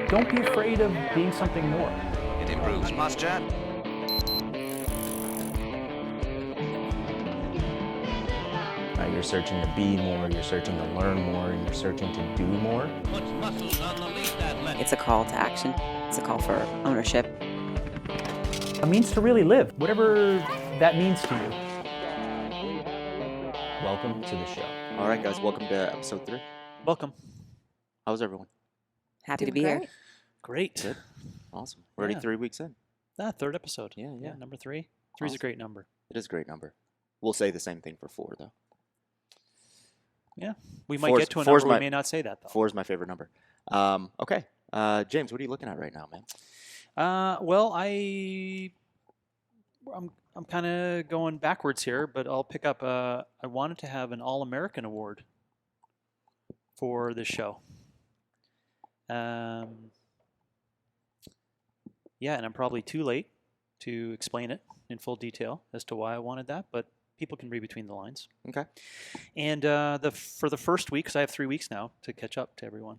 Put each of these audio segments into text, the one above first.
Don't be afraid of being something more. It improves posture. You're searching to be more, you're searching to learn more, you're searching to do more. It's a call to action. It's a call for ownership. A means to really live, whatever that means to you. Welcome to the show. All right, guys, welcome to episode 3. Welcome. How's everyone? Happy to be here. Great. Good. Awesome. We're already Yeah. 3 weeks in. Third episode. Yeah. Number 3. Three's a Awesome. great number. It is a great number. We'll say the same thing for 4, though. Yeah. We might Four's- get to a four's number. my- We may not say that, though. 4 is my favorite number. Okay. James, what are you looking at right now, man? Well, I'm kind of going backwards here, but I'll pick up. I wanted to have an All-American award for this show. Yeah, and I'm probably too late to explain it in full detail as to why I wanted that, but people can read between the lines. Okay. And for the first week, because I have 3 weeks now to catch up to everyone.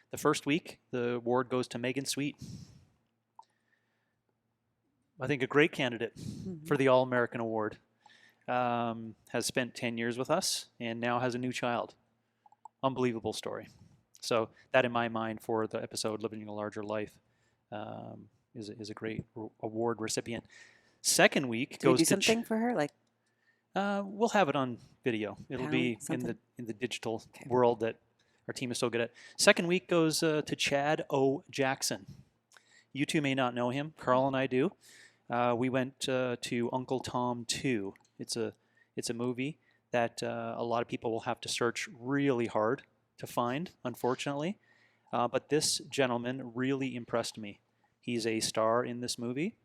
The first week, the award goes to Megan Sweet. I think a great candidate for the All-American Award. Has spent 10 years with us and now has a new child. Unbelievable story. So that, in my mind, for the episode "Living a Larger Life," is a great award recipient. Second week Do we goes do to something for her? Like, we'll have it on video. It'll be something? in the digital Okay. world that our team is so good at. Second week goes to Chad O. Jackson. You two may not know him. Carl and I do. We went to Uncle Tom 2. It's a movie that a lot of people will have to search really hard to find, unfortunately. But this gentleman really impressed me. He's a star in this movie.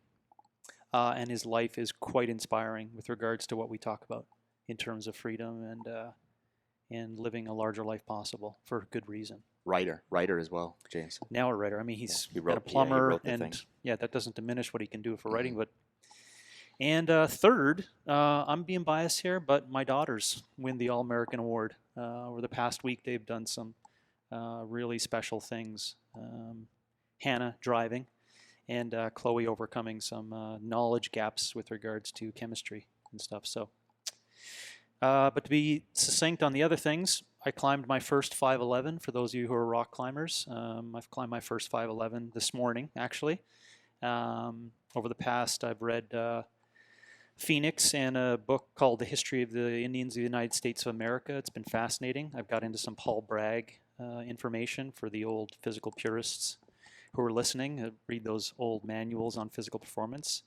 And his life is quite inspiring with regards to what we talk about in terms of freedom and living a larger life possible for good reason. Writer as well, James. Now a writer. I mean, he's he got a wrote- yeah, he plumber, wrote the and thing. that doesn't diminish what he can do for writing. Mhm. But third, I'm being biased here, but my daughters win the All-American Award. Over the past week, they've done some really special things. Hannah driving, and Chloe overcoming some knowledge gaps with regards to chemistry and stuff. So, but to be succinct on the other things, I climbed my first 511. For those of you who are rock climbers, I've climbed my first 511 this morning, actually. Over the past, I've read Phoenix and a book called The History of the Indians of the United States of America. It's been fascinating. I've got into some Paul Bragg information for the old physical purists who are listening. Read those old manuals on physical performance.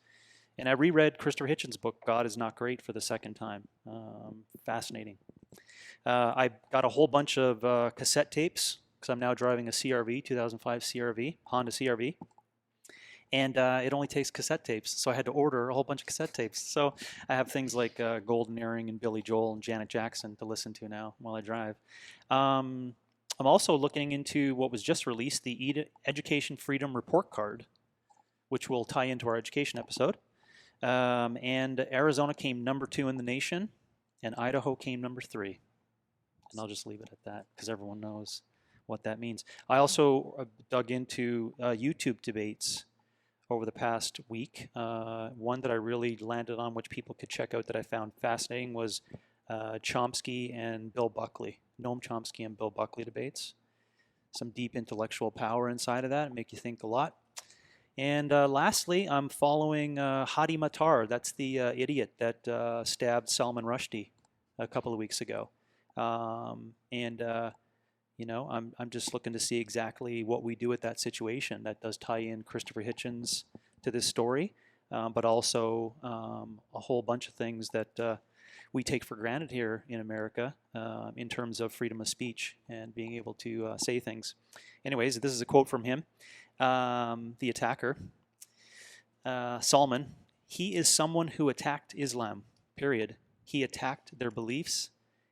And I reread Christopher Hitchens' book, God is Not Great, for the second time. Fascinating. I got a whole bunch of cassette tapes because I'm now driving a CRV, 2005 CRV, Honda CRV. And it only takes cassette tapes, so I had to order a whole bunch of cassette tapes. So I have things like Golden Earring and Billy Joel and Janet Jackson to listen to now while I drive. I'm also looking into what was just released, the Education Freedom Report Card, which will tie into our education episode. And Arizona came number 2 in the nation, and Idaho came number 3. And I'll just leave it at that because everyone knows what that means. I also dug into YouTube debates over the past week. One that I really landed on, which people could check out, that I found fascinating, was Chomsky and Bill Buckley. Noam Chomsky and Bill Buckley debates. Some deep intellectual power inside of that, make you think a lot. And lastly, I'm following Hadi Matar. That's the idiot that stabbed Salman Rushdie a couple of weeks ago. You know, I'm just looking to see exactly what we do with that situation. That does tie in Christopher Hitchens to this story, but also a whole bunch of things that we take for granted here in America in terms of freedom of speech and being able to say things. Anyways, this is a quote from him, the attacker, Salman. He is someone who attacked Islam, period. He attacked their beliefs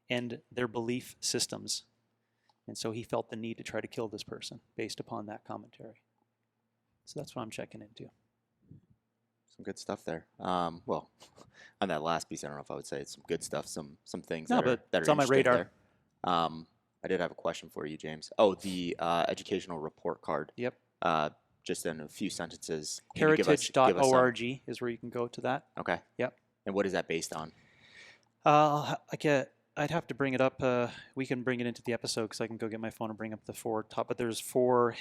and their belief systems. And so he felt the need to try to kill this person based upon that commentary. So that's what I'm checking into. Some good stuff there. Well, on that last piece, I don't know if I would say it's some good stuff. Some things No, that but are it's on my interesting radar. there. did have a question for you, James. Oh, the educational report card. Yep. Just in a few sentences. Can you give us Heritage.org is where you can go to that. Okay. Yep. And what is that based on? I'd have to bring it up. We can bring it into the episode because I can go get my phone and bring up the four top. But there's four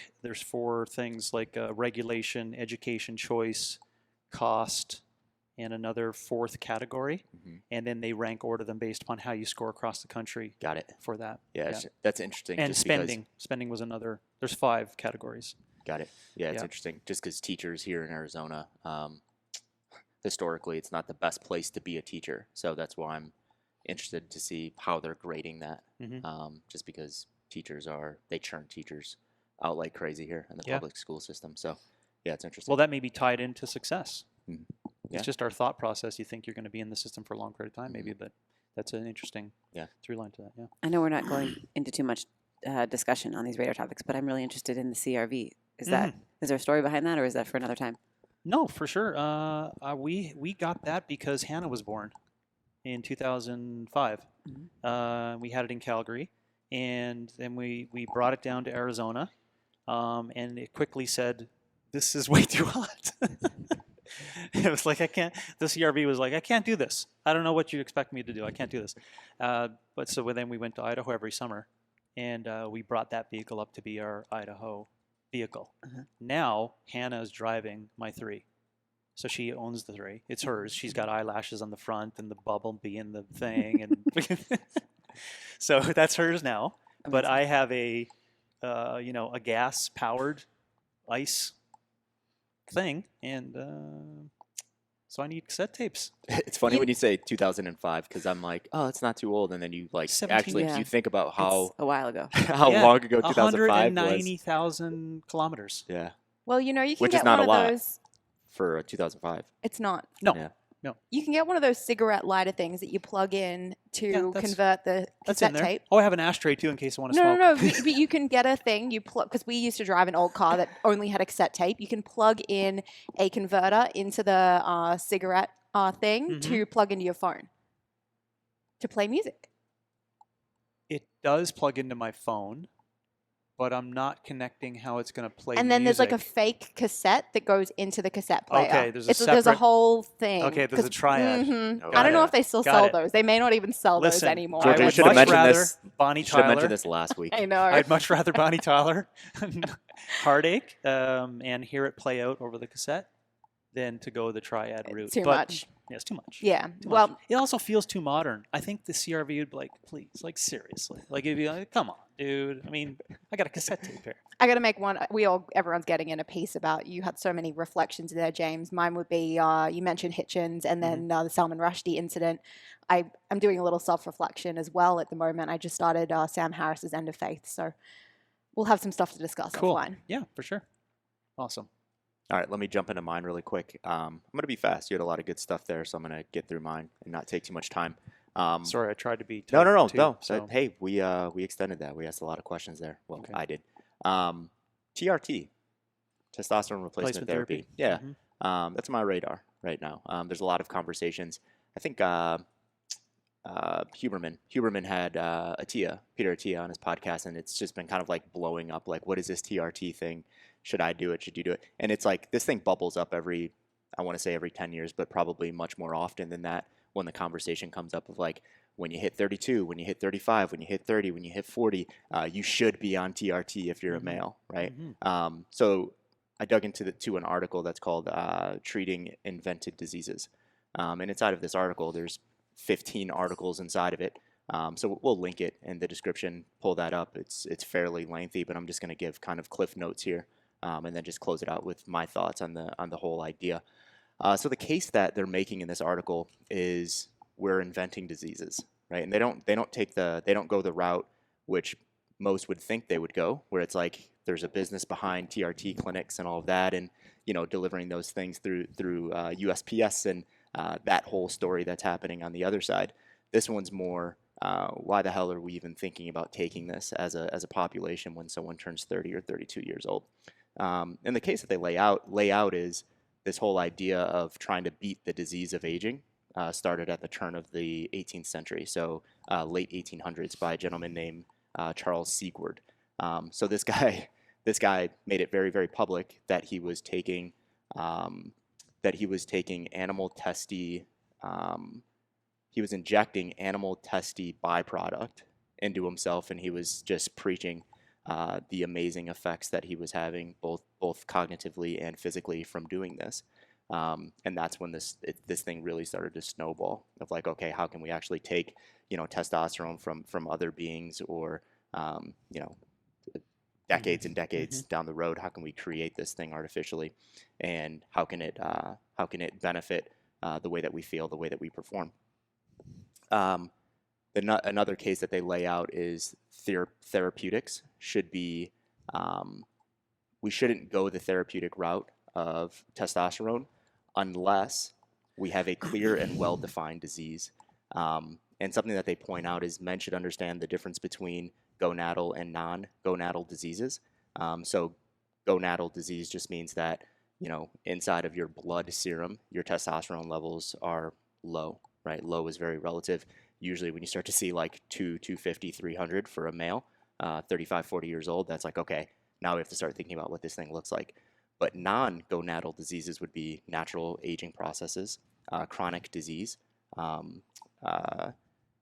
things like regulation, education choice, cost, and another fourth category. And then they rank order them based upon how you score across the country. Got it. For that. Yeah, that's interesting. And just spending. Spending was another. There's 5 categories. Got it. Yeah, it's interesting. Just because teachers here in Arizona, historically, it's not the best place to be a teacher. So that's why I'm interested to see how they're grading that. Just because they churn teachers out like crazy here in the public school system. So yeah, it's interesting. Well, that may be tied into success. Yeah. It's just our thought process. You think you're going to be in the system for a long period of time, maybe, but that's an interesting through line to that. Yeah. I know we're not going into too much discussion on these radar topics, but I'm really interested in the CRV. Is there a story behind that, or is that for another time? No, for sure. We got that because Hannah was born in 2005. We had it in Calgary, and then we brought it down to Arizona, and it quickly said, "This is way too hot." It was like, the CRV was like, I can't do this. I don't know what you expect me to do. I can't do this. But so then we went to Idaho every summer, and we brought that vehicle up to be our Idaho vehicle. Now Hannah is driving my 3. So she owns the 3. It's hers. She's got eyelashes on the front and the bumblebee in the thing. And so that's hers now. But I have a gas powered ice thing, and so I need cassette tapes. It's funny when you say 2005 because I'm like, oh, it's not too old, and then you like 17, actually you think about how It's a while ago. how long ago 2005 was. 190,000 kilometers. Yeah, Well, you know, you can which get is not one a of lot those. for 2005. It's not. No. Yeah. You can get one of those cigarette lighter things that you plug in to convert the That's in cassette there. tape. Oh, I have an ashtray too in case I want to No, smoke. no, no. But you can get a thing. You plug because we used to drive an old car that only had a cassette tape. You can plug in a converter into the cigarette thing to plug into your phone to play music. It does plug into my phone, but I'm not connecting how it's going to play And then music. there's like a fake cassette that goes into the cassette player. Okay, there's a there's a separate- whole thing. Okay, there's a triad. I don't know if they still Got sell it. those. They may not even sell those Listen, anymore. Georgia, I you would should have much mentioned rather this. Bonnie Should have Tyler. mentioned this last week. I know. I'd much rather Bonnie Tyler Heartache and hear it play out over the cassette than to go the triad route. Too But, much. Yeah, it's too much. Yeah. Too Well, much. It also feels too modern. I think the CRV would be like, please, like seriously, like if you like, come on, dude. I mean, I got a cassette tape here. I got to make one. Everyone's getting in a piece about. You had so many reflections there, James. Mine would be you mentioned Hitchens and then the Salman Rushdie incident. I'm doing a little self-reflection as well at the moment. I just started Sam Harris's End of Faith, so we'll have some stuff to discuss Cool. offline. Yeah, for sure. Awesome. All right, let me jump into mine really quick. I'm going to be fast. You had a lot of good stuff there, so I'm going to get through mine and not take too much time. Sorry, I tried to be. No. too, so. Hey, we extended that. We asked a lot of questions there. Well, Okay. I did. TRT, testosterone replacement therapy. Yeah, that's on my radar right now. There's a lot of conversations. I think Huberman had Peter Attia on his podcast, and it's just been kind of like blowing up. Like, what is this TRT thing? Should I do it? Should you do it? And it's like this thing bubbles up every 10 years, but probably much more often than that when the conversation comes up of like, when you hit 32, when you hit 35, when you hit 30, when you hit 40, you should be on TRT if you're a male, right? So I dug into an article that's called Treating Invented Diseases. And inside of this article, there's 15 articles inside of it. So we'll link it in the description, pull that up. It's fairly lengthy, but I'm just going to give kind of cliff notes here and then just close it out with my thoughts on the whole idea. So the case that they're making in this article is we're inventing diseases, right? And they don't go the route which most would think they would go, where it's like there's a business behind TRT clinics and all of that, and delivering those things through USPS and that whole story that's happening on the other side. This one's more why the hell are we even thinking about taking this as a population when someone turns 30 or 32 years old? And the case that they lay out is this whole idea of trying to beat the disease of aging. Started at the turn of the 18th century, so late 1800s, by a gentleman named Charles Siegward. So this guy this guy made it very, very public that he was taking animal testy, he was injecting animal testy byproduct into himself, and he was just preaching the amazing effects that he was having both cognitively and physically from doing this. And that's when this thing really started to snowball of like, okay, how can we actually take, testosterone from other beings, or, decades and decades down the road, how can we create this thing artificially, and how can it benefit the way that we feel, the way that we perform. Another case that they lay out is therapeutics should be, we shouldn't go the therapeutic route of testosterone unless we have a clear and well-defined disease. And something that they point out is men should understand the difference between gonadal and non-gonadal diseases. So gonadal disease just means that, inside of your blood serum, your testosterone levels are low, right? Low is very relative. Usually when you start to see like 250, 300 for a male, 35, 40 years old, that's like, okay, now we have to start thinking about what this thing looks like. But non-gonadal diseases would be natural aging processes, chronic disease,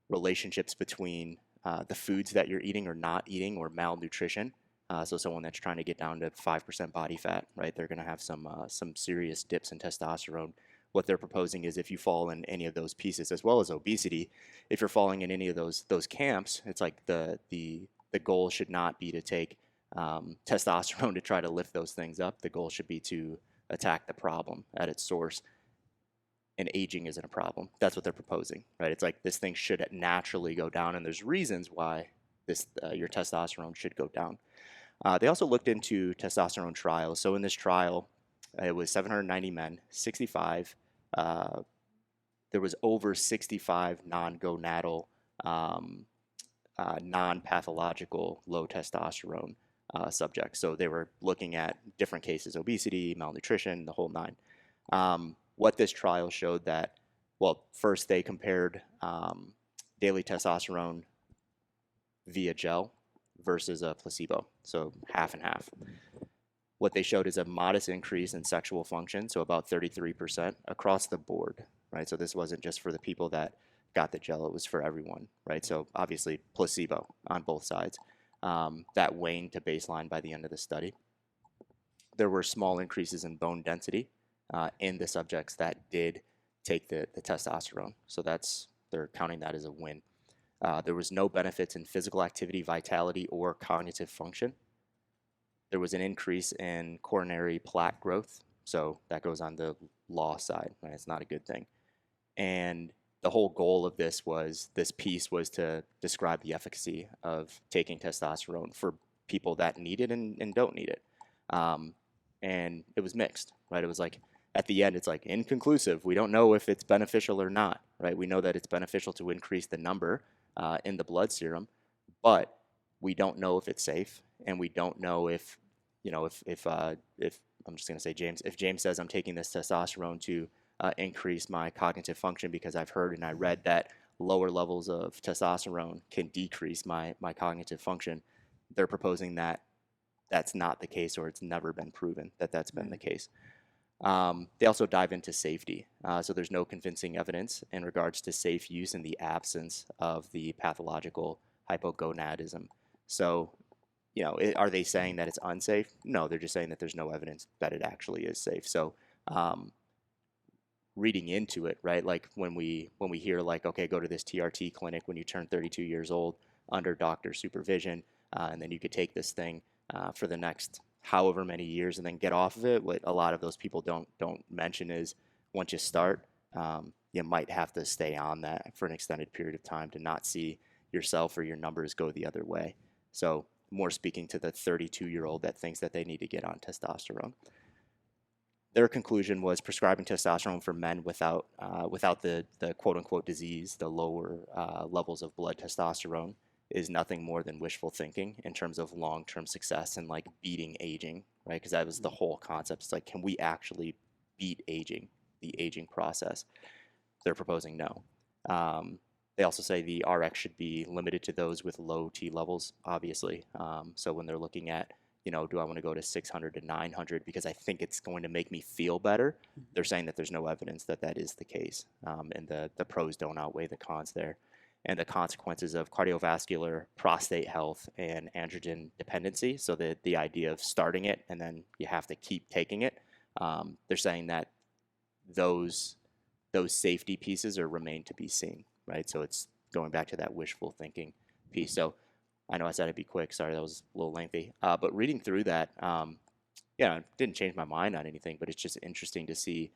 relationships between the foods that you're eating or not eating, or malnutrition. So someone that's trying to get down to 5% body fat, right? They're going to have some serious dips in testosterone. What they're proposing is if you fall in any of those pieces, as well as obesity, if you're falling in any of those camps, it's like the goal should not be to take testosterone to try to lift those things up. The goal should be to attack the problem at its source. And aging isn't a problem. That's what they're proposing, right? It's like this thing should naturally go down, and there's reasons why your testosterone should go down. They also looked into testosterone trials. So in this trial, it was 790 men, 65. There was over 65 non-gonadal, non-pathological low testosterone subjects. So they were looking at different cases: obesity, malnutrition, the whole nine. What this trial showed that, well, first they compared daily testosterone via gel versus a placebo, so half and half. What they showed is a modest increase in sexual function, so about 33% across the board, right? So this wasn't just for the people that got the gel, it was for everyone, right? So obviously placebo on both sides. That waned to baseline by the end of the study. There were small increases in bone density in the subjects that did take the testosterone. So they're counting that as a win. There was no benefits in physical activity, vitality, or cognitive function. There was an increase in coronary plaque growth. So that goes on the law side, right? It's not a good thing. And the whole goal of this piece was to describe the efficacy of taking testosterone for people that need it and don't need it. And it was mixed, right? It was like, at the end, it's like inconclusive. We don't know if it's beneficial or not, right? We know that it's beneficial to increase the number in the blood serum, but we don't know if it's safe, and we don't know if I'm just going to say if James says I'm taking this testosterone to increase my cognitive function because I've heard and I read that lower levels of testosterone can decrease my cognitive function, they're proposing that that's not the case, or it's never been proven that that's been the case. They also dive into safety. So there's no convincing evidence in regards to safe use in the absence of the pathological hypogonadism. So, are they saying that it's unsafe? No, they're just saying that there's no evidence that it actually is safe. So, reading into it, right? Like when we hear like, okay, go to this TRT clinic when you turn 32 years old under doctor supervision, and then you could take this thing for the next however many years and then get off of it. What a lot of those people don't mention is once you start, you might have to stay on that for an extended period of time to not see yourself or your numbers go the other way. So more speaking to the 32-year-old that thinks that they need to get on testosterone. Their conclusion was prescribing testosterone for men without the quote-unquote disease, the lower levels of blood testosterone, is nothing more than wishful thinking in terms of long-term success and like beating aging, right? Because that was the whole concept. It's like, can we actually beat aging, the aging process? They're proposing no. They also say the RX should be limited to those with low T levels, obviously. So when they're looking at, do I want to go to 600 to 900 because I think it's going to make me feel better? They're saying that there's no evidence that that is the case, and the pros don't outweigh the cons there. And the consequences of cardiovascular, prostate health, and androgen dependency. So the idea of starting it and then you have to keep taking it. They're saying that those safety pieces remain to be seen, right? So it's going back to that wishful thinking piece. So I know I said it'd be quick. Sorry, that was a little lengthy. But reading through that, it didn't change my mind on anything, but it's just interesting to see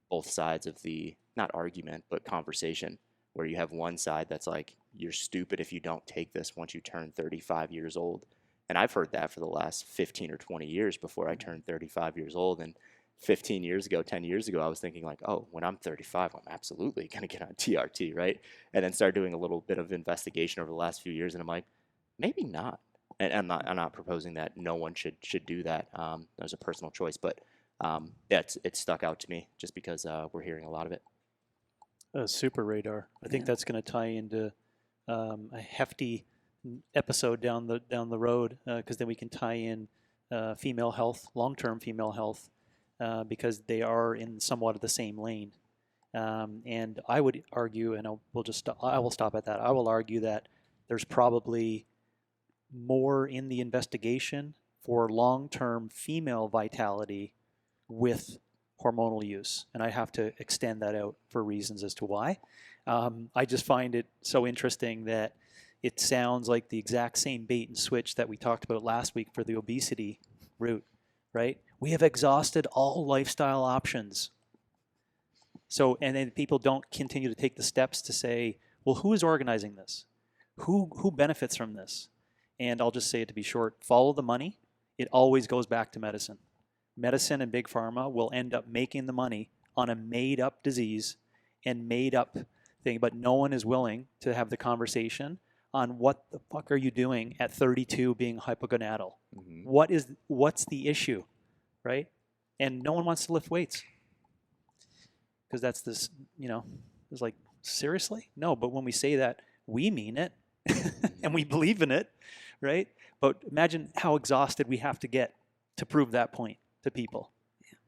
both sides of the, not argument, but conversation, where you have one side that's like, you're stupid if you don't take this once you turn 35 years old. And I've heard that for the last 15 or 20 years before I turned 35 years old. And 15 years ago, 10 years ago, I was thinking like, oh, when I'm 35, I'm absolutely going to get on TRT, right? And then started doing a little bit of investigation over the last few years, and I'm like, maybe not. And I'm not proposing that no one should do that. There's a personal choice, but it stuck out to me just because we're hearing a lot of it. Super radar. I think that's going to tie into a hefty episode down the road, because then we can tie in female health, long-term female health, because they are in somewhat of the same lane. And I would argue, and I will stop at that. I will argue that there's probably more in the investigation for long-term female vitality with hormonal use, and I have to extend that out for reasons as to why. I just find it so interesting that it sounds like the exact same bait and switch that we talked about last week for the obesity route, right? We have exhausted all lifestyle options. So, and then people don't continue to take the steps to say, well, who is organizing this? Who benefits from this? And I'll just say it to be short, follow the money. It always goes back to medicine. Medicine and big pharma will end up making the money on a made-up disease and made-up thing, but no one is willing to have the conversation on what the fuck are you doing at 32 being hypogonadal? Mm-hmm. What's the issue, right? And no one wants to lift weights because that's this, it's like, seriously? No, but when we say that, we mean it and we believe in it, right? But imagine how exhausted we have to get to prove that point to people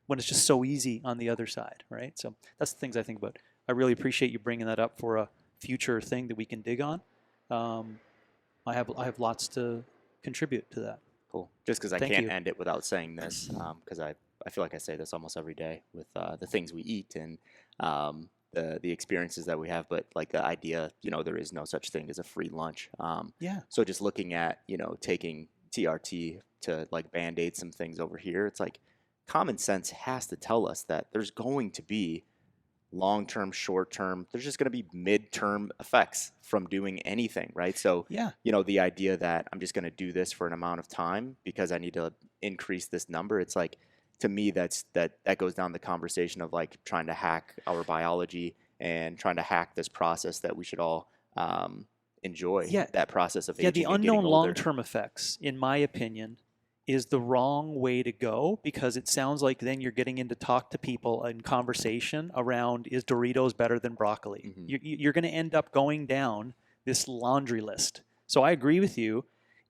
when it's just so easy on the other side, right? So that's the things I think about. I really appreciate you bringing that up for a future thing that we can dig on. I have lots to contribute to that. Cool. Just because I can't end it without saying this, because I feel like I say this almost every day with the things we eat and the experiences that we have, but like the idea, there is no such thing as a free lunch. So just looking at, taking TRT to like band-aid some things over here, it's like common sense has to tell us that there's going to be long-term, short-term, there's just going to be mid-term effects from doing anything, right? So, the idea that I'm just going to do this for an amount of time because I need to increase this number, it's like, to me, that goes down the conversation of like trying to hack our biology and trying to hack this process that we should all enjoy. That process of aging. The unknown long-term effects, in my opinion, is the wrong way to go, because it sounds like then you're getting into talk to people in conversation around, is Doritos better than broccoli? Mm-hmm. You're going to end up going down this laundry list. So I agree with you.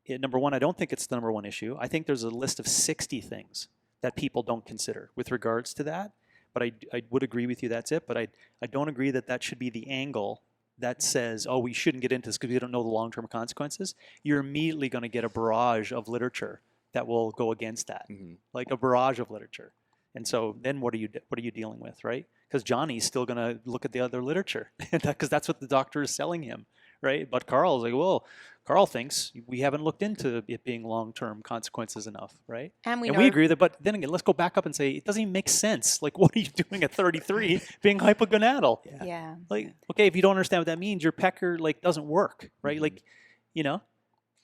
Number one, I don't think it's the number one issue. I think there's a list of 60 things that people don't consider with regards to that. But I would agree with you, that's it. But I don't agree that should be the angle that says, oh, we shouldn't get into this because we don't know the long-term consequences. You're immediately going to get a barrage of literature that will go against that, like a barrage of literature. And so then what are you dealing with, right? Because Johnny's still going to look at the other literature because that's what the doctor is selling him, right? But Carl's like, well, Carl thinks we haven't looked into it being long-term consequences enough, right? And we agree with it, but then again, let's go back up and say, it doesn't even make sense. Like, what are you doing at 33 being hypogonadal? Yeah. Like, okay, if you don't understand what that means, your pecker, like, doesn't work, right? Like,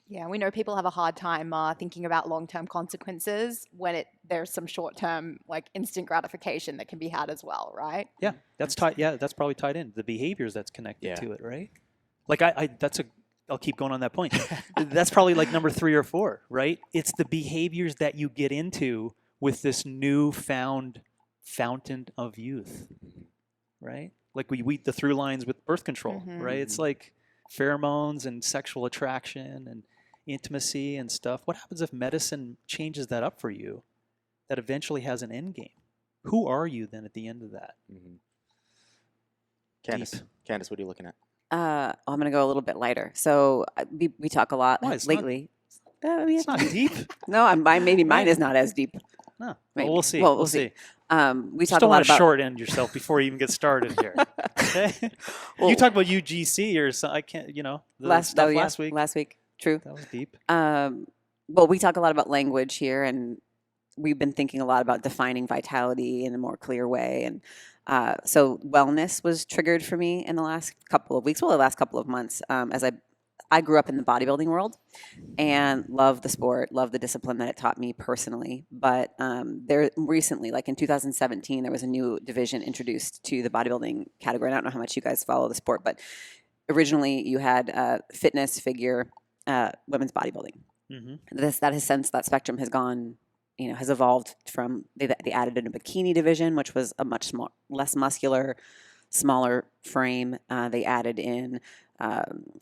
Yeah, we know people have a hard time thinking about long-term consequences when there's some short-term, like instant gratification that can be had as well, right? Yeah, that's that's probably tied in the behaviors that's connected to it, right? Like I'll keep going on that point. That's probably like number 3 or 4, right? It's the behaviors that you get into with this newfound fountain of youth, right? like we the through lines with birth control, Mhm. right? It's like pheromones and sexual attraction and intimacy and stuff. What happens if medicine changes that up for you? That eventually has an end game. Who are you then at the end of that? Mm-hmm. Kandace, what are you looking at? I'm going to go a little bit lighter. So we talk a lot Why, it's lately. It's not deep. No, maybe mine is not as deep. No, Maybe. well, we'll see. Well, we'll see. We Just talk a don't lot want to about short end yourself before you even get started here. Okay? Well, you talk about UGC or something. I can't. The stuff last week. Last week, true. That was deep. Well, we talk a lot about language here, and we've been thinking a lot about defining vitality in a more clear way. And so wellness was triggered for me in the last couple of weeks, the last couple of months, as I grew up in the bodybuilding world and love the sport, love the discipline that it taught me personally. But there recently, like in 2017, there was a new division introduced to the bodybuilding category. I don't know how much you guys follow the sport, but originally you had fitness, figure, women's bodybuilding. Mm-hmm. That spectrum has gone, has evolved from, they added in a bikini division, which was a much less muscular, smaller frame. They added in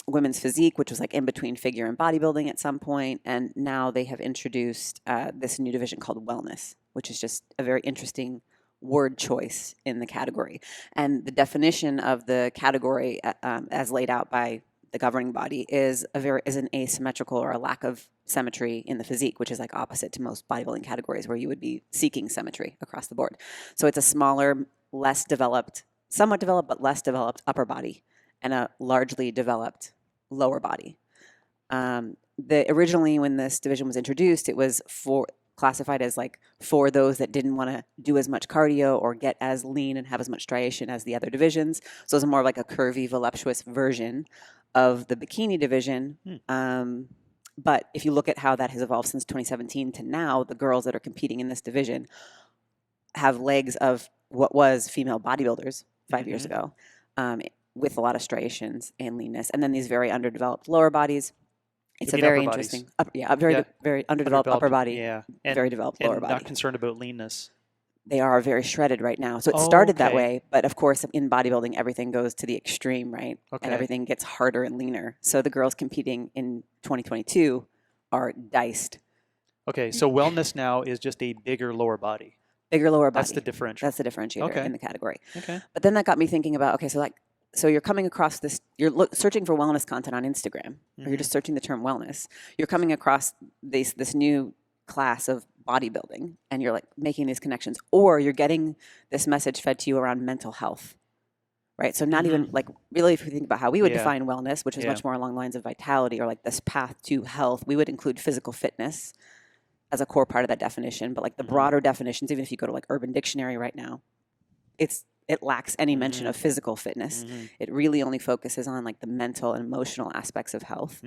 women's physique, which was like in between figure and bodybuilding at some point. And now they have introduced this new division called wellness, which is just a very interesting word choice in the category. And the definition of the category as laid out by the governing body is an asymmetrical or a lack of symmetry in the physique, which is like opposite to most bodybuilding categories where you would be seeking symmetry across the board. So it's a smaller, less developed, somewhat developed, but less developed upper body and a largely developed lower body. Originally, when this division was introduced, it was classified as like for those that didn't want to do as much cardio or get as lean and have as much striation as the other divisions. So it's more of like a curvy, voluptuous version of the bikini division. But if you look at how that has evolved since 2017 to now, the girls that are competing in this division have legs of what was female bodybuilders 5 years ago, with a lot of striations and leanness, and then these very underdeveloped lower bodies. It's a very interesting, very underdeveloped upper body, and very developed lower body. Not concerned about leanness. They are very shredded right now. So it started that way, but of course in bodybuilding, everything goes to the extreme, right? Okay. And everything gets harder and leaner. So the girls competing in 2022 are diced. Okay, so wellness now is just a bigger lower body. Bigger lower body. That's the differential. That's the differentiator in the category. Okay. But then that got me thinking about, so you're coming across this, you're searching for wellness content on Instagram, or you're just searching the term wellness. You're coming across this new class of bodybuilding, and you're like making these connections, or you're getting this message fed to you around mental health, right? So not even like really, if we think about how we would define wellness, which is much more along the lines of vitality or like this path to health, we would include physical fitness as a core part of that definition. But like the broader definitions, even if you go to like Urban Dictionary right now, it lacks any mention of physical fitness. It really only focuses on like the mental and emotional aspects of health.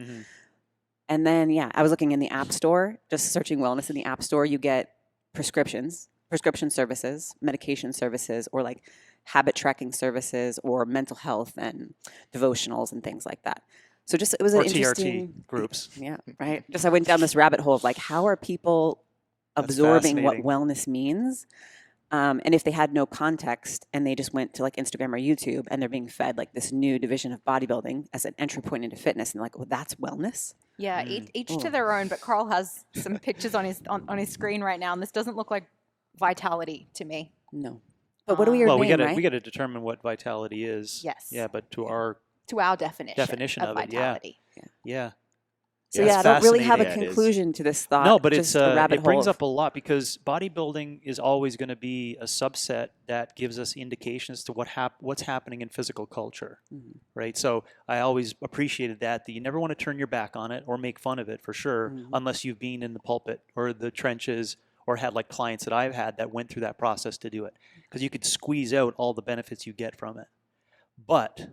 And then, I was looking in the App Store, just searching wellness in the App Store. You get prescription services, medication services, or like habit tracking services, or mental health and devotionals and things like that. So it was an interesting TRT groups. Yeah, right. Just I went down this rabbit hole of like, how are people absorbing what wellness means? And if they had no context and they just went to like Instagram or YouTube and they're being fed like this new division of bodybuilding as an entry point into fitness, and like, well, that's wellness. Yeah, each to their own. But Carl has some pictures on his screen right now, and this doesn't look like vitality to me. No. But what do we Well, name, right? we got to determine what vitality is. Yes. Yeah, but to our definition of vitality. Yeah. So Yeah, I don't really have a fascinating. conclusion to this thought. No, but just a rabbit it brings hole up a lot, because bodybuilding is always going to be a subset that gives us indications to what's happening in physical culture, right? So I always appreciated that you never want to turn your back on it or make fun of it, for sure, unless you've been in the pulpit or the trenches or had like clients that I've had that went through that process to do it, because you could squeeze out all the benefits you get from it. But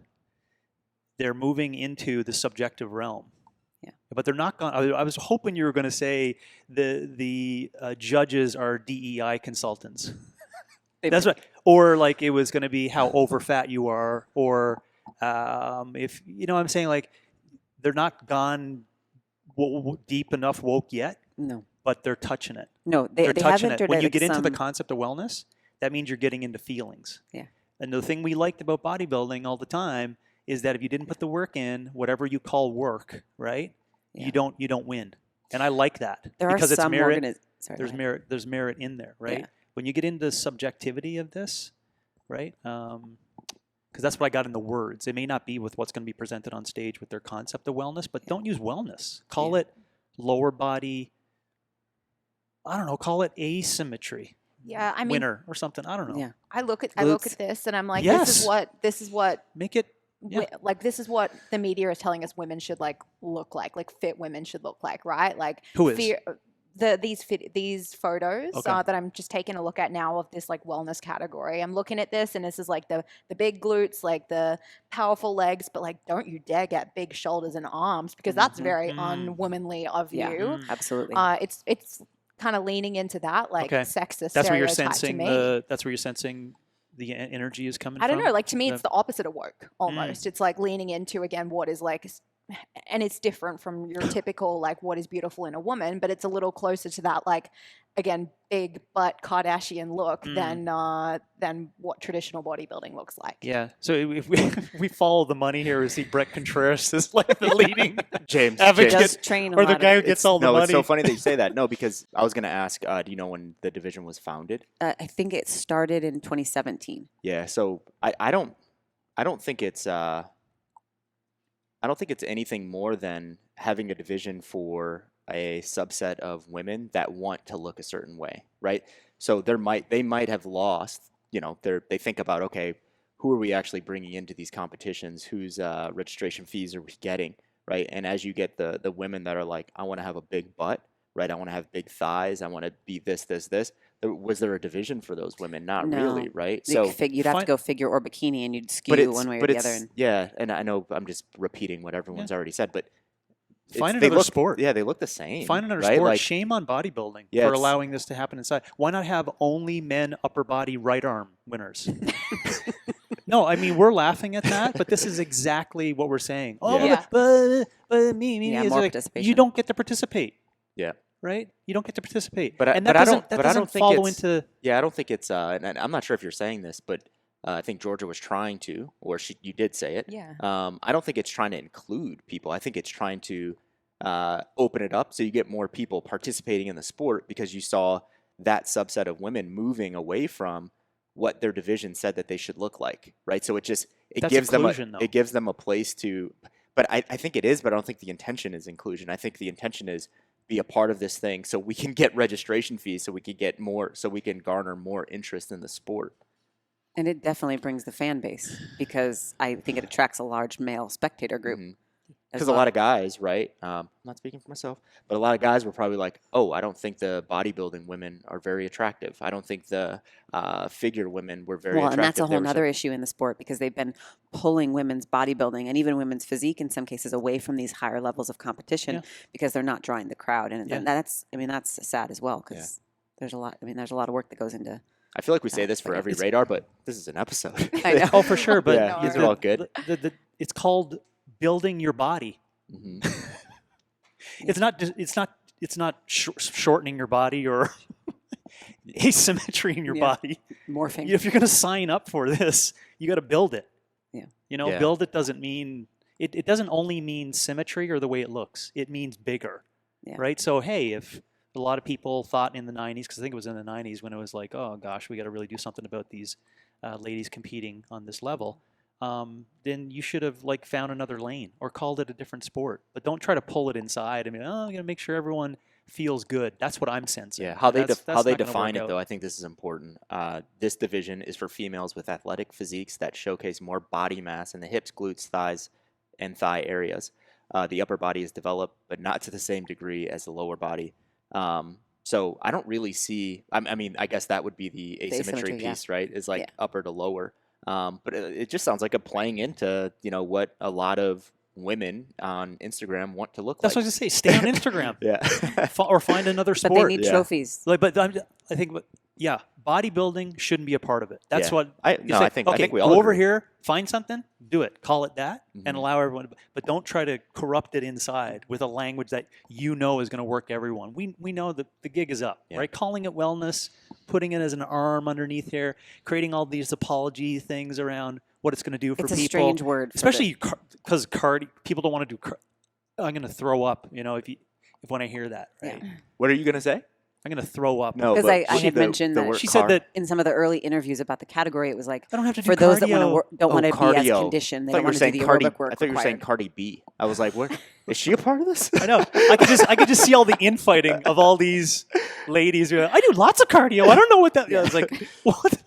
they're moving into the subjective realm. Yeah. But they're not going. I was hoping you were going to say the judges are DEI consultants. That's right. Or like it was going to be how overfat you are, or if I'm saying, like they're not gone deep enough woke yet. No. But they're touching it. No, they touching have entered it. When you at get into the some- concept of wellness, that means you're getting into feelings. Yeah. And the thing we liked about bodybuilding all the time is that if you didn't put the work in, whatever you call work, right? Yeah. You don't win. And I like that There because are it's some merit. Sorry, There's go ahead. merit. There's merit in there, right? Yeah. When you get into subjectivity of this, right? Because that's what I got in the words. It may not be with what's going to be presented on stage with their concept of wellness, but don't use wellness. Call it lower body. I don't know. Call it asymmetry. Yeah, I mean, winner or something. I don't know. Yeah. I look at Glutes. this and I'm like, Yes. this is what Make it. Yeah. like this is what the media is telling us women should like look like fit women should look like, right? Like Who is? these photos Okay. that I'm just taking a look at now of this like wellness category. I'm looking at this and this is like the big glutes, like the powerful legs, but like don't you dare get big shoulders and arms because that's very unwomanly of Yeah. you. Absolutely. It's kind of leaning into that like Okay. sexist That's where you're stereotype sensing to me. That's where you're sensing the energy is coming I from. don't know. Like to me, The- it's the opposite of woke almost. It's like leaning into again what is like, and it's different from your typical like what is beautiful in a woman, but it's a little closer to that like again big butt Kardashian look than what traditional bodybuilding looks like. Yeah. So if we follow the money here, we see Brett Contreras is like the leading James. advocate, Does train a or the lot guy of, who gets all the No, money. it's so funny that you say that. No, because I was going to ask, do you know when the division was founded? I think it started in 2017. Yeah. So I don't think it's anything more than having a division for a subset of women that want to look a certain way, right? So they might have lost, they think about, okay, who are we actually bringing into these competitions? Whose registration fees are we getting, right? And as you get the women that are like, I want to have a big butt, right? I want to have big thighs. I want to be this. Was there a division for those women? Not No. really, right? You'd have to go figure or bikini, and you'd skew one way or the other. And yeah, and I know I'm just repeating what everyone's already said, but Find they another look, sport. Yeah, they look the same. Find another right? sport. Like, Shame on bodybuilding Yeah, for it's- allowing this to happen inside. Why not have only men upper body right arm winners? No, I mean we're laughing at that, but this is exactly what we're saying. Oh, Yeah. but me, Yeah, it's more like, participation. you don't get to participate, yeah, right? You don't get to participate, but and that I doesn't don't think follow it's, into. Yeah, I don't think it's. And I'm not sure if you're saying this, but I think Georgia was trying to, or you did say it. Yeah. I don't think it's trying to include people. I think it's trying to open it up so you get more people participating in the sport because you saw that subset of women moving away from what their division said that they should look like, right? So That's gives them inclusion, though. it gives them a place to. But I think it is, but I don't think the intention is inclusion. I think the intention is be a part of this thing so we can get registration fees, so we can get more, so we can garner more interest in the sport. And it definitely brings the fan base because I think it attracts a large male spectator group. Because a lot of guys, right? I'm not speaking for myself, but a lot of guys were probably like, "Oh, I don't think the bodybuilding women are very attractive. I don't think the figure women were very attractive." And that's a They whole were other so- issue in the sport because they've been pulling women's bodybuilding and even women's physique in some cases away from these higher levels of competition Yeah. because they're not drawing the crowd. And Yeah. that's sad as well because there's a lot of work that goes into. I feel like we say this for But every it's- radar, but this is an episode. I know. Oh, for sure, but Yeah, these are all good. It's called building your body. Mhm. It's not shortening your body or asymmetry in your Yeah. body. Morphing. If you're going to sign up for this, you got to build it. Yeah. Yeah. Build it doesn't mean it doesn't only mean symmetry or the way it looks. It means bigger, Yeah. right? So hey, if a lot of people thought in the 90s, because I think it was in the 90s when it was like, oh gosh, we got to really do something about these ladies competing on this level. Then you should have like found another lane or called it a different sport. But don't try to pull it inside. I mean, I'm going to make sure everyone feels good. That's what I'm sensing. Yeah, how they That's how they not gonna define work it out. though, I think this is important. This division is for females with athletic physiques that showcase more body mass in the hips, glutes, thighs, and thigh areas. The upper body is developed, but not to the same degree as the lower body. So I don't really see. I mean, I guess that would be the asymmetry asymmetry, yeah. piece, right? Is like Yeah. upper to lower. But it just sounds like a playing into what a lot of women on Instagram want to look That's like. what I was going to say. Stay on Instagram. Yeah. Or find another But sport. they need Yeah. trophies. Like, but I think, bodybuilding shouldn't be a part of it. That's Yeah. what I you say, think we all go over agree. here, find something, do it, call it that, and Mhm. allow everyone. But don't try to corrupt it inside with a language that is going to work everyone. We know that the gig is up, Yeah. right? Calling it wellness, putting it as an arm underneath here, creating all these apology things around what it's going to do for It's a people. strange word. Especially because people don't want to do. I'm going to throw up, if when I hear that, right? Yeah. What are you gonna say? I'm going to throw up. No, Because but I had mentioned that word She said that in some of the early interviews about the category, it was like, I don't have to do for those that cardio. don't want to be as cardio. conditioned, they I thought don't you were want to do saying the Cardi. aerobic work I thought you were saying required. Cardi B. I was like, what? Is she a part of this? I know. I could just see all the infighting of all these ladies. Who are like, I do lots of cardio. I don't know what that. Yeah, I was like, what?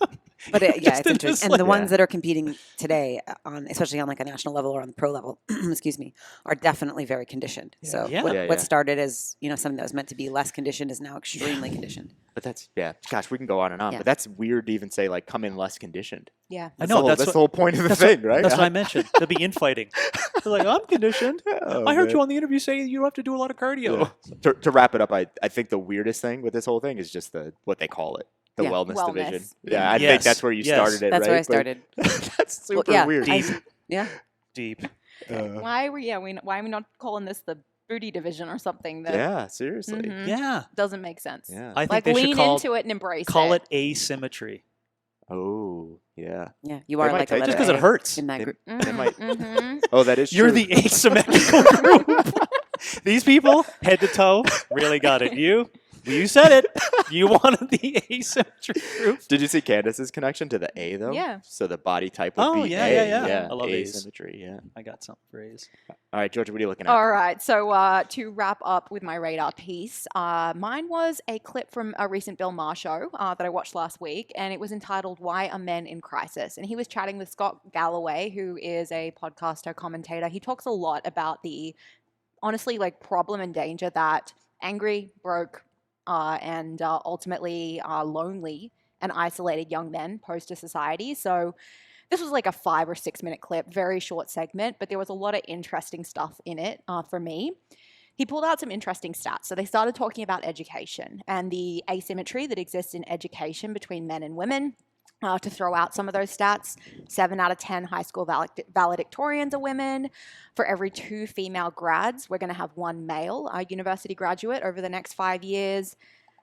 But yeah, Just it's in interesting. this, And the like- ones that are competing today, especially on like a national level or on the pro level, excuse me, are definitely very conditioned. So Yeah. what, Yeah, what yeah. started as something that was meant to be less conditioned is now extremely conditioned. But that's gosh, we can go on and on. Yeah. But that's weird to even say like come in less conditioned. Yeah. I know. That's the whole point of the thing, right? That's what I mentioned. There'll be infighting. They're like, I'm conditioned. Oh, I heard man. you on the interview say you don't have to do a lot of cardio. Yeah. To wrap it up, I think the weirdest thing with this whole thing is just what they call it. The Yeah. wellness division. Wellness. Yeah, I think Yes. that's where you Yes. started it, That's right? where I But started. that's super yeah, weird. Yeah. Deep. Why are we not calling this the booty division or something? That Yeah, seriously. Mhm. Yeah. doesn't make sense. Yeah. I think Like they should lean call into it and embrace call it asymmetry. Oh, yeah. Yeah. You They are might like a take letter Just because it A hurts. in that It- group. They might- Mm-hmm. Oh, that is You're true. the asymmetrical group. These people, head to toe, really got it. You said it. You wanted the asymmetry group. Did you see Candace's connection to the A though? Yeah. So the body type would Oh, be yeah, A. yeah, yeah. I love A's. asymmetry. Yeah. I got something for A's. All right, Georgia, what are you looking at? All right. So to wrap up with my radar piece, mine was a clip from a recent Bill Maher show that I watched last week, and it was entitled "Why Are Men in Crisis?" And he was chatting with Scott Galloway, who is a podcaster commentator. He talks a lot about the honestly like problem and danger that angry, broke, and ultimately lonely and isolated young men pose to society. So this was like a 5 or 6 minute clip, very short segment, but there was a lot of interesting stuff in it for me. He pulled out some interesting stats. So they started talking about education and the asymmetry that exists in education between men and women. To throw out some of those stats, 7 out of 10 high school valedictorians are women. For every 2 female grads, we're going to have 1 male university graduate over the next 5 years.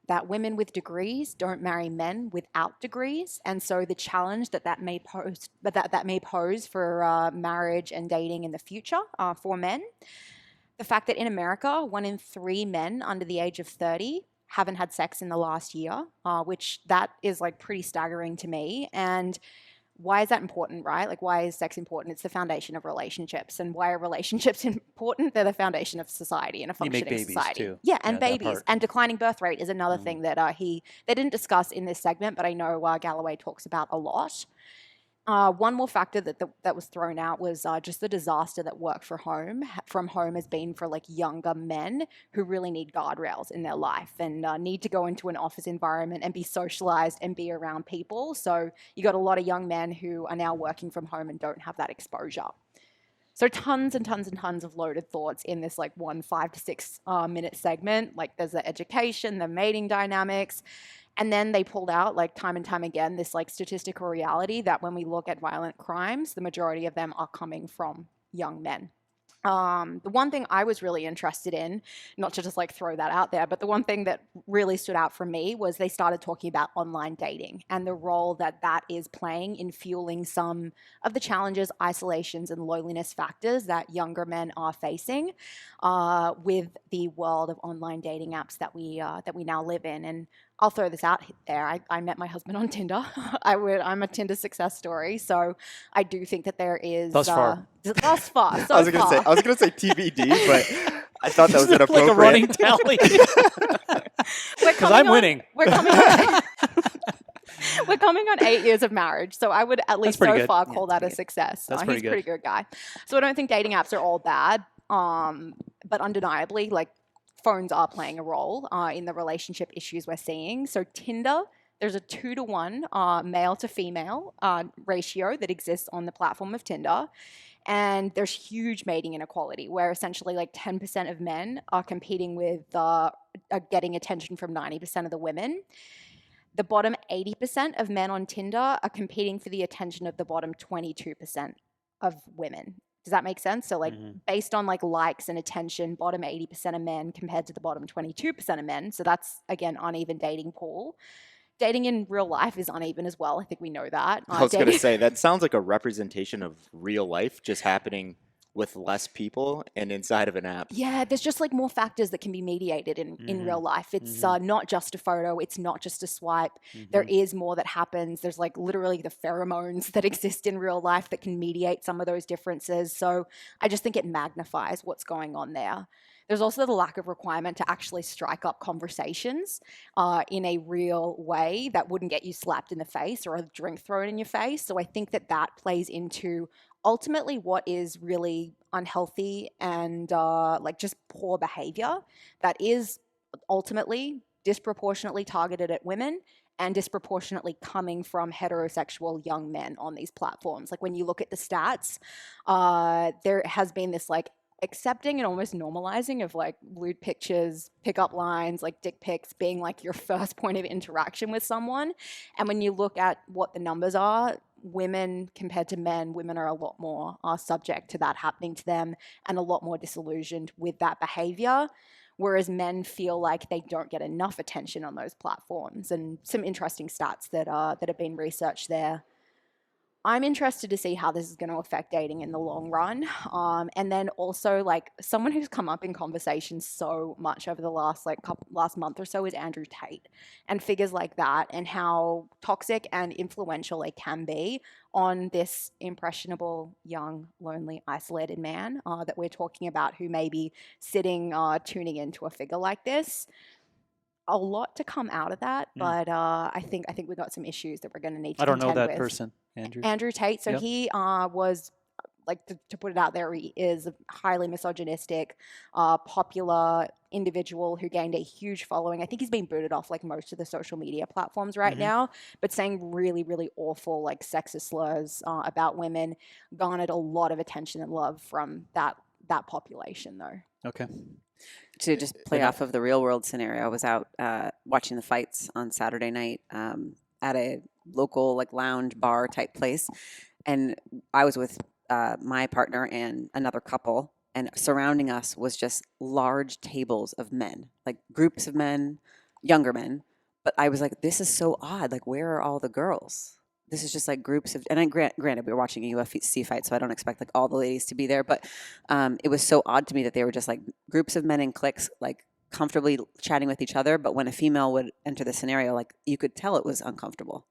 That women with degrees don't marry men without degrees, and so the challenge that may pose for marriage and dating in the future for men. The fact that in America, 1 in 3 men under the age of 30 haven't had sex in the last year, which that is like pretty staggering to me. And why is that important, right? Like, why is sex important? It's the foundation of relationships. And why are relationships important? They're the foundation of society and a You make functioning babies, society. too. Yeah, and Yeah, that babies. part. And declining birth rate is another thing that they didn't discuss in this segment, but I know Galloway talks about a lot. One more factor that was thrown out was just the disaster that work from home has been for like younger men who really need guardrails in their life and need to go into an office environment and be socialized and be around people. So you got a lot of young men who are now working from home and don't have that exposure. So tons and tons and tons of loaded thoughts in this like 5 to 6 minute segment. Like there's the education, the mating dynamics. And then they pulled out, like time and time again, this like statistical reality that when we look at violent crimes, the majority of them are coming from young men. The one thing I was really interested in, not to just like throw that out there, but the one thing that really stood out for me was they started talking about online dating and the role that is playing in fueling some of the challenges, isolations, and loneliness factors that younger men are facing with the world of online dating apps that we now live in. And I'll throw this out there. I met my husband on Tinder. I'm a Tinder success story, so I do think that there is Thus far. Thus far. So I was gonna say TBD, but I thought that was Like inappropriate. a running tally. Because I'm winning. We're coming on 8 years of marriage, so I would at least pretty so good. far Yeah, call that's that a pretty good. success. That's He's pretty a pretty good guy. So I don't think dating apps are all bad, but undeniably, like phones are playing a role in the relationship issues we're seeing. So Tinder, there's a 2-to-1 male to female ratio that exists on the platform of Tinder. And there's huge mating inequality where essentially like 10% of men are competing with are getting attention from 90% of the women. The bottom 80% of men on Tinder are competing for the attention of the bottom 22% of women. Does that make sense? So like based on like likes and attention, bottom 80% of men compared to the bottom 22% of men. So that's again uneven dating pool. dating in real life is uneven as well. I think we know that. I was going to Dating- say, that sounds like a representation of real life just happening with less people and inside of an app. Yeah, there's just like more factors that can be mediated in real life. It's not just a photo. It's not just a swipe. There is more that happens. There's like literally the pheromones that exist in real life that can mediate some of those differences. So I just think it magnifies what's going on there. There's also the lack of requirement to actually strike up conversations in a real way that wouldn't get you slapped in the face or a drink thrown in your face. So I think that that plays into ultimately what is really unhealthy and like just poor behavior that is ultimately disproportionately targeted at women and disproportionately coming from heterosexual young men on these platforms. Like when you look at the stats, there has been this like accepting and almost normalizing of like lewd pictures, pickup lines, like dick pics being like your first point of interaction with someone. And when you look at what the numbers are, women compared to men, women are a lot more subject to that happening to them and a lot more disillusioned with that behavior. Whereas men feel like they don't get enough attention on those platforms. And some interesting stats that have been researched there. I'm interested to see how this is going to affect dating in the long run. And then also like someone who's come up in conversation so much over the last month or so is Andrew Tate and figures like that and how toxic and influential they can be on this impressionable, young, lonely, isolated man that we're talking about who may be sitting, tuning into a figure like this. A lot to come out of that, but I think we got some issues that we're going to need to I don't know contend that with. person, Andrew. Andrew Tate. So Yep. he was, like, to put it out there, he is a highly misogynistic, popular individual who gained a huge following. I think he's been booted off like most of the social media platforms right now, but saying really, really awful like sexist slurs about women, garnered a lot of attention and love from that population though. Okay. To just play off of the real world scenario, I was out watching the fights on Saturday night at a local like lounge bar type place, and I was with my partner and another couple, and surrounding us was just large tables of men, like groups of men, younger men. But I was like, this is so odd. Like, where are all the girls? This is just like groups of, and granted, we were watching a UFC fight, so I don't expect like all the ladies to be there, but it was so odd to me that they were just like groups of men in cliques, like comfortably chatting with each other. But when a female would enter the scenario, like you could tell it was uncomfortable.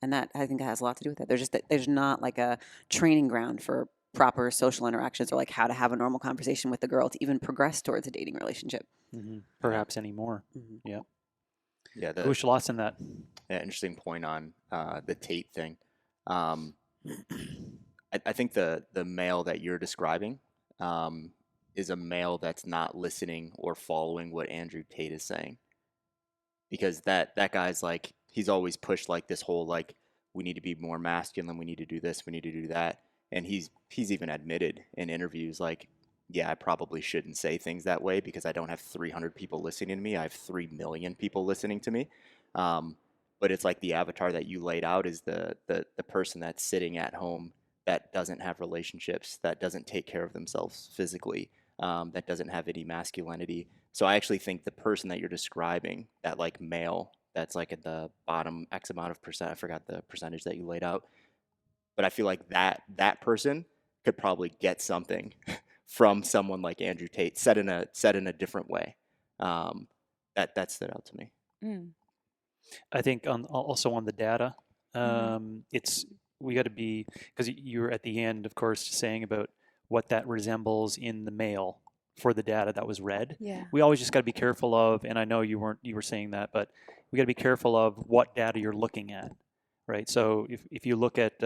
And that, I think, has a lot to do with it. There's not like a training ground for proper social interactions or like how to have a normal conversation with the girl to even progress towards a dating relationship. Perhaps anymore. Yeah. Yeah, Wish lots in that. Yeah, interesting point on the Tate thing. I think the male that you're describing is a male that's not listening or following what Andrew Tate is saying, because that guy's like, he's always pushed like this whole like, we need to be more masculine, we need to do this, we need to do that, and he's even admitted in interviews like, yeah, I probably shouldn't say things that way because I don't have 300 people listening to me. I have 3 million people listening to me. But it's like the avatar that you laid out is the person that's sitting at home that doesn't have relationships, that doesn't take care of themselves physically, that doesn't have any masculinity. So I actually think the person that you're describing, that like male, that's like at the bottom X amount of percent, I forgot the percentage that you laid out, but I feel like that person could probably get something from someone like Andrew Tate, said in a different way. That stood out to me. I think also on the data, we got to be, because you're at the end, of course, saying about what that resembles in the male for the data that was read. Yeah. We always just got to be careful of, and I know you were saying that, but we got to be careful of what data you're looking at, right? So if you look at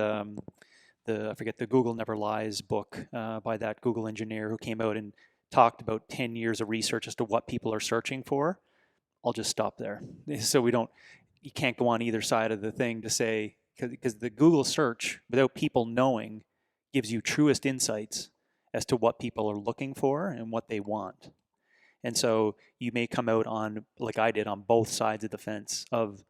I forget, the Google Never Lies book by that Google engineer who came out and talked about 10 years of research as to what people are searching for, I'll just stop there. So you can't go on either side of the thing to say, because the Google search, without people knowing, gives you truest insights as to what people are looking for and what they want. And so you may come out on, like I did, on both sides of the fence of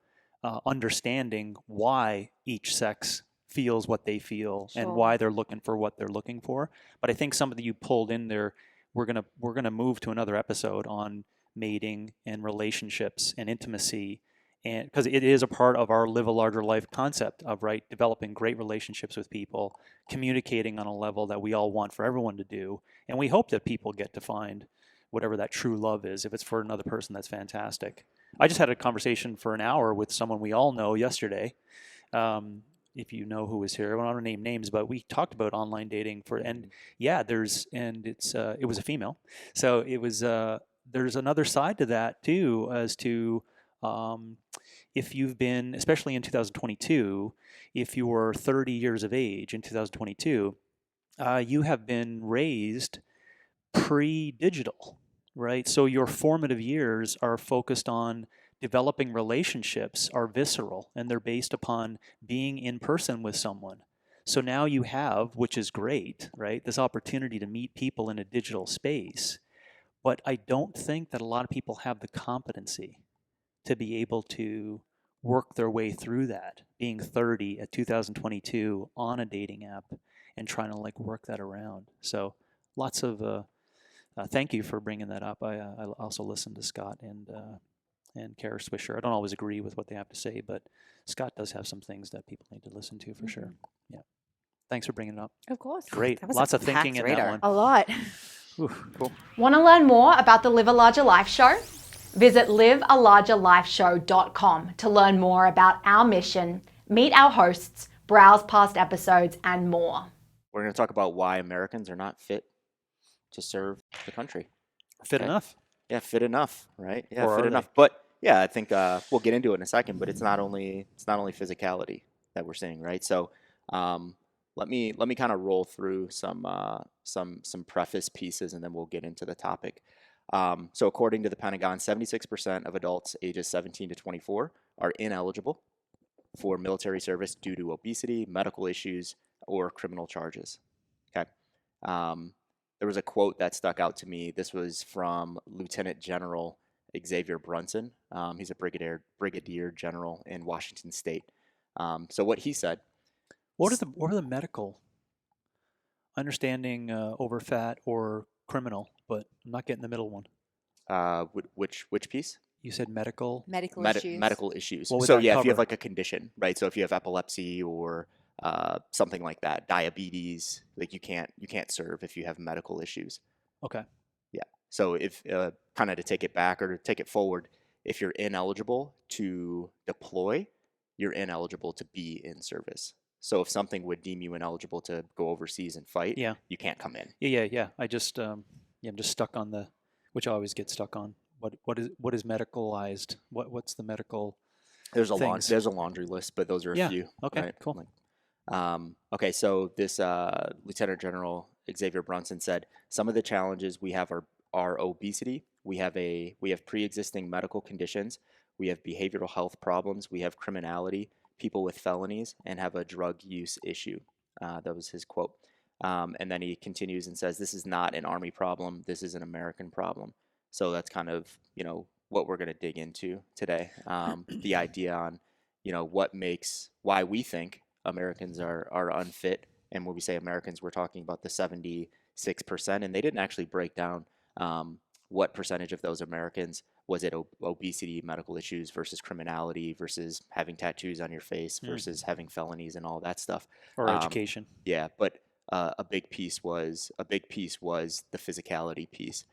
understanding why each sex feels what they feel and why they're looking for what they're looking for. But I think something you pulled in there, we're gonna move to another episode on mating and relationships and intimacy and because it is a part of our live a larger life concept of developing great relationships with people, communicating on a level that we all want for everyone to do, and we hope that people get to find whatever that true love is. If it's for another person, that's fantastic. I just had a conversation for an hour with someone we all know yesterday. If you know who was here, I don't want to name names, but we talked about online dating it was a female, so it was there's another side to that too, as to if you've been, especially in 2022, if you were 30 years of age in 2022, you have been raised pre-digital, right? So your formative years are focused on developing relationships, are visceral, and they're based upon being in person with someone. So now you have, which is great, right, this opportunity to meet people in a digital space. But I don't think that a lot of people have the competency to be able to work their way through that, being 30 at 2022 on a dating app and trying to work that around. So lots of thank you for bringing that up. I also listened to Scott and Kara Swisher. I don't always agree with what they have to say, but Scott does have some things that people need to listen to for sure. Yeah. Thanks for bringing it up. Of course. Great. That was Lots a of thinking in packed that radar. one. A lot. Ooh, cool. Want to learn more about the Live a Larger Life show? Visit livealargerlifeshow.com to learn more about our mission, meet our hosts, browse past episodes, and more. We're going to talk about why Americans are not fit to serve the country. Fit enough. Yeah, fit enough, right? Yeah, Or fit are enough. But yeah, I think we'll get into it in a second. But it's not only physicality that we're seeing, right? So let me kind of roll through some preface pieces, and then we'll get into the topic. So according to the Pentagon, 76% of adults ages 17 to 24 are ineligible for military service due to obesity, medical issues, or criminal charges. Okay. There was a quote that stuck out to me. This was from Lieutenant General Xavier Brunson. He's a brigadier general in Washington State. So what he said. What are the medical understanding over fat or criminal? But I'm not getting the middle one. Which piece? You said medical. Medical issues. Medical issues. What would So that yeah, if you cover? have a condition, right? So if you have epilepsy or something like that, diabetes, you can't serve if you have medical issues. Okay. Yeah. So if kind of to take it back or to take it forward, if you're ineligible to deploy, you're ineligible to be in service. So if something would deem you ineligible to go overseas and fight, Yeah. you can't come in. Yeah. I just I'm just stuck on which I always get stuck on. What is medicalized? What's the medical? There's a things? there's a laundry list, but those are a few. Okay. Right? Cool. Okay, so this Lieutenant General Xavier Brunson said some of the challenges we have are obesity. We have pre-existing medical conditions. We have behavioral health problems. We have criminality, people with felonies, and have a drug use issue. That was his quote. And then he continues and says, "This is not an Army problem. This is an American problem." So that's kind of what we're going to dig into today. The idea on why we think Americans are unfit. And when we say Americans, we're talking about the 76%. And they didn't actually break down what percentage of those Americans was it obesity, medical issues versus criminality versus having tattoos on your face versus having felonies and all that stuff. Or education. Yeah, but a big piece was the physicality piece.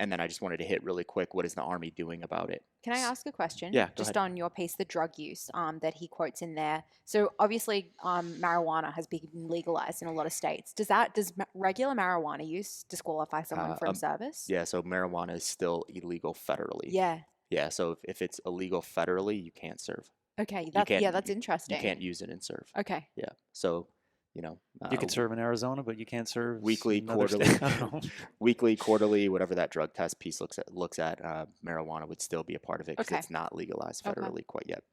And then I just wanted to hit really quick, what is the Army doing about it? Can I ask a question? Yeah, go Just ahead. on your piece, the drug use that he quotes in there. So obviously, marijuana has been legalized in a lot of states. Does regular marijuana use disqualify someone from service? Yeah, so marijuana is still illegal federally. Yeah. Yeah, so if it's illegal federally, you can't serve. Okay. can't- That's interesting. You can't use it and serve. Okay. Yeah, so You can serve in Arizona, but you can't serve weekly, in another quarterly, state. I don't know. weekly, quarterly, whatever that drug test piece looks at, marijuana would still be a part of it because Okay. it's not legalized Okay. federally quite yet.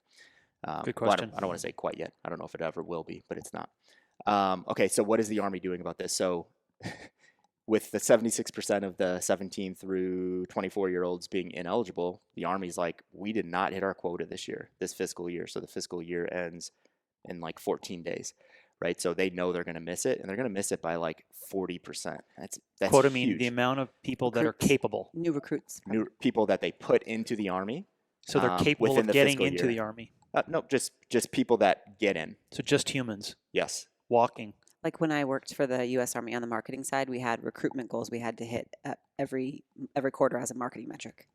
Good well, question. I don't want to say quite yet. I don't know if it ever will be, but it's not. Okay, so what is the Army doing about this? So with the 76% of the 17 through 24-year-olds being ineligible, the Army's like, we did not hit our quota this fiscal year. So the fiscal year ends in 14 days. Right, so they know they're going to miss it, and they're going to miss it by 40%. That's Quota huge. mean the amount of people that are Recruits. capable. New recruits. New people that they put into the Army So they're capable within of the getting fiscal into year. the Army. No, just people that get in. So just humans Yes. walking. Like when I worked for the U.S. Army on the marketing side, we had recruitment goals we had to hit at every quarter as a marketing metric.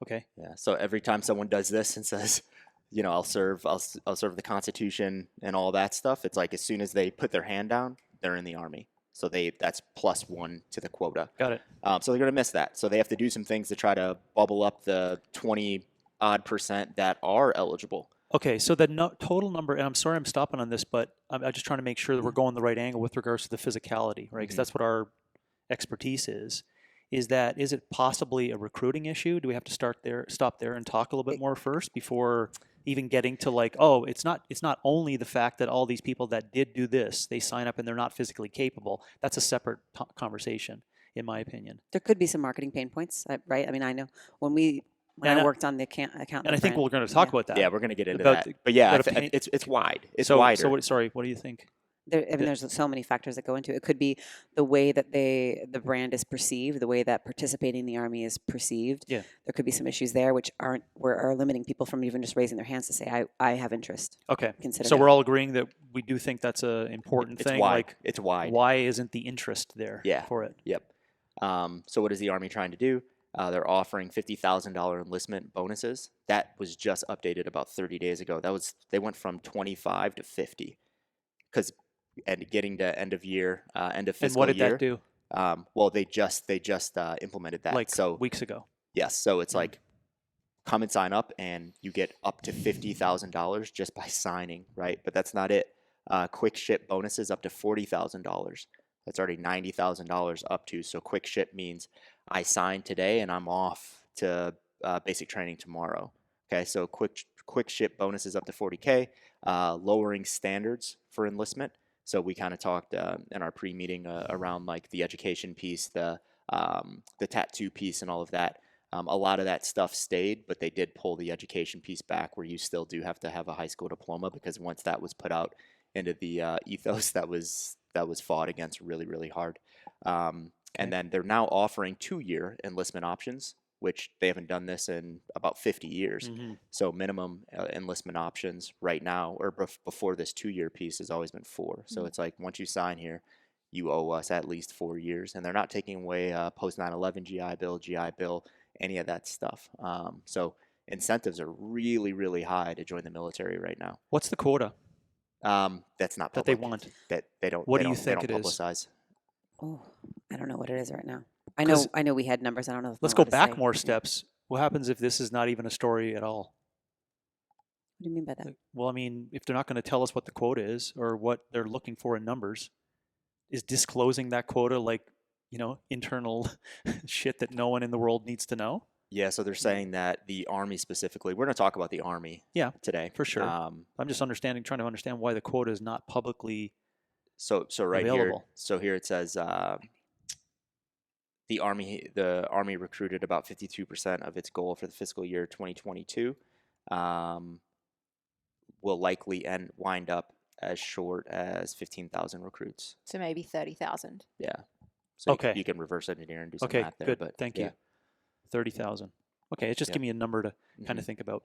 Okay. Yeah. So every time someone does this and says, you know, I'll serve the Constitution and all that stuff, it's like as soon as they put their hand down, they're in the Army. So that's +1 to the quota. Got it. So they're going to miss that. So they have to do some things to try to bubble up the 20-odd% that are eligible. Okay, so the total number, and I'm sorry I'm stopping on this, but I'm just trying to make sure that we're going the right angle with regards to the physicality, right? Because that's what our expertise is. Is it possibly a recruiting issue? Do we have to stop there and talk a little bit more first before even getting to like, oh, it's not only the fact that all these people that did do this, they sign up and they're not physically capable. That's a separate conversation, in my opinion. There could be some marketing pain points, right? I mean, I know when I worked on the account. And I think we're going to talk about that. Yeah, we're going to get into About that. But yeah, about a it's wide. It's so, wider. So what do you think? There's so many factors that go into it. It could be the way that the brand is perceived, the way that participating in the Army is perceived. Yeah. There could be some issues there which are limiting people from even just raising their hands to say, I have interest. Okay. Consider So that. we're all agreeing that we do think that's an important It's thing. wide. Like, It's wide. Why isn't the interest there for it? Yep. So what is the Army trying to do? They're offering $50,000 enlistment bonuses. That was just updated about 30 days ago. They went from 25 to 50, and getting to end of fiscal year. And what did that do? Well, they just implemented that Like weeks ago. Yes. So it's like, come and sign up, and you get up to $50,000 just by signing, right? But that's not it. Quick ship bonuses up to $40,000. That's already $90,000 up to. So quick ship means I sign today and I'm off to basic training tomorrow. Okay. So quick ship bonuses up to $40K. Lowering standards for enlistment. So we kind of talked in our pre-meeting around like the education piece, the tattoo piece, and all of that. A lot of that stuff stayed, but they did pull the education piece back, where you still do have to have a high school diploma, because once that was put out into the ethos, that was fought against really, really hard. And then they're now offering 2-year enlistment options, which they haven't done this in about 50 years. So minimum enlistment options right now, or before this 2-year piece, has always been 4. So it's like, once you sign here, you owe us at least 4 years. And they're not taking away post 9/11 GI Bill, any of that stuff. So incentives are really, really high to join the military right now. What's the quota? That's not public. That they want. That they don't. What they do you don't- think they it don't is? publicize. Oh, I don't know what it is right now. 'Cause- I know we had numbers. I don't know. If Let's I'm go allowed to back say. more Yeah. steps. What happens if this is not even a story at all? What do you mean by that? Well, I mean, if they're not going to tell us what the quota is or what they're looking for in numbers, is disclosing that quota like, internal shit that no one in the world needs to know? Yeah, so they're saying that the Army specifically, we're going to talk about the Army today. For sure. Um, I'm just trying to understand why the quota is not publicly so right available. here it says the Army recruited about 52% of its goal for the fiscal year 2022. Will likely wind up as short as 15,000 recruits. So maybe 30,000. Yeah. So Okay. you can reverse engineer and do some Okay, math there. good. But Thank yeah. you. 30,000. Okay, just give me a number to kind of think about.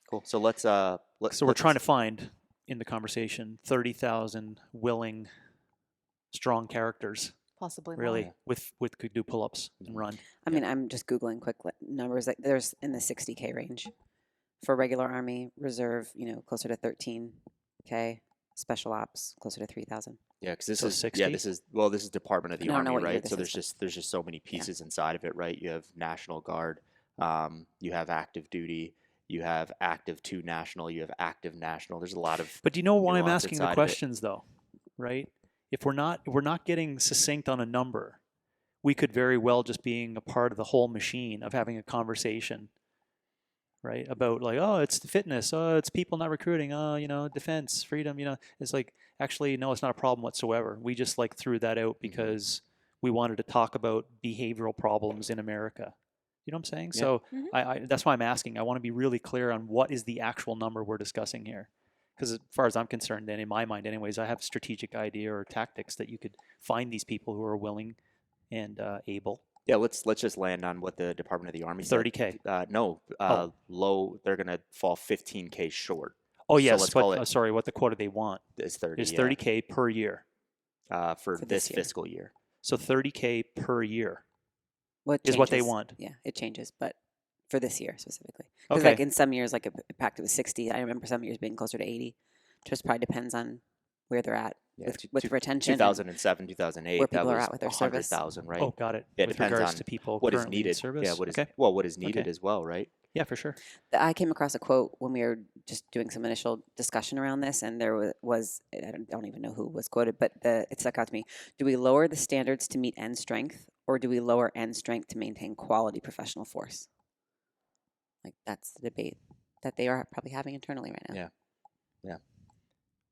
Cool. So let's So we're trying to find in the conversation 30,000 willing, strong characters, Possibly really, more. with could do pull-ups and run. I mean, I'm just Googling quick numbers. Like, there's in the 60K range for regular Army, reserve, closer to 13K, special ops, closer to 3,000. Yeah, because this So is 60? this is Department of the I don't know Army, what year right? So this there's just so many pieces inside of it, right? You have National Guard, you have active duty, you have active to national, you have active national. There's a lot of But do you know why I'm nuance asking inside the of it. questions though, right? If we're not getting succinct on a number, we could very well just being a part of the whole machine of having a conversation, right? About like, oh, it's the fitness, oh, it's people not recruiting, oh, defense, freedom, it's like, actually, no, it's not a problem whatsoever. We just like threw that out because we wanted to talk about behavioral problems in America. You know what I'm saying? Yeah. So I that's why I'm asking. I want to be really clear on what is the actual number we're discussing here. Because as far as I'm concerned, then in my mind anyways, I have a strategic idea or tactics that you could find these people who are willing and able Yeah, let's just land on what the Department of the Army said. 30K. No, Oh. low. They're gonna fall 15K short. Oh So yes, let's but call it sorry, what the quota they want is 30. is yeah, 30K per year. For For this this year. fiscal year. So 30K per year. What Is what they changes- want. Yeah, it changes, but for this year specifically. Because like Okay. in some years, like it packed it was 60. I remember some years being closer to 80. Just probably depends on where they're at Yeah, with retention. and 2007, 2008. where that people are was at with their service. 100,000, right? Oh, got it. Yeah, it With depends regards on to people what is currently in needed. service. Yeah, what is okay. what is needed Okay. as well, right? Yeah, for sure. I came across a quote when we were just doing some initial discussion around this, and there was I don't even know who was quoted, but it stuck out to me. Do we lower the standards to meet end strength, or do we lower end strength to maintain quality professional force? Like that's the debate that they are probably having internally right now. Yeah. Yeah.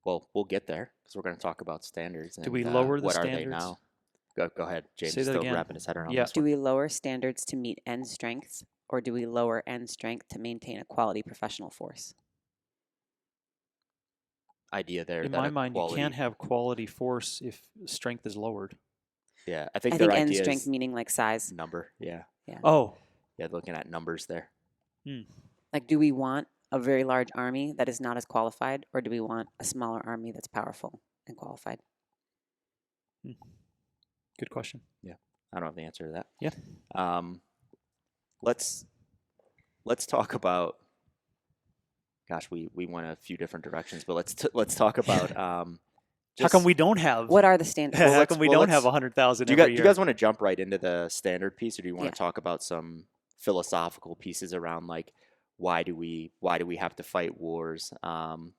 Well, we'll get there because we're going to talk about standards. And, Do we lower the what standards? are they now? Go ahead, James. Say that Still again. wrapping his head around Yeah. this Do one. we lower standards to meet end strength, or do we lower end strength to maintain a quality professional force? Idea there. In that my a mind, quality, you can't have quality force if strength is lowered. Yeah, I I think think their end idea strength is meaning like size. number. Yeah. Oh, Yeah, looking at numbers there. Like, do we want a very large army that is not as qualified, or do we want a smaller army that's powerful and qualified? good question. I don't have the answer to that. Yeah. Let's talk about. Gosh, we went a few different directions, but let's talk about. How come we don't have? What are the standards? How let's- come we well, don't have let's- 100,000 Do every you year? guys want to jump right into the standard piece, or do you want Yeah. to talk about some philosophical pieces around like why do we have to fight wars?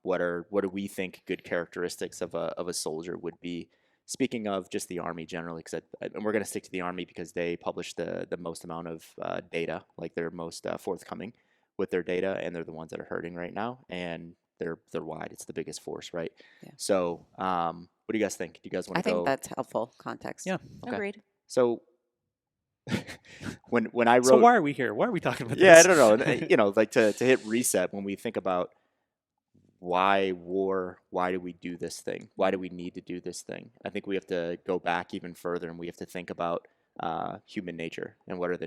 What do we think good characteristics of a soldier would be? Speaking of just the Army generally, because and we're going to stick to the Army because they publish the most amount of data, like they're most forthcoming with their data, and they're the ones that are hurting right now, and they're wide. It's the biggest force, right? Yeah. So, what do you guys think? Do you guys want I to go? think that's helpful context. Yeah. Okay. Agreed. So, when I wrote, So why are we here? Why are we talking about yeah, this? I don't know. You know, like to hit reset when we think about why war, why do we do this thing? Why do we need to do this thing? I think we have to go back even further, and we have to think about human nature and what is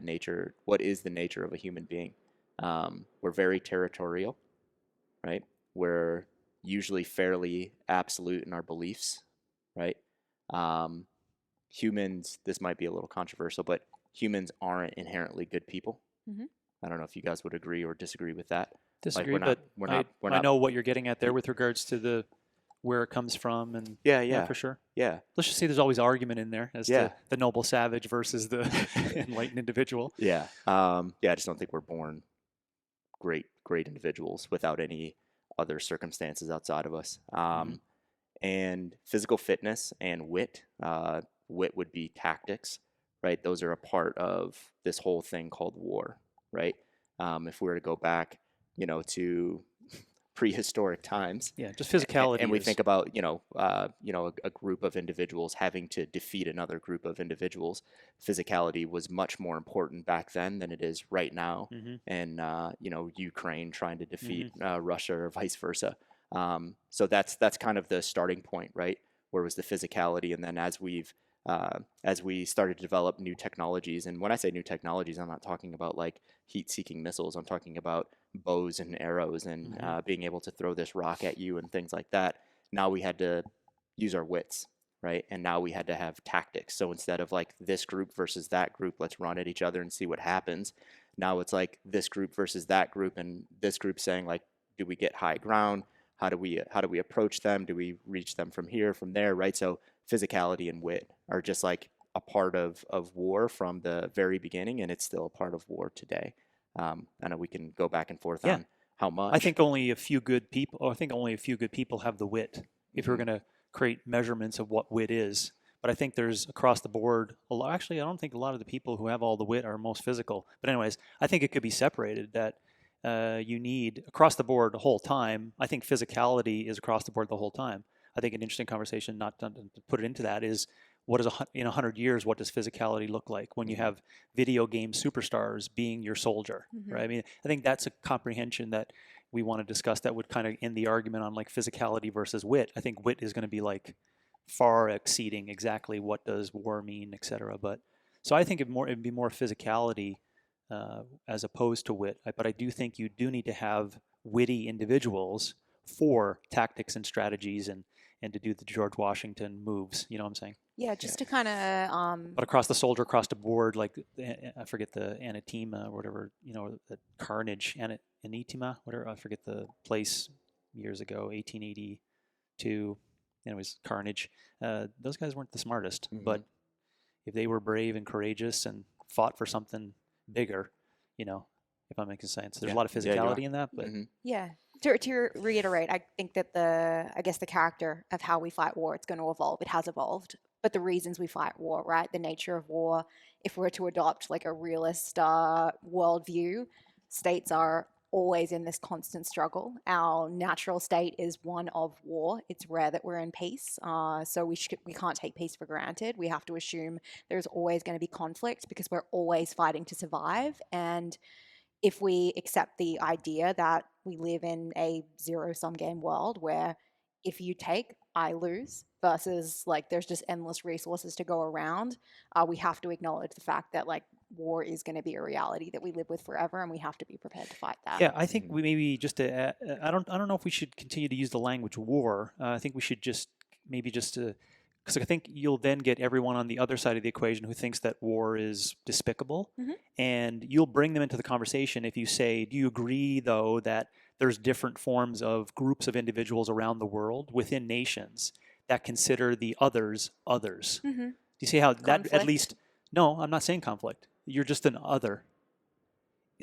the nature of a human being. We're very territorial, right? We're usually fairly absolute in our beliefs, right? Humans, this might be a little controversial, but humans aren't inherently good people. Mhm. I don't know if you guys would agree or disagree with that. Disagree, we're not- we're not- we're I not- know what you're getting at there with regards to where it comes from, and Yeah. for sure. Yeah. Let's just say there's always argument in there as Yeah. to the noble savage versus the enlightened individual. Yeah. I just don't think we're born great individuals without any other circumstances outside of us. And physical fitness and wit. Wit would be tactics, right? Those are a part of this whole thing called war, right? If we were to go back, to prehistoric times. Yeah, just physicality. And we is- think about, a group of individuals having to defeat another group of individuals. Physicality was much more important back then than it is right now. Mhm. And, Ukraine trying to defeat Russia or vice versa. So that's kind of the starting point, right? Where was the physicality? And then as we started to develop new technologies, and when I say new technologies, I'm not talking about like heat-seeking missiles. I'm talking about bows and arrows and being able to throw this rock at you and things like that. Now we had to use our wits, right? And now we had to have tactics. So instead of like this group versus that group, let's run at each other and see what happens. Now it's like this group versus that group, and this group saying like, do we get high ground? How do we approach them? Do we reach them from here, from there, right? So physicality and wit are just like a part of war from the very beginning, and it's still a part of war today. I know we can go back and forth on how much. I think only a few good people. Have the wit. If we're going to create measurements of what wit is, but I think there's across the board a lot. Actually, I don't think a lot of the people who have all the wit are most physical. But anyways, I think it could be separated that. You need across the board the whole time. I think physicality is across the board the whole time. I think an interesting conversation, not to put it into that, is what is in 100 years, what does physicality look like when you have video game superstars being your soldier, right? I mean, I think that's a comprehension that we want to discuss that would kind of end the argument on like physicality versus wit. I think wit is going to be like far exceeding exactly what does war mean, et cetera. But So I think it'd be more physicality as opposed to wit. But I do think you do need to have witty individuals for tactics and strategies and to do the George Washington moves. You know what I'm saying? Yeah, just to kind of But across the soldier, across the board, like I forget the Anatima or whatever, the Carnage, Anatima, whatever, I forget the place years ago, 1882. Anyways, Carnage. Those guys weren't the smartest, but if they were brave and courageous and fought for something bigger, if I'm making sense, there's a lot of physicality in that. But yeah. To reiterate, I think that the character of how we fight war, it's going to evolve. It has evolved. But the reasons we fight war, right? The nature of war, if we're to adopt like a realist worldview, states are always in this constant struggle. Our natural state is one of war. It's rare that we're in peace. So we can't take peace for granted. We have to assume there's always going to be conflict because we're always fighting to survive. And if we accept the idea that we live in a zero-sum game world where if you take, I lose, versus like there's just endless resources to go around, we have to acknowledge the fact that like war is going to be a reality that we live with forever, and we have to be prepared to fight that. Yeah, I think we maybe just to add, I don't know if we should continue to use the language war. I think we should just because I think you'll then get everyone on the other side of the equation who thinks that war is despicable, and you'll bring them into the conversation if you say, do you agree though that there's different forms of groups of individuals around the world within nations that consider the others others? Do you see how that at least? No, I'm not saying conflict. You're just an other.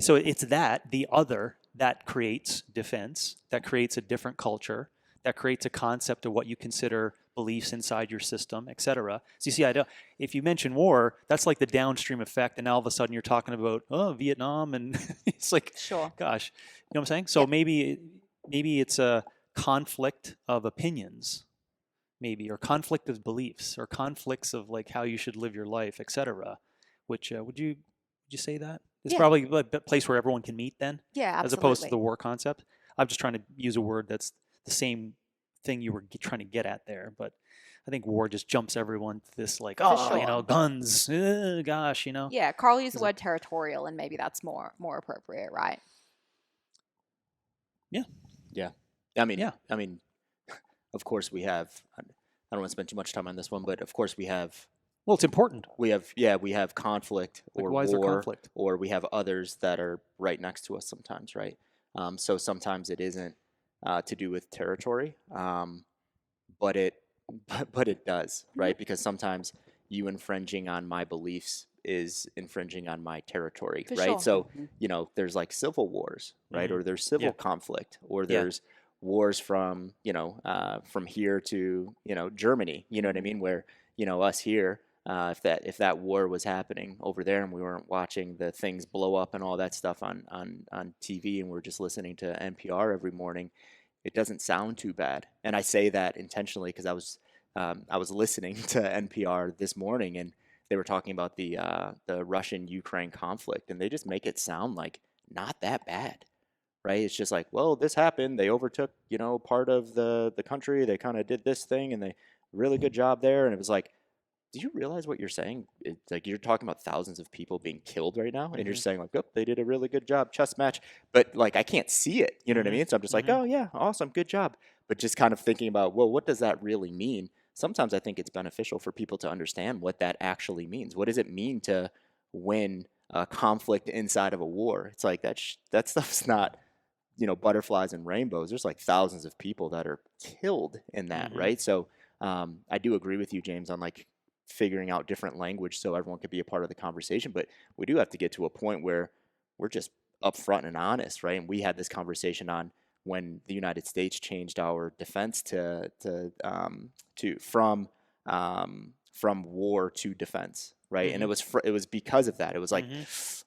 So it's the other that creates defense, that creates a different culture, that creates a concept of what you consider beliefs inside your system, etc. So you see, if you mention war, that's like the downstream effect, and now all of a sudden you're talking about Vietnam, and it's like, gosh, you know what I'm saying? So maybe it's a conflict of opinions, maybe, or conflict of beliefs, or conflicts of like how you should live your life, etc. Which would you say that? It's probably a place where everyone can meet then, as opposed to the war concept. I'm just trying to use a word that's the same thing you were trying to get at there, but I think war just jumps everyone to this like, guns, gosh, Yeah, Carl used the word territorial, and maybe that's more appropriate, right? Yeah. I mean, of course we have. I don't want to spend too much time on this one, but of course we have. Well, it's important. We have conflict or why is there war, conflict? Or we have others that are right next to us sometimes, right? So sometimes it isn't to do with territory, but it does, right? Because sometimes you infringing on my beliefs is infringing on my territory, right? So there's like civil wars, right? Or there's civil conflict, or there's wars from from here to Germany. You know what I mean? Where us here. If that war was happening over there and we weren't watching the things blow up and all that stuff on TV, and we're just listening to NPR every morning, it doesn't sound too bad. And I say that intentionally because I was listening to NPR this morning, and they were talking about the Russian-Ukraine conflict, and they just make it sound like not that bad, right? It's just like, well, this happened. They overtook part of the country. They kind of did this thing, and they really good job there. And it was like, do you realize what you're saying? It's like you're talking about thousands of people being killed right now, and you're saying like, oh, they did a really good job, chess match. But like, I can't see it. You know what I mean? So I'm just like, oh yeah, awesome, good job. But just kind of thinking about, well, what does that really mean? Sometimes I think it's beneficial for people to understand what that actually means. What does it mean to win a conflict inside of a war? It's like that stuff's not, butterflies and rainbows. There's like thousands of people that are killed in that, right? So I do agree with you, James, on like figuring out different language so everyone could be a part of the conversation. But we do have to get to a point where we're just upfront and honest, right? And we had this conversation on when the United States changed our defense from war to defense, right? And it was because of that. It was like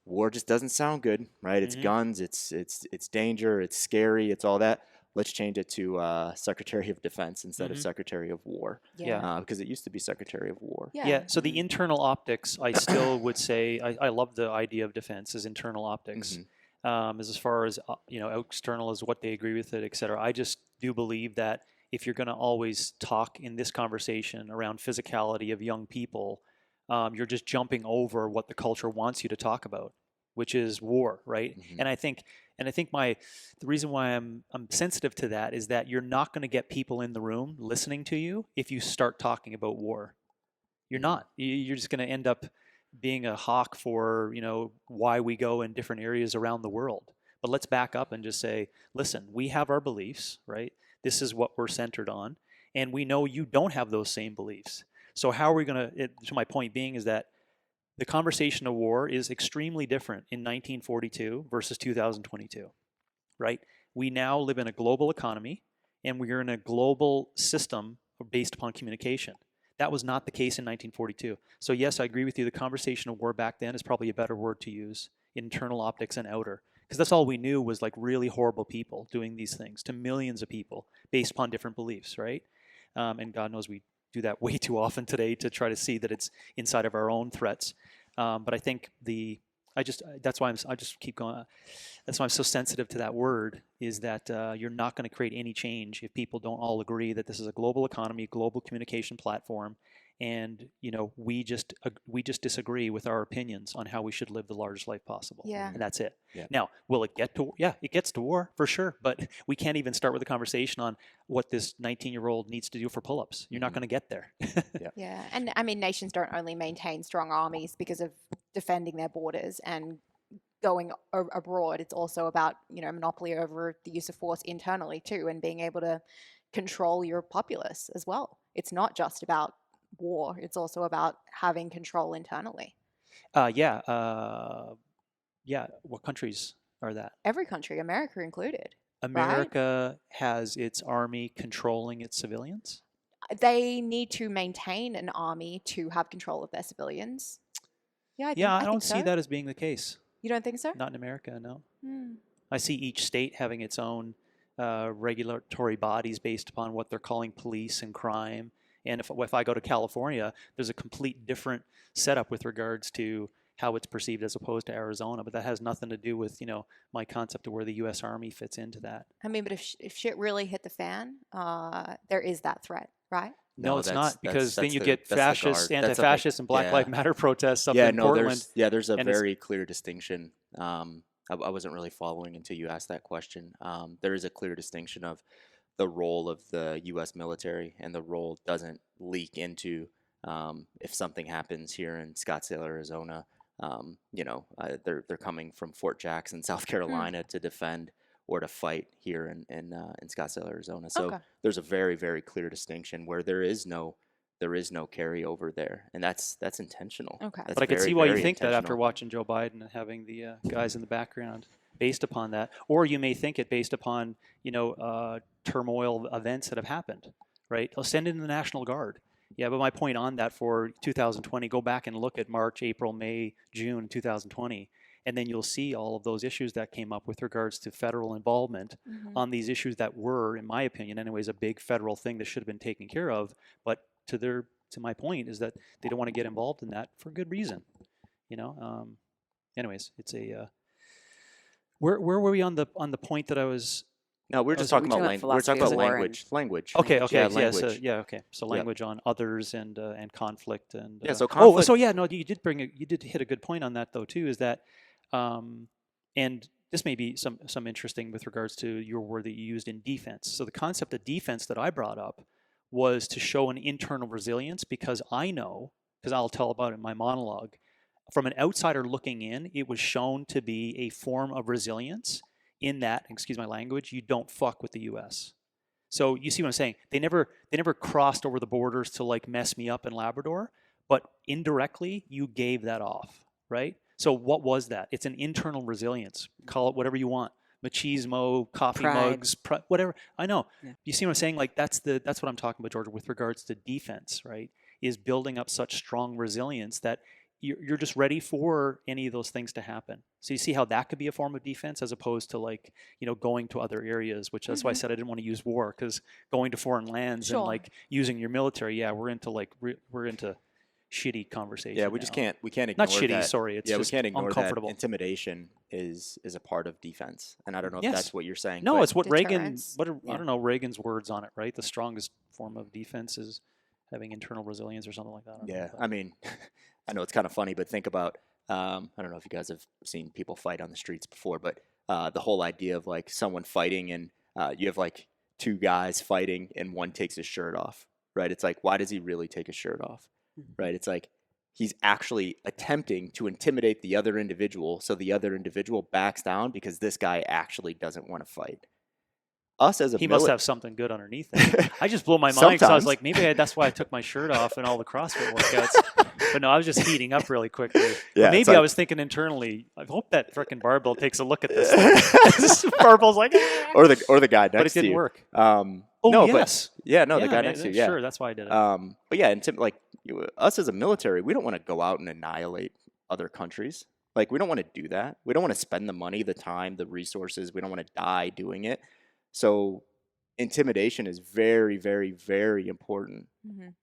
war just doesn't sound good, right? It's guns, it's danger, it's scary, it's all that. Let's change it to Secretary of Defense instead of Secretary of War. Because it used to be Secretary of War. So the internal optics, I still would say, I love the idea of defense as internal optics. As far as external is what they agree with it, et cetera. I just do believe that if you're going to always talk in this conversation around physicality of young people, you're just jumping over what the culture wants you to talk about, which is war, right? Mhm. And I think the reason why I'm sensitive to that is that you're not going to get people in the room listening to you if you start talking about war. You're not. You're just going to end up being a hawk for, why we go in different areas around the world. But let's back up and just say, listen, we have our beliefs, right? This is what we're centered on, and we know you don't have those same beliefs. So how are we going to my point being is that the conversation of war is extremely different in 1942 versus 2022, right? We now live in a global economy, and we're in a global system based upon communication. That was not the case in 1942. So yes, I agree with you. The conversation of war back then is probably a better word to use, internal optics and outer, because that's all we knew was like really horrible people doing these things to millions of people based upon different beliefs, right? And God knows we do that way too often today to try to see that it's inside of our own threats. But I think that's why I just keep going. That's why I'm so sensitive to that word, is that you're not going to create any change if people don't all agree that this is a global economy, global communication platform, and we just disagree with our opinions on how we should live the largest life possible. Yeah. And that's it. Yeah. Now, will it get to? Yeah, it gets to war for sure. But we can't even start with a conversation on what this 19-year-old needs to do for pull-ups. You're not going to get there. Yeah. And I mean, nations don't only maintain strong armies because of defending their borders and going abroad. It's also about, monopoly over the use of force internally too, and being able to control your populace as well. It's not just about war. It's also about having control internally. What countries are that? Every country, America included. America has its army controlling its civilians? They need to maintain an army to have control of their civilians. Yeah, I think don't so. see that as being the case. You don't think so? Not in America, no. I see each state having its own regulatory bodies based upon what they're calling police and crime. And if I go to California, there's a complete different setup with regards to how it's perceived as opposed to Arizona. But that has nothing to do with, my concept of where the U.S. Army fits into that. I mean, but if shit really hit the fan, there is that threat, right? No, it's not, because then you that's get fascists, anti-fascists, and Black Lives Matter protests up in Portland. There's a very clear distinction. I wasn't really following until you asked that question. There is a clear distinction of the role of the U.S. military, and the role doesn't leak into if something happens here in Scottsdale, Arizona. They're coming from Fort Jackson, South Carolina, to defend or to fight here in Scottsdale, Arizona. So there's a very, very clear distinction where there is no carryover there, and that's intentional. Okay. But I could see why you think that after watching Joe Biden and having the guys in the background based upon that, or you may think it based upon turmoil events that have happened, right? I'll send in the National Guard. Yeah, but my point on that for 2020, go back and look at March, April, May, June 2020, and then you'll see all of those issues that came up with regards to federal involvement on these issues that were, in my opinion, anyways, a big federal thing that should have been taken care of. But to my point is that they don't want to get involved in that for good reason. Anyways, it's a where were we on the point that I was? No, we're just talking about language. We're talking about language. Okay. Yeah, language. Okay. So language on others and conflict and so conflict. You did hit a good point on that though too. Is that and this may be some interesting with regards to your word that you used in defense. So the concept of defense that I brought up was to show an internal resilience, because I know, because I'll tell about it in my monologue, from an outsider looking in, it was shown to be a form of resilience in that, excuse my language, you don't fuck with the U.S. So you see what I'm saying? They never crossed over the borders to like mess me up in Labrador, but indirectly you gave that off, right? So what was that? It's an internal resilience. Call it whatever you want. Machismo, coffee mugs, whatever. I know. Yeah. You see what I'm saying? Like that's what I'm talking about, Georgia, with regards to defense, right? Is building up such strong resilience that you're just ready for any of those things to happen. So you see how that could be a form of defense as opposed to like, going to other areas, which that's why I said I didn't want to use war, because going to foreign lands and like using your military, we're into shitty conversation. Yeah, we can't ignore that. Not shitty, sorry. It's just we can't ignore uncomfortable. That intimidation is a part of defense. And I don't know if that's what you're saying. No, it's what deterrence. I don't know Reagan's words on it, right? The strongest form of defense is having internal resilience or something like that. I mean, I know it's kind of funny, but think about, I don't know if you guys have seen people fight on the streets before, but the whole idea of like someone fighting and you have like two guys fighting and one takes his shirt off, right? It's like, why does he really take his shirt off, right? It's like he's actually attempting to intimidate the other individual, so the other individual backs down because this guy actually doesn't want to fight. Us as a He must have something good underneath it. I just blew my mind because I was like, maybe that's why I took my shirt off in all the CrossFit workouts. But no, I was just heating up really quickly. Yeah, But maybe like, I was thinking internally, I hope that frickin' barbell takes a look at this thing. This barbell's like, or the guy next to you. but it didn't work. Oh Oh, but yes. the guy next to you. Yeah, Sure, that's why I did it. But yeah, like us as a military, we don't want to go out and annihilate other countries. Like we don't want to do that. We don't want to spend the money, the time, the resources. We don't want to die doing it. So intimidation is very, very, very important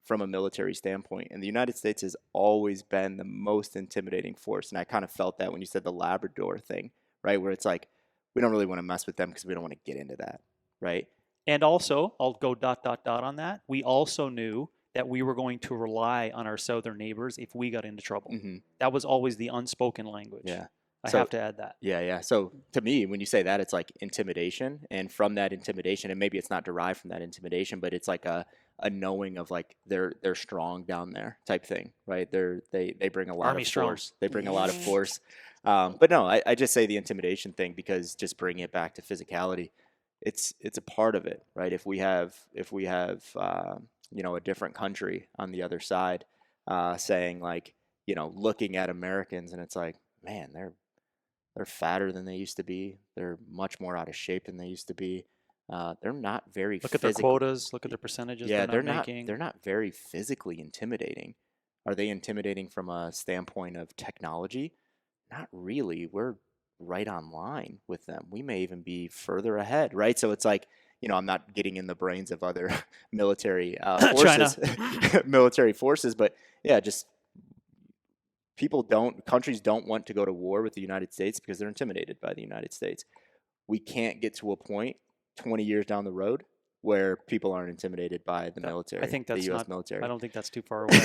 from a military standpoint. And the United States has always been the most intimidating force. And I kind of felt that when you said the Labrador thing, right? Where it's like, we don't really want to mess with them because we don't want to get into that, right? And also, I'll go ... on that. We also knew that we were going to rely on our southern neighbors if we got into trouble. That was always the unspoken language. Yeah. I So- have to add that. Yeah. So to me, when you say that, it's like intimidation. And from that intimidation, and maybe it's not derived from that intimidation, but it's like a knowing of like they're strong down there type thing, right? They bring a lot Army of strong. force. They bring a lot of force. But no, I just say the intimidation thing because just bringing it back to physicality, it's a part of it, right? If we have a different country on the other side saying like, looking at Americans and it's like, man, they're fatter than they used to be. They're much more out of shape than they used to be. They're not very Look at their quotas. Look at their percentages. Yeah, they're not making. They're not very physically intimidating. Are they intimidating from a standpoint of technology? Not really. We're right on line with them. We may even be further ahead, right? So it's like, I'm not getting in the brains of other military forces, military forces, but yeah, just countries don't want to go to war with the United States because they're intimidated by the United States. We can't get to a point 20 years down the road where people aren't intimidated by the military. I think that's the U.S. not. military. I don't think that's too far away.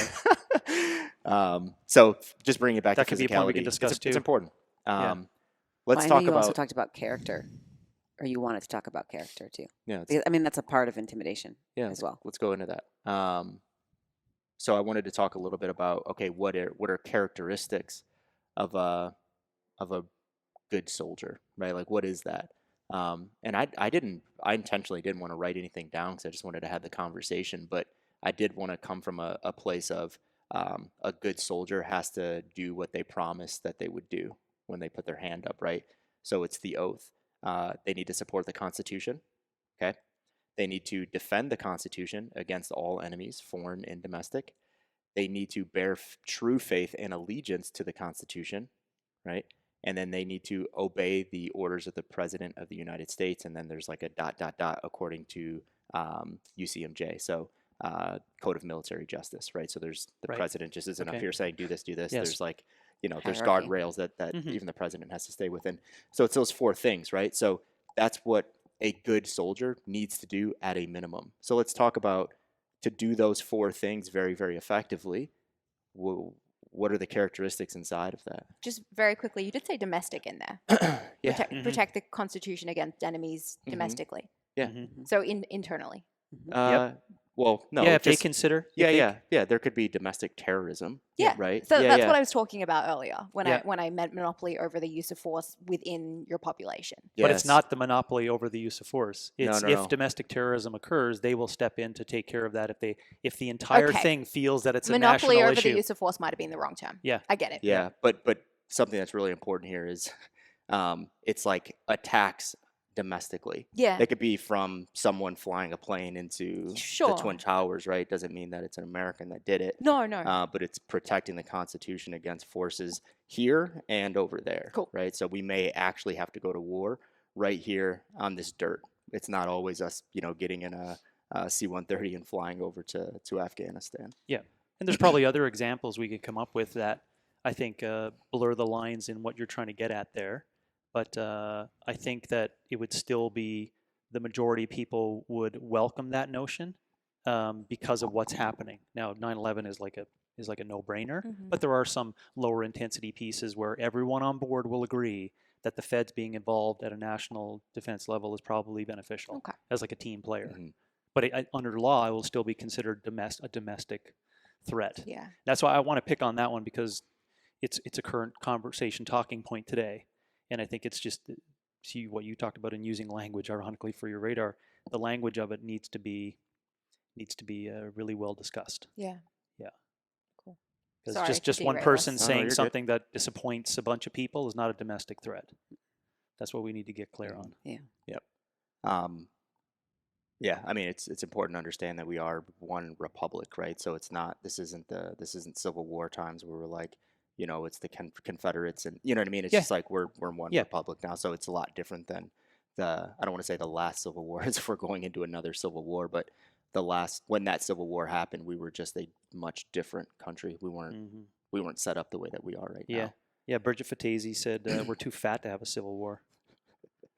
So just bring it back That to could be a point we physicality. can discuss It's too. important. Yeah. Let's I know talk you also about. talked about character, or you wanted to talk about character too. Yeah, Because, I mean, that's a part of intimidation as well. let's go into that. So I wanted to talk a little bit about what are characteristics of a good soldier, right? Like what is that? And I intentionally didn't want to write anything down because I just wanted to have the conversation, but I did want to come from a place of a good soldier has to do what they promised that they would do when they put their hand up, right? So it's the oath. They need to support the Constitution, okay? They need to defend the Constitution against all enemies, foreign and domestic. They need to bear true faith and allegiance to the Constitution, right? And then they need to obey the orders of the President of the United States. And then there's like a ... according to UCMJ. So Code of Military Justice, right? So there's the President just isn't up here saying, do this. Yes. There's like, there's Hierarchy. guardrails that even the President has to stay within. So it's those four things, right? So that's what a good soldier needs to do at a minimum. So let's talk about, to do those four things very, very effectively, what are the characteristics inside of that? Just very quickly, you did say domestic in there. Yeah. Protect the Constitution against enemies domestically. Yeah. So internally. Well, no. Yeah, if they just- consider. Yeah. There could be domestic terrorism. Yeah. Right. So yeah, that's yeah. what I was talking about earlier when Yeah. I meant monopoly over the use of force within your population. But it's Yes. not the monopoly over the use of force. It's no, if no. domestic terrorism occurs, they will step in to take care of that. If the entire Okay. thing feels that it's Monopoly a national over issue. the use of force might have been the wrong term. Yeah. I get it. Yeah, but something that's really important here is it's like attacks domestically. Yeah. They could be from someone flying a plane into Sure. the Twin Towers, right? Doesn't mean that it's an American that did it. No. But it's protecting the Constitution against forces here and over there, Cool. right? So we may actually have to go to war right here on this dirt. It's not always us, getting in a C-130 and flying over to Afghanistan. Yeah. And there's probably other examples we could come up with that I think blur the lines in what you're trying to get at there. But I think that it would still be the majority of people would welcome that notion because of what's happening. Now, 9/11 is like a is like a no-brainer. Mhm. But there are some lower intensity pieces where everyone on board will agree that the feds being involved at a national defense level is probably beneficial Okay. as like a team player. Mhm. But under law, it will still be considered a domestic threat. Yeah. That's why I want to pick on that one, because it's a current conversation talking point today, and I think it's just see what you talked about in using language, ironically, for your radar. The language of it needs to be really well discussed. Yeah. Yeah. Cool. Because Sorry to just one derail person us. No, saying you're good. something that disappoints a bunch of people is not a domestic threat. That's what we need to get clear on. Yeah, I mean it's important to understand that we are one republic, right? So it's not this isn't Civil War times where we're like, it's the Confederates, and you know what I mean. It's Yeah. just like we're one Yeah. republic now, so it's a lot different than I don't want to say the last Civil War, as if we're going into another Civil War, but when that Civil War happened, we were just a much different country. We weren't set up the way that we are right Yeah. now. Yeah, Bridget Fatesi said we're too fat to have a civil war.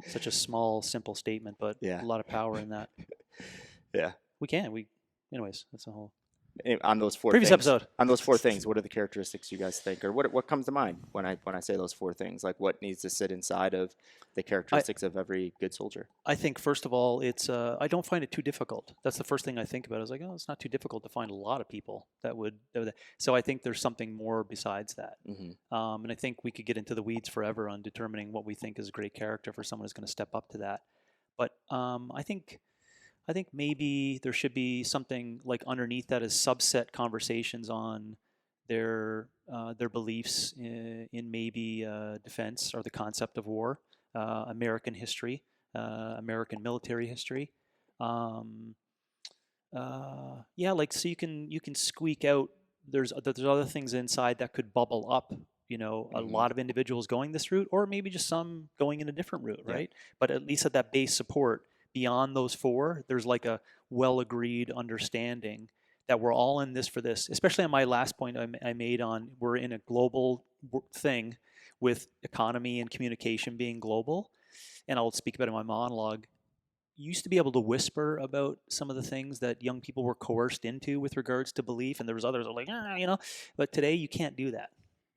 Such a small, simple statement, but Yeah. a lot of power in that. Yeah. Anyways, that's a whole On those four previous things, episode. on those four things, what are the characteristics you guys think, or what comes to mind when I say those four things? Like what needs to sit inside of the characteristics of every good soldier? I think first of all, it's I don't find it too difficult. That's the first thing I think about. I was like, oh, it's not too difficult to find a lot of people that would. So I think there's something more besides that. Mm-hmm. And I think we could get into the weeds forever on determining what we think is a great character for someone who's going to step up to that. But I think maybe there should be something like underneath that is subset conversations on their beliefs in maybe defense or the concept of war, American history, American military history. Like so you can squeak out. There's other things inside that could bubble up. A lot of individuals going this route, or maybe just some going in a different route, Yeah. right? But at least at that base support, beyond those four, there's like a well-agreed understanding that we're all in this for this. Especially on my last point I made on we're in a global thing with economy and communication being global. And I'll speak about it in my monologue. You used to be able to whisper about some of the things that young people were coerced into with regards to belief, and there was others that were like, but today you can't do that.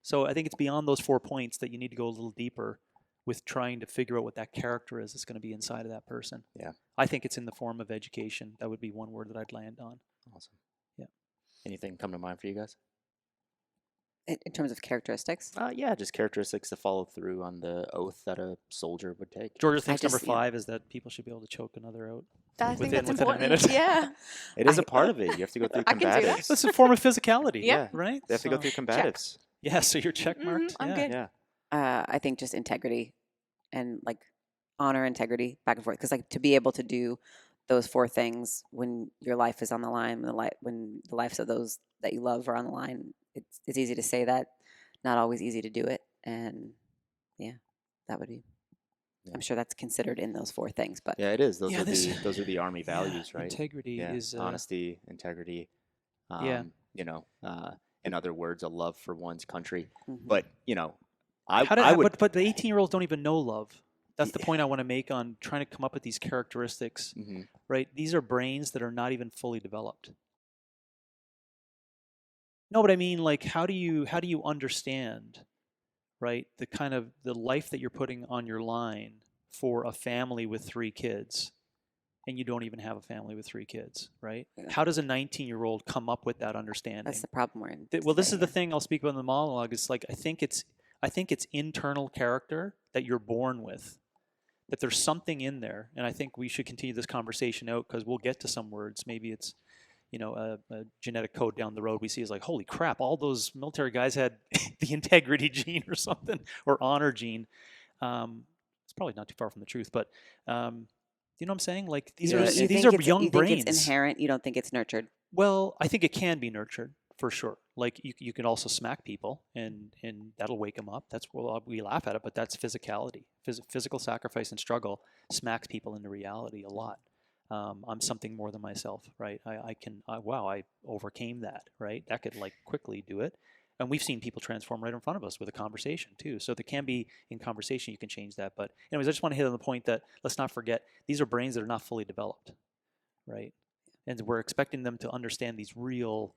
So I think it's beyond those 4 points that you need to go a little deeper with trying to figure out what that character is that's going to be inside of that person. Yeah. I think it's in the form of education. That would be one word that I'd land on. Awesome. Yeah. Anything come to mind for you guys? In terms of characteristics. Yeah, just characteristics to follow through on the oath that a soldier would take. Georgia thinks just- number 5 is that people should be able to choke another out. I think Within that's a important. minute. Yeah. It is a part of it. You have to go through I can do that. combatives. That's a form of physicality. Yeah. Right? They have to go So- through combatives. Yeah, so you're check marked. I'm yeah. good. Yeah. I think just integrity and like honor, integrity, back and forth. Because like to be able to do those 4 things when your life is on the line, when the lives of those that you love are on the line, it's easy to say that, not always easy to do it. And yeah, that would be. Yeah. I'm sure that's considered in those 4 things, but Yeah, it is. Those Yeah, are this- those are the Army values, right? Integrity Yeah. is Honesty, integrity. Yeah. In other words, a love for one's country. mhm. But I How do, I would. but the 18-year-olds don't even know love. That's the point I want to make on trying to come up with these characteristics, Mhm. right? These are brains that are not even fully developed. No, but I mean, like, how do you understand, right? The kind of the life that you're putting on your line for a family with 3 kids, and you don't even have a family with 3 kids, right? Yeah. How does a 19-year-old come up with that understanding? that's the problem we're in. Well, this is today, the thing I'll speak about in the monologue. It's like I think it's internal character that you're born with. That there's something in there, and I think we should continue this conversation out because we'll get to some words. Maybe it's a genetic code down the road we see is like, holy crap, all those military guys had the integrity gene or something, or honor gene. It's probably not too far from the truth, but you know what I'm saying? Like these You are think young you brains. think it's inherent. You don't think it's nurtured. Well, I think it can be nurtured for sure. Like you can also smack people, and that'll wake them up. That's we laugh at it, but that's physicality. Physical sacrifice and struggle smacks people into reality a lot. I'm something more than myself, right? I overcame that, right? That could like quickly do it. And we've seen people transform right in front of us with a conversation too. So there can be in conversation, you can change that. But anyways, I just want to hit on the point that let's not forget, these are brains that are not fully developed, right? and we're expecting them to understand these real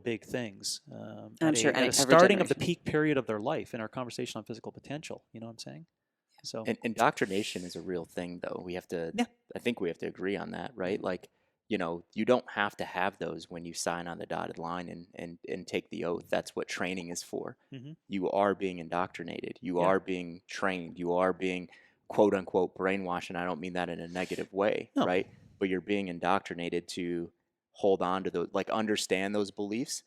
big things I'm at sure a every starting of the generation. peak period of their life in our conversation on physical potential. You know what I'm saying? So And indoctrination is a real thing, though. We have to, Yeah. I think we have to agree on that, right? Like, you know, you don't have to have those when you sign on the dotted line and take the oath. That's what training is for. Mhm. You are being indoctrinated. You Yeah. are being trained. You are being quote unquote brainwashed. And I don't mean that in a negative way, No. right? But you're being indoctrinated to hold on to those, like understand those beliefs,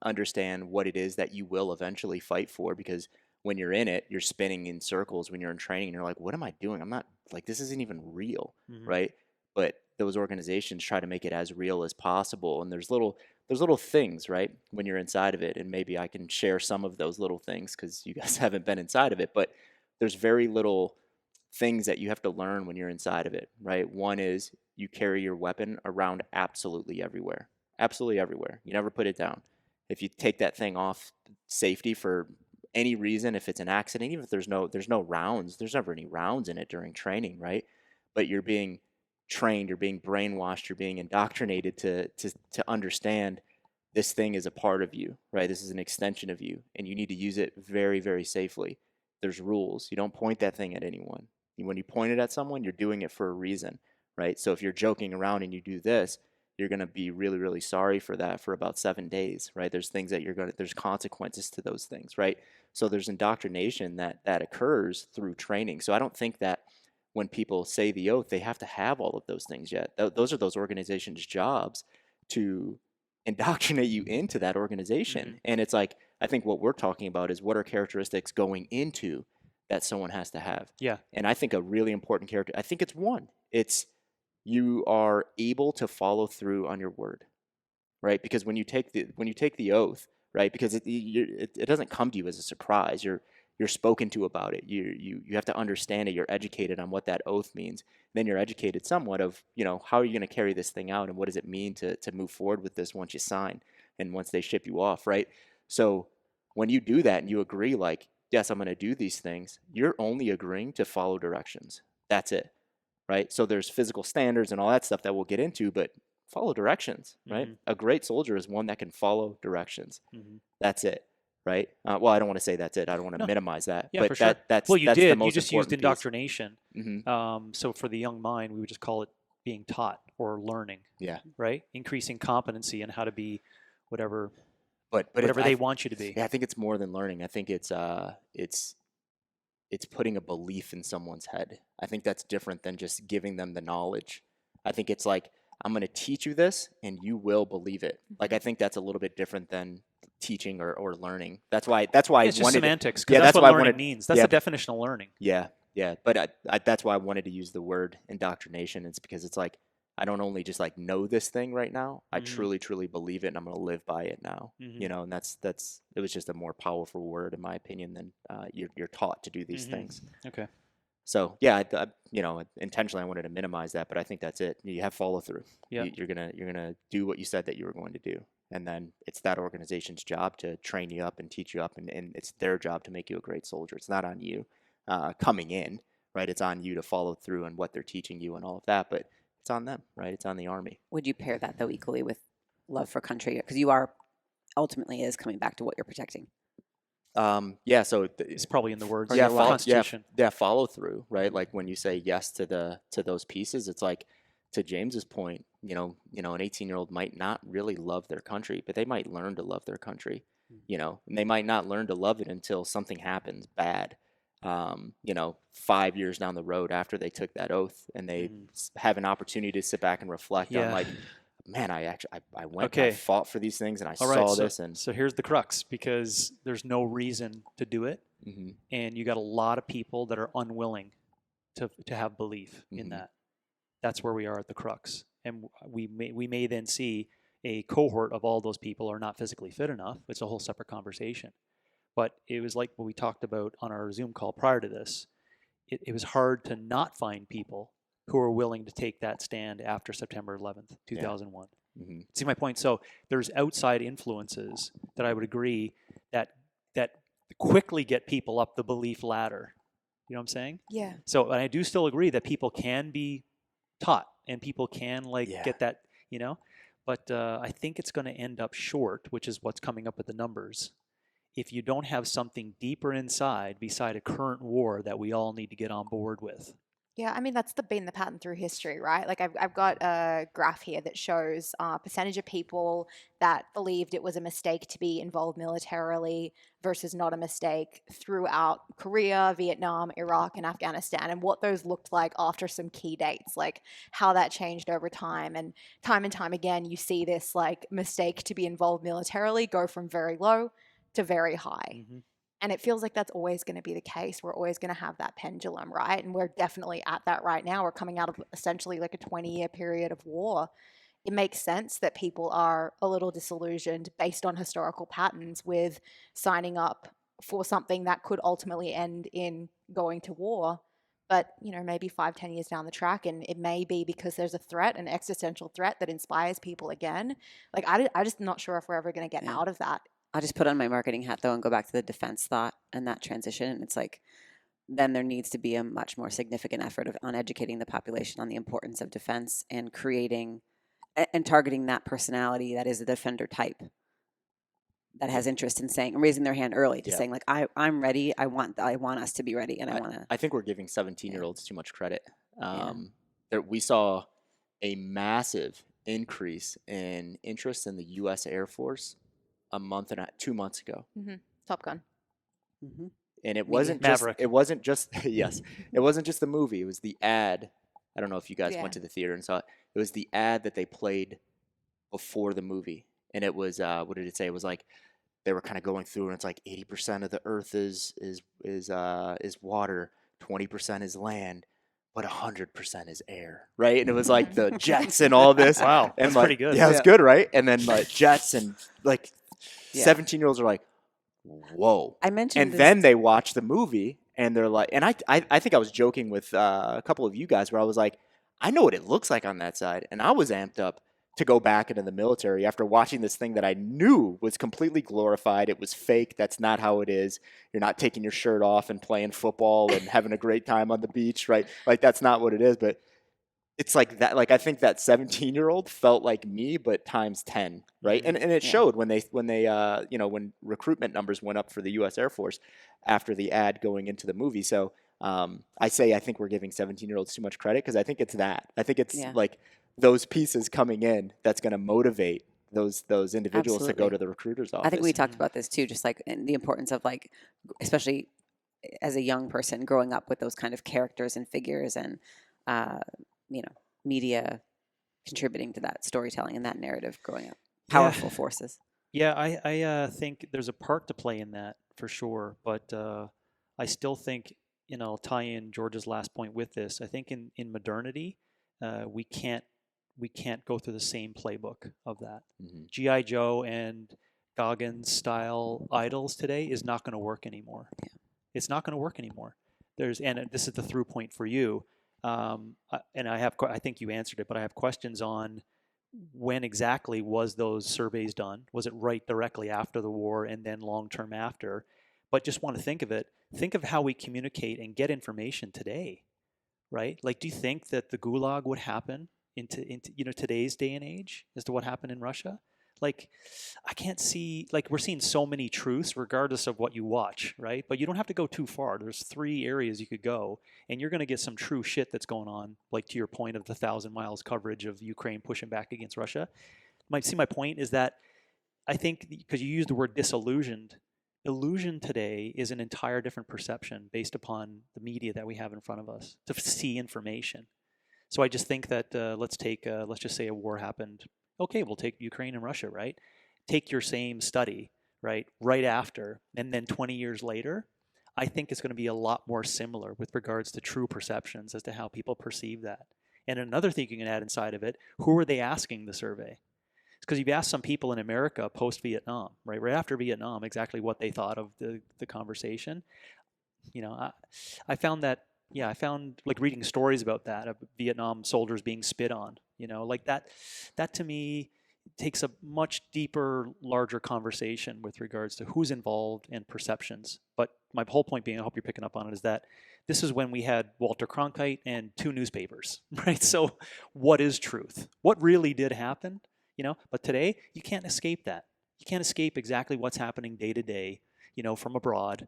understand what it is that you will eventually fight for, because when you're in it, you're spinning in circles when you're in training and you're like, what am I doing? I'm not like, this isn't even real, Mhm. right? But those organizations try to make it as real as possible. And there's little things, right, when you're inside of it. And maybe I can share some of those little things because you guys haven't been inside of it, but there's very little things that you have to learn when you're inside of it, right? One is you carry your weapon around absolutely everywhere. Absolutely everywhere. You never put it down. If you take that thing off safety for any reason, if it's an accident, even if there's no rounds, there's never any rounds in it during training, right? But you're being trained, you're being brainwashed, you're being indoctrinated to understand this thing is a part of you, right? This is an extension of you, and you need to use it very, very safely. There's rules. You don't point that thing at anyone. When you point it at someone, you're doing it for a reason, right? So if you're joking around and you do this, you're going to be really, really sorry for that for about 7 days, right? There's things that there's consequences to those things, right? So there's indoctrination that occurs through training. So I don't think that when people say the oath, they have to have all of those things yet. Those are those organizations' jobs to indoctrinate you into that organization. Mhm. And it's like, I think what we're talking about is what are characteristics going into that someone has to have. Yeah. And I think a really important character, I think it's one. It's you are able to follow through on your word, right? Because when you take the oath, right? Because it doesn't come to you as a surprise. You're spoken to about it. You have to understand it. You're educated on what that oath means. Then you're educated somewhat of, you know, how are you going to carry this thing out and what does it mean to move forward with this once you sign and once they ship you off, right? So when you do that and you agree, like, yes, I'm going to do these things, you're only agreeing to follow directions. That's it, right? So there's physical standards and all that stuff that we'll get into, but follow directions, right? Mhm. A great soldier is one that can follow directions. Mhm. That's it, right? Well, I don't want to say that's it. I don't want to No. minimize that. Yeah, but for sure. that's Well, you that's did. the You most just used important piece. indoctrination. Mhm. So for the young mind, we would just call it being taught or learning, Yeah, right? Increasing competency in how to be whatever but whatever they want you to be. Yeah, I think it's more than learning. I think it's putting a belief in someone's head. I think that's different than just giving them the knowledge. I think it's like, I'm going to teach you this and you will believe it. Like, I think that's a little bit different than teaching or learning. That's why It's I just wanted semantics, yeah, because that's that's why what I learning wanted means. That's yeah, the definition of learning. yeah. But that's why I wanted to use the word indoctrination. It's because it's like, I don't only just like know this thing right now. I Mhm. truly believe it, and I'm going to live by it now. Mhm. You know, and that's it was just a more powerful word in my opinion than you're taught to do these Mhm. things. Okay. So yeah, you know, intentionally I wanted to minimize that, but I think that's it. You have follow through. Yeah. You're gonna do what you said that you were going to do, and then it's that organization's job to train you up and teach you up, and it's their job to make you a great soldier. It's not on you coming in, right? It's on you to follow through on what they're teaching you and all of that, but it's on them, right? It's on the Army. Would you pair that though equally with love for country? Because you are ultimately is coming back to what you're protecting. Yeah. So It's probably in the words. yeah, of the Constitution. yeah, follow through, right? Like when you say yes to those pieces, it's like, to James's point, you know, an 18-year-old might not really love their country, but they might learn to love their country, you know, and they might not learn to love it until something happens bad, you know, 5 years down the road after they took that oath and they have an opportunity to sit back and reflect on, Yeah. like, man, I went, Okay. I fought for these things and I All right. saw So, this and so here's the crux, because there's no reason to do it, Mhm. and you got a lot of people that are unwilling to have belief in Mhm. that. That's where we are at the crux, and we may then see a cohort of all those people are not physically fit enough. It's a whole separate conversation. But it was like what we talked about on our Zoom call prior to this. It was hard to not find people who are willing to take that stand after September 11th, 2001. Mhm. See my point? So there's outside influences that I would agree that quickly get people up the belief ladder. You know what I'm saying? Yeah. So, and I do still agree that people can be taught and people can Yeah. get that, but I think it's going to end up short, which is what's coming up with the numbers. If you don't have something deeper inside beside a current war that we all need to get on board with. Yeah, I mean, that's been the pattern through history, right? Like I've got a graph here that shows percentage of people that believed it was a mistake to be involved militarily versus not a mistake throughout Korea, Vietnam, Iraq, and Afghanistan, and what those looked like after some key dates, like how that changed over time. And time again, you see this like mistake to be involved militarily go from very low to very high. Mm-hmm. And it feels like that's always going to be the case. We're always going to have that pendulum, right? And we're definitely at that right now. We're coming out of essentially like a 20-year period of war. It makes sense that people are a little disillusioned based on historical patterns with signing up for something that could ultimately end in going to war. But, maybe 5-10 years down the track, and it may be because there's a threat, an existential threat that inspires people again. Like, I just not sure if we're ever going to get out of that. I'll just put on my marketing hat, though, and go back to the defense thought and that transition. And it's like, then there needs to be a much more significant effort on educating the population on the importance of defense and creating and targeting that personality that is a defender type that has interest in raising their hand early to saying, like, I'm ready. I want us to be ready, and I want to. I think we're giving 17-year-olds too much credit. We saw a massive increase in interest in the U.S. Air Force 2 months ago. Mm-hmm. Top Gun. Mm-hmm. And it wasn't Maverick. just, it wasn't just, yes, it wasn't just the movie. It was the ad. I don't know if you guys Yeah. went to the theater and saw it. It was the ad that they played before the movie. And it was, what did it say? It was like, they were kind of going through and it's like 80% of the earth is water, 20% is land, but 100% is air, right? And it was like the jets and all this. Wow, and that's like, pretty good. Yeah, it's good, right? And then like jets and like 17-year-olds are like, whoa. I mentioned And then they watch the movie and they're like, and I think I was joking with a couple of you guys where I was like, I know what it looks like on that side. And I was amped up to go back into the military after watching this thing that I knew was completely glorified. It was fake. That's not how it is. You're not taking your shirt off and playing football and having a great time on the beach, right? Like, that's not what it is. But it's like that. Like, I think that 17-year-old felt like me, but times 10, right? And it showed when when recruitment numbers went up for the U.S. Air Force after the ad going into the movie. So I think we're giving 17-year-olds too much credit because I think it's that. I think it's like those pieces coming in that's going to motivate those individuals to go to the recruiter's office. I think we talked about this too, just like the importance of like, especially as a young person growing up with those kind of characters and figures and, media contributing to that storytelling and that narrative growing up. Powerful forces. Yeah, I think there's a part to play in that for sure. But I still think, I'll tie in George's last point with this. I think in modernity, we can't go through the same playbook of that. Mm-hmm. G.I. Joe and Goggins style idols today is not going to work anymore. Yeah. It's not going to work anymore. And this is the through point for you. And I think you answered it, but I have questions on when exactly was those surveys done? Was it right directly after the war and then long term after? But just want to think of how we communicate and get information today, right? Like, do you think that the Gulag would happen into today's day and age as to what happened in Russia? Like, I can't see, like, we're seeing so many truths regardless of what you watch, right? But you don't have to go too far. There's 3 areas you could go, and you're going to get some true shit that's going on, like to your point of the 1,000 miles coverage of Ukraine pushing back against Russia. My point is that I think, because you used the word disillusioned, illusion today is an entire different perception based upon the media that we have in front of us to see information. So I just think that let's just say a war happened. Okay, we'll take Ukraine and Russia, right? Take your same study, right after, and then 20 years later, I think it's going to be a lot more similar with regards to true perceptions as to how people perceive that. And another thing you can add inside of it, who are they asking the survey? Because you've asked some people in America post-Vietnam, right after Vietnam, exactly what they thought of the conversation. I found that, I found like reading stories about that, of Vietnam soldiers being spit on, like that to me takes a much deeper, larger conversation with regards to who's involved and perceptions. But my whole point being, I hope you're picking up on it, is that this is when we had Walter Cronkite and 2 newspapers, right? So what is truth? What really did happen? But today you can't escape that. You can't escape exactly what's happening day to day, from abroad.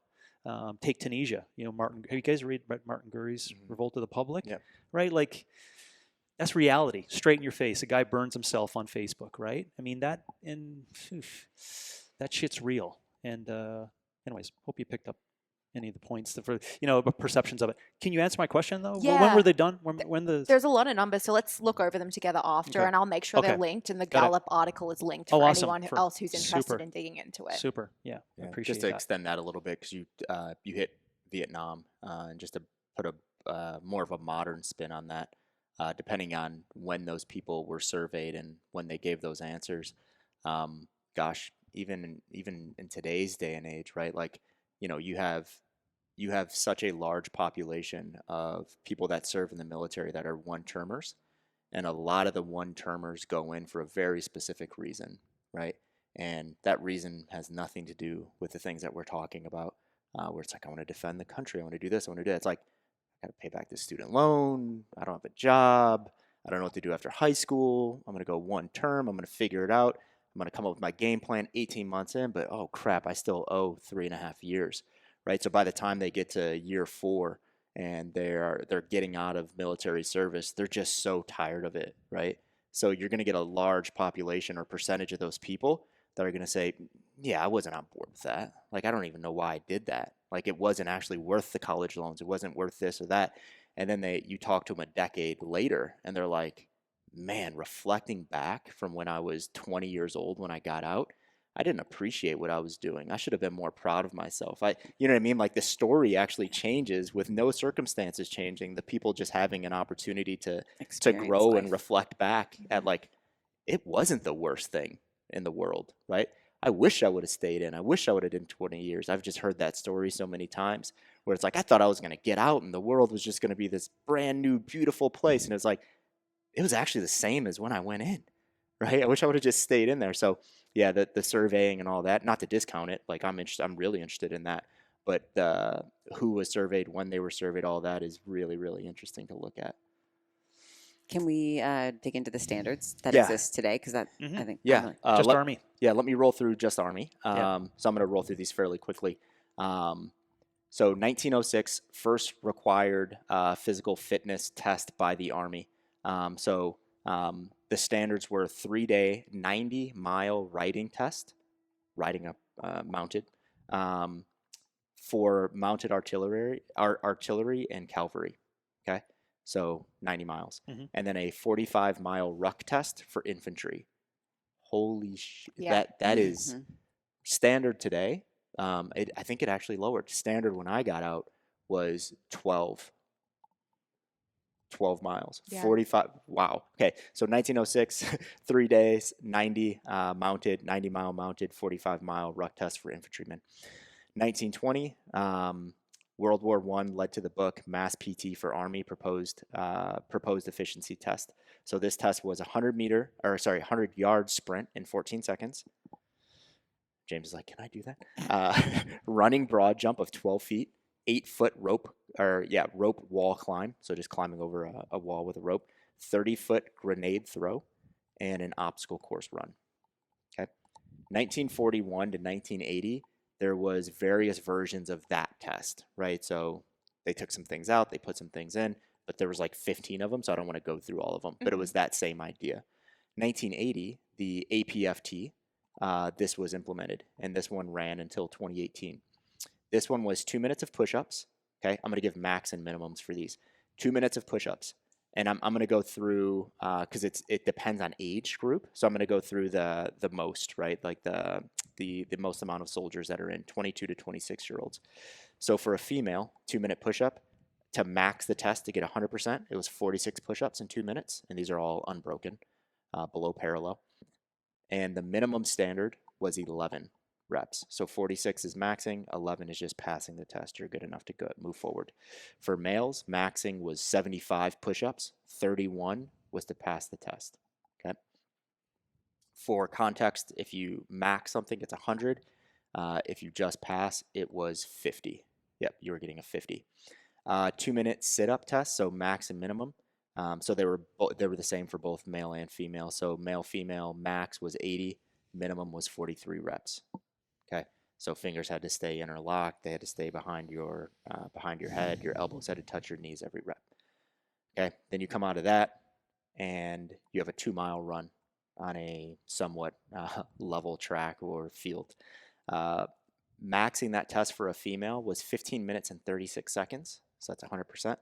Take Tunisia, Martin. Have you guys read Martin Gurri's Revolt of the Public? Yeah. Right? Like, that's reality, straight in your face. A guy burns himself on Facebook, right? I mean, that shit's real. And anyways, hope you picked up any of the points for perceptions of it. Can you answer my question though? Yeah. When were they done? When the There's a lot of numbers, so let's look over them together after, Okay. and I'll make sure they're Okay. linked, and the Got it. Gallup article is linked Oh, for awesome. anyone For- else who's interested super. in digging into it. super, yeah, I appreciate just to that. extend that a little bit, because you hit Vietnam, and just to put a more of a modern spin on that, depending on when those people were surveyed and when they gave those answers, gosh, even in today's day and age, right? Like, you have such a large population of people that serve in the military that are one-termers, and a lot of the one-termers go in for a very specific reason, right? And that reason has nothing to do with the things that we're talking about, where it's like, I want to defend the country, I want to do this, I want to do that. It's like, I got to pay back this student loan, I don't have a job, I don't know what to do after high school, I'm going to go one term, I'm going to figure it out, I'm going to come up with my game plan 18 months in, but oh crap, I still owe 3.5 years, right? So by the time they get to year 4 and they're getting out of military service, they're just so tired of it, right? So you're going to get a large population or percentage of those people that are going to say, yeah, I wasn't on board with that. Like, I don't even know why I did that. Like, it wasn't actually worth the college loans. It wasn't worth this or that. And then you talk to them a decade later and they're like, man, reflecting back from when I was 20 years old when I got out, I didn't appreciate what I was doing. I should have been more proud of myself. You know what I mean? Like, the story actually changes with no circumstances changing. The people just having an opportunity to Experience grow life. and reflect back at, like, it wasn't the worst thing in the world, right? I wish I would have stayed in. I wish I would have done 20 years. I've just heard that story so many times where it's like, I thought I was going to get out and the world was just going to be this brand new, beautiful place. And it's like, it was actually the same as when I went in, right? I wish I would have just stayed in there. So yeah, the surveying and all that, not to discount it. Like, I'm really interested in that. But who was surveyed, when they were surveyed, all that is really, really interesting to look at. Can we dig into the standards that Yeah. exist today? Because that, I think, Yeah. Just Army. Yeah, let me roll through just Army. Yeah. So I'm going to roll through these fairly quickly. So 1906, first required physical fitness test by the Army. The standards were 3-day, 90-mile riding test, riding up mounted, for mounted artillery and cavalry. Okay, so 90 miles, and then a 45-mile ruck test for infantry. Holy shit! Yeah. That is standard today. I think it actually lowered. Standard when I got out was 12 miles, Yeah. 45. Wow. Okay. So 1906, 3 days, 90 mounted, 90-mile mounted, 45-mile ruck test for infantrymen. 1920, World War I led to the book Mass PT for Army proposed efficiency test. So this test was 100-yard sprint in 14 seconds. James is like, can I do that? Running broad jump of 12 feet, 8-foot rope wall climb. So just climbing over a wall with a rope, 30-foot grenade throw, and an obstacle course run. Okay. 1941 to 1980, there was various versions of that test, right? So they took some things out, they put some things in, but there was like 15 of them, so I don't want to go through all of them, but it was that same idea. 1980, the APFT, this was implemented, and this one ran until 2018. This one was 2 minutes of push-ups. Okay, I'm going to give max and minimums for these. 2 minutes of push-ups, and I'm going to go through because it depends on age group. So I'm going to go through the most, right? Like the most amount of soldiers that are in 22 to 26-year-olds. So for a female, 2-minute push-up to max the test to get 100%, it was 46 push-ups in 2 minutes, and these are all unbroken, below parallel. And the minimum standard was 11 reps. So 46 is maxing, 11 is just passing the test. You're good enough to move forward. For males, maxing was 75 push-ups, 31 was to pass the test. Okay. For context, if you max something, it's 100. If you just pass, it was 50. Yep, you were getting a 50. 2-minute sit-up test, so max and minimum. So they were the same for both male and female. So male, female, max was 80, minimum was 43 reps. Okay, so fingers had to stay interlocked. They had to stay behind your head. Your elbows had to touch your knees every rep. Okay, then you come out of that, and you have a 2-mile run on a somewhat level track or field. Maxing that test for a female was 15 minutes and 36 seconds, so that's 100%.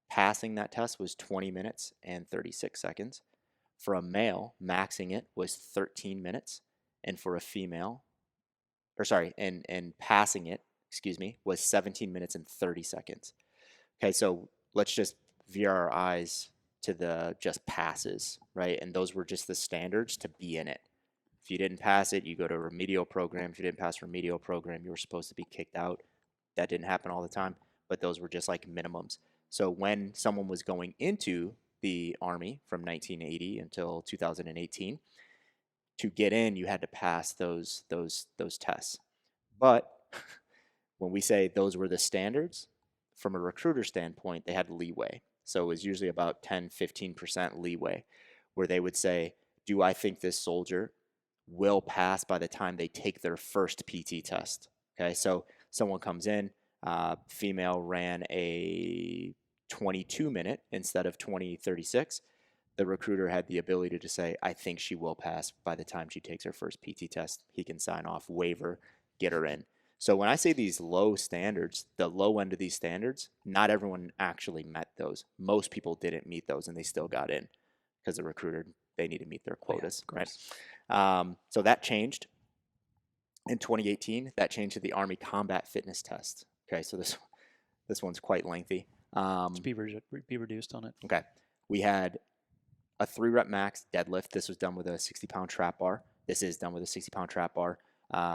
Passing that test was 20 minutes and 36 seconds. For a male, maxing it was 13 minutes, and for a female, and passing it, was 17 minutes and 30 seconds. Okay, so let's just veer our eyes to the just passes, right? And those were just the standards to be in it. If you didn't pass it, you go to a remedial program. If you didn't pass a remedial program, you were supposed to be kicked out. That didn't happen all the time, but those were just like minimums. So when someone was going into the Army from 1980 until 2018, to get in, you had to pass those tests. But when we say those were the standards, from a recruiter standpoint, they had leeway. So it was usually about 10, 15% leeway, where they would say, do I think this soldier will pass by the time they take their first PT test? Okay, so someone comes in, female ran a 22-minute instead of 20:36. The recruiter had the ability to say, I think she will pass by the time she takes her first PT test. He can sign off, waiver, get her in. So when I say these low standards, the low end of these standards, not everyone actually met those. Most people didn't meet those, and they still got in because the recruiter, they need to meet their quotas, right? So that changed in 2018. That changed to the Army Combat Fitness Test. Okay, so this one's quite lengthy. Let's be reduced on it. Okay, we had a 3-rep max deadlift. This was done with a 60-pound trap bar. This is done with a 60-pound trap bar.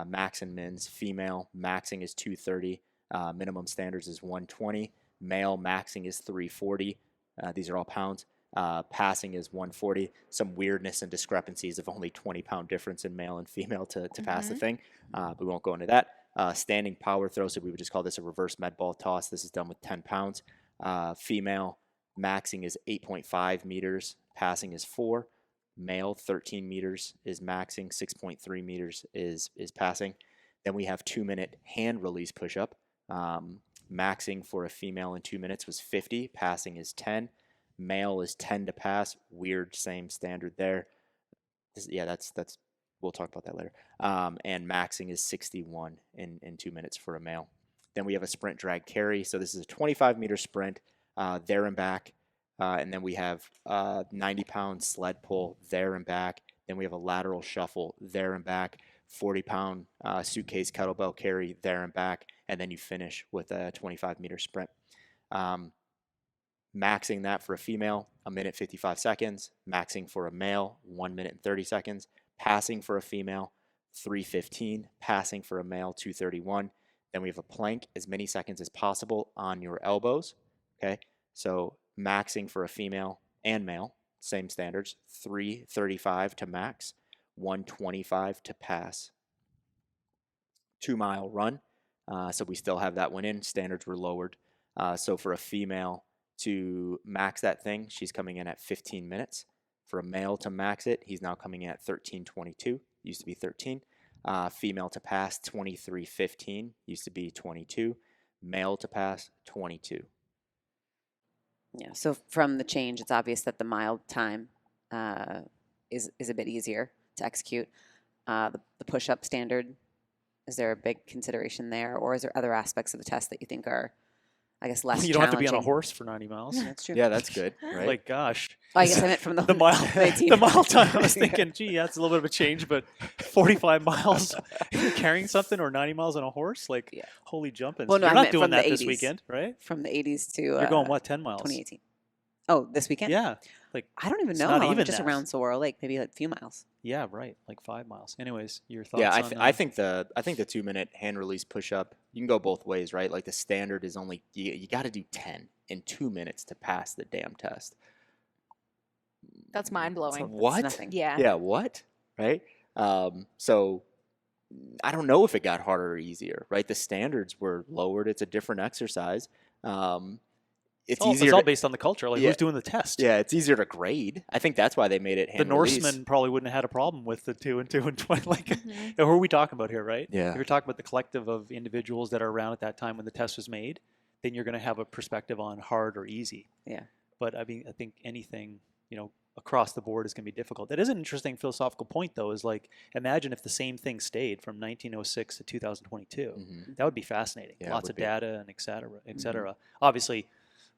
Max and mins, female maxing is 230, minimum standards is 120, male maxing is 340. These are all pounds. Passing is 140. Some weirdness and discrepancies of only 20-pound difference in male and female to pass the thing. We won't go into that. Standing power throw, so we would just call this a reverse med ball toss. This is done with 10 pounds. Female maxing is 8.5 meters, passing is 4. Male, 13 meters is maxing, 6.3 meters is passing. Then we have 2-minute hand release push-up. Maxing for a female in 2 minutes was 50. Passing is 10. Male is 10 to pass. Weird, same standard there. That's we'll talk about that later. And maxing is 61 in 2 minutes for a male. Then we have a sprint drag carry. So this is a 25-meter sprint there and back. And then we have 90-pound sled pull there and back. Then we have a lateral shuffle there and back, 40-pound suitcase kettlebell carry there and back, and then you finish with a 25-meter sprint. Maxing that for a female, 1 minute 55 seconds. Maxing for a male, 1 minute and 30 seconds. Passing for a female, 3:15. Passing for a male, 2:31. Then we have a plank, as many seconds as possible on your elbows. Okay, so maxing for a female and male, same standards, 3:35 to max, 1:25 to pass. 2-mile run, so we still have that one in. Standards were lowered. So for a female to max that thing, she's coming in at 15 minutes. For a male to max it, he's now coming in at 13:22. Used to be 13. Female to pass, 23:15. Used to be 22. Male to pass, 22. Yeah, so from the change, it's obvious that the mile time is a bit easier to execute. The push-up standard, is there a big consideration there, or is there other aspects of the test that you think are, I guess, less You don't have to be challenging? on a horse for 90 miles. Yeah, that's true. Yeah, that's good, right? Like, gosh. Oh, I guess I meant from the mile 18. the mile time. I was thinking, gee, that's a little bit of a change, but 45 miles carrying something or 90 miles on a horse, like, Yeah. holy jumping. Well, no, You're I not meant doing from the that this 80s. weekend, right? From the 80s to You're going, what, 10 miles? 2018. Oh, this weekend? Yeah. Like, I don't even it's know. not how long, even just that. around Saguaro Lake, maybe like a few miles. yeah, right. Like 5 miles. Anyways, your thoughts Yeah, on I think the 2-minute hand release push up, you can go both ways, right? Like the standard is only you got to do 10 in 2 minutes to pass the damn test. That's mind blowing. What? nothing. Yeah. Yeah, what? right? So I don't know if it got harder or easier, right? The standards were lowered. It's a different exercise. It's easier. It's all based on the culture. Like, who's doing the test? Yeah, it's easier to grade. I think that's why they made it hand The release. Norsemen probably wouldn't have had a problem with the 2 and 2 and 20. Like, who are we talking about here, right? Yeah. If you're talking about the collective of individuals that are around at that time when the test was made, then you're going to have a perspective on hard or easy. Yeah. But I mean, I think anything, across the board is going to be difficult. That is an interesting philosophical point, though, is like, imagine if the same thing stayed from 1906 to 2022. That would be fascinating. Yeah, Lots of data and et cetera, et cetera. Obviously,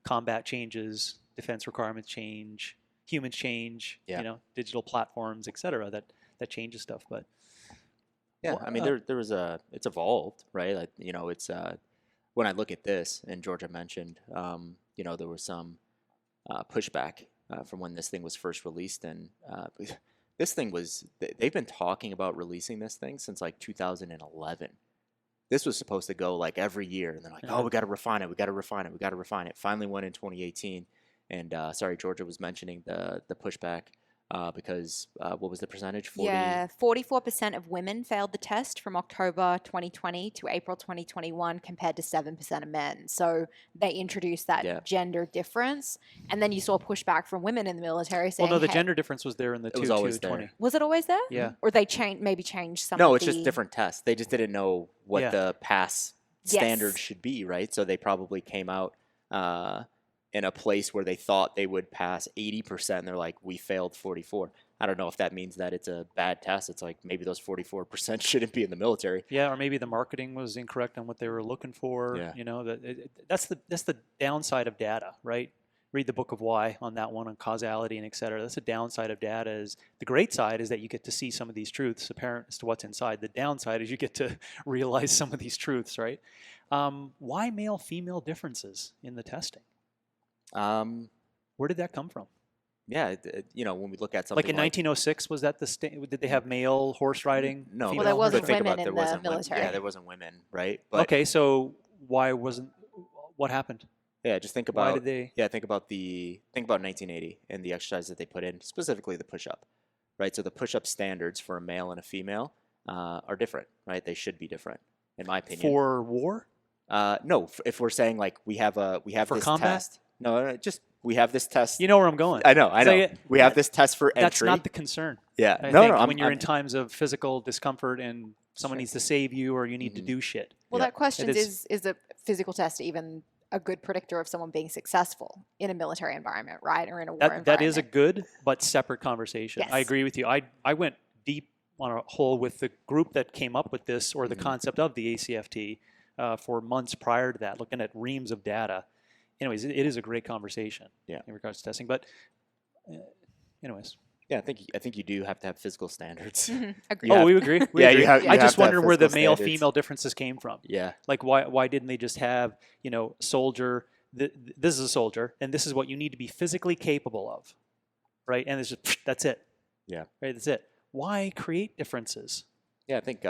combat changes, defense requirements change, humans change, digital platforms, et cetera, that changes stuff. But yeah, I mean, there was it's evolved, right? Like, it's, when I look at this, and Georgia mentioned, there was some pushback from when this thing was first released. And this thing they've been talking about releasing this thing since like 2011. This was supposed to go like every year, and they're like, "Oh, we got to refine it. We got to refine it. We got to refine it." Finally, went in 2018, and sorry, Georgia was mentioning the pushback because what was the percentage? 40? Yeah, 44% of women failed the test from October 2020 to April 2021, compared to 7% of men. So they introduced that gender difference, and then you saw pushback from women in the military saying, well, no, the hey, gender difference was there in the 2 to 20. Was it always there? Yeah. Or they maybe changed some? No, of it's just different tests. They just didn't know what the pass standard should be, right? So they probably came out in a place where they thought they would pass 80%. And they're like, we failed 44. I don't know if that means that it's a bad test. It's like maybe those 44% shouldn't be in the military. Yeah, or maybe the marketing was incorrect on what they were looking for. Yeah. That's the downside of data, right? Read the Book of Why on that one, on causality and et cetera. That's the downside of data. Is the great side is that you get to see some of these truths apparent as to what's inside. The downside is you get to realize some of these truths, right? Why male-female differences in the testing? Where did that come from? Yeah, when we look at something like in 1906, was that did they have male horse riding? No, well, there wasn't think women about, in the military. Yeah, there wasn't women, right? But, okay, so what happened? Yeah, just think about. Why did they? Yeah, think about 1980 and the exercise that they put in, specifically the push-up, right? So the push-up standards for a male and a female are different, right? They should be different, in my opinion. For war? No, if we're saying like we have for this combat? test. No, just we have this test. You know where I'm going. I know. We have this test for entry. That's not the concern. Yeah, I no, think when you're in times of physical discomfort and someone needs to save you or you need to do shit. Well, that question is a physical test even a good predictor of someone being successful in a military environment, right? Or in a war environment. That is a good but separate conversation. Yes. I agree with you. I went deep on a hole with the group that came up with this or the concept of the ACFT for months prior to that, looking at reams of data. Anyways, it is a great conversation in regards to testing. But anyways. Yeah, I think you do have to have physical standards. Agreed. We agree. We agree. I just wonder where the male-female differences came from. Yeah. Like, why didn't they just have, soldier, this is a soldier, and this is what you need to be physically capable of, right? And it's just, that's it. Yeah. Right, that's it. Why create differences? Yeah, I think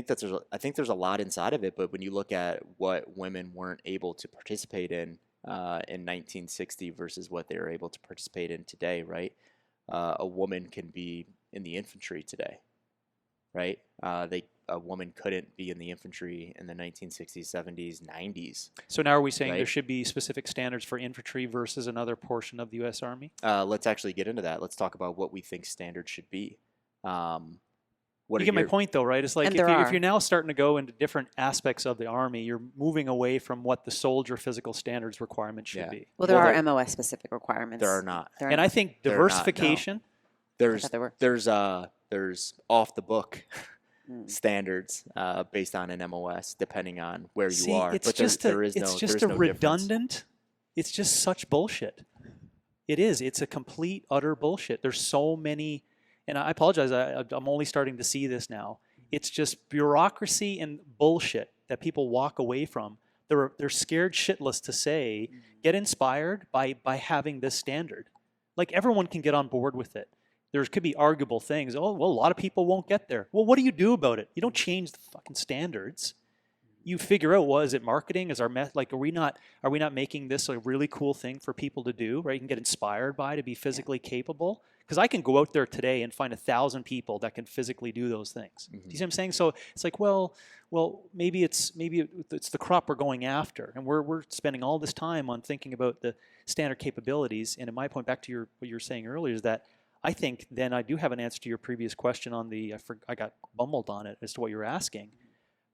there's a lot inside of it, but when you look at what women weren't able to participate in 1960 versus what they're able to participate in today, right? A woman can be in the infantry today, right? A woman couldn't be in the infantry in the 1960s, 70s, 90s. So now are we saying there should be specific standards for infantry versus another portion of the U.S. Army? Let's actually get into that. Let's talk about what we think standards should be. You get my point, though, right? It's like if you're now starting to go into different aspects of the Army, you're moving away from what the soldier physical standards requirements should be. Well, there are MOS-specific requirements. There are not. And I think diversification. There's off-the-book standards based on an MOS, depending on where you are. It's but just there is it's no, just there is a no redundant. difference. It's just such bullshit. It is. It's a complete, utter bullshit. There's so many. And I apologize, I'm only starting to see this now. It's just bureaucracy and bullshit that people walk away from. They're scared shitless to say, get inspired by having this standard. Like, everyone can get on board with it. There could be arguable things. Oh, well, a lot of people won't get there. Well, what do you do about it? You don't change the fucking standards. you figure out, is it marketing? Is our are we not making this a really cool thing for people to do, right? You can get inspired by, to be physically capable. Because I can go out there today and find 1,000 people that can physically do those things. Do you see what I'm saying? So it's like, well, maybe it's the crop we're going after, and we're spending all this time on thinking about the standard capabilities. And in my point, back to what you were saying earlier, is that I think then I do have an answer to your previous question on I got bumbled on it as to what you were asking.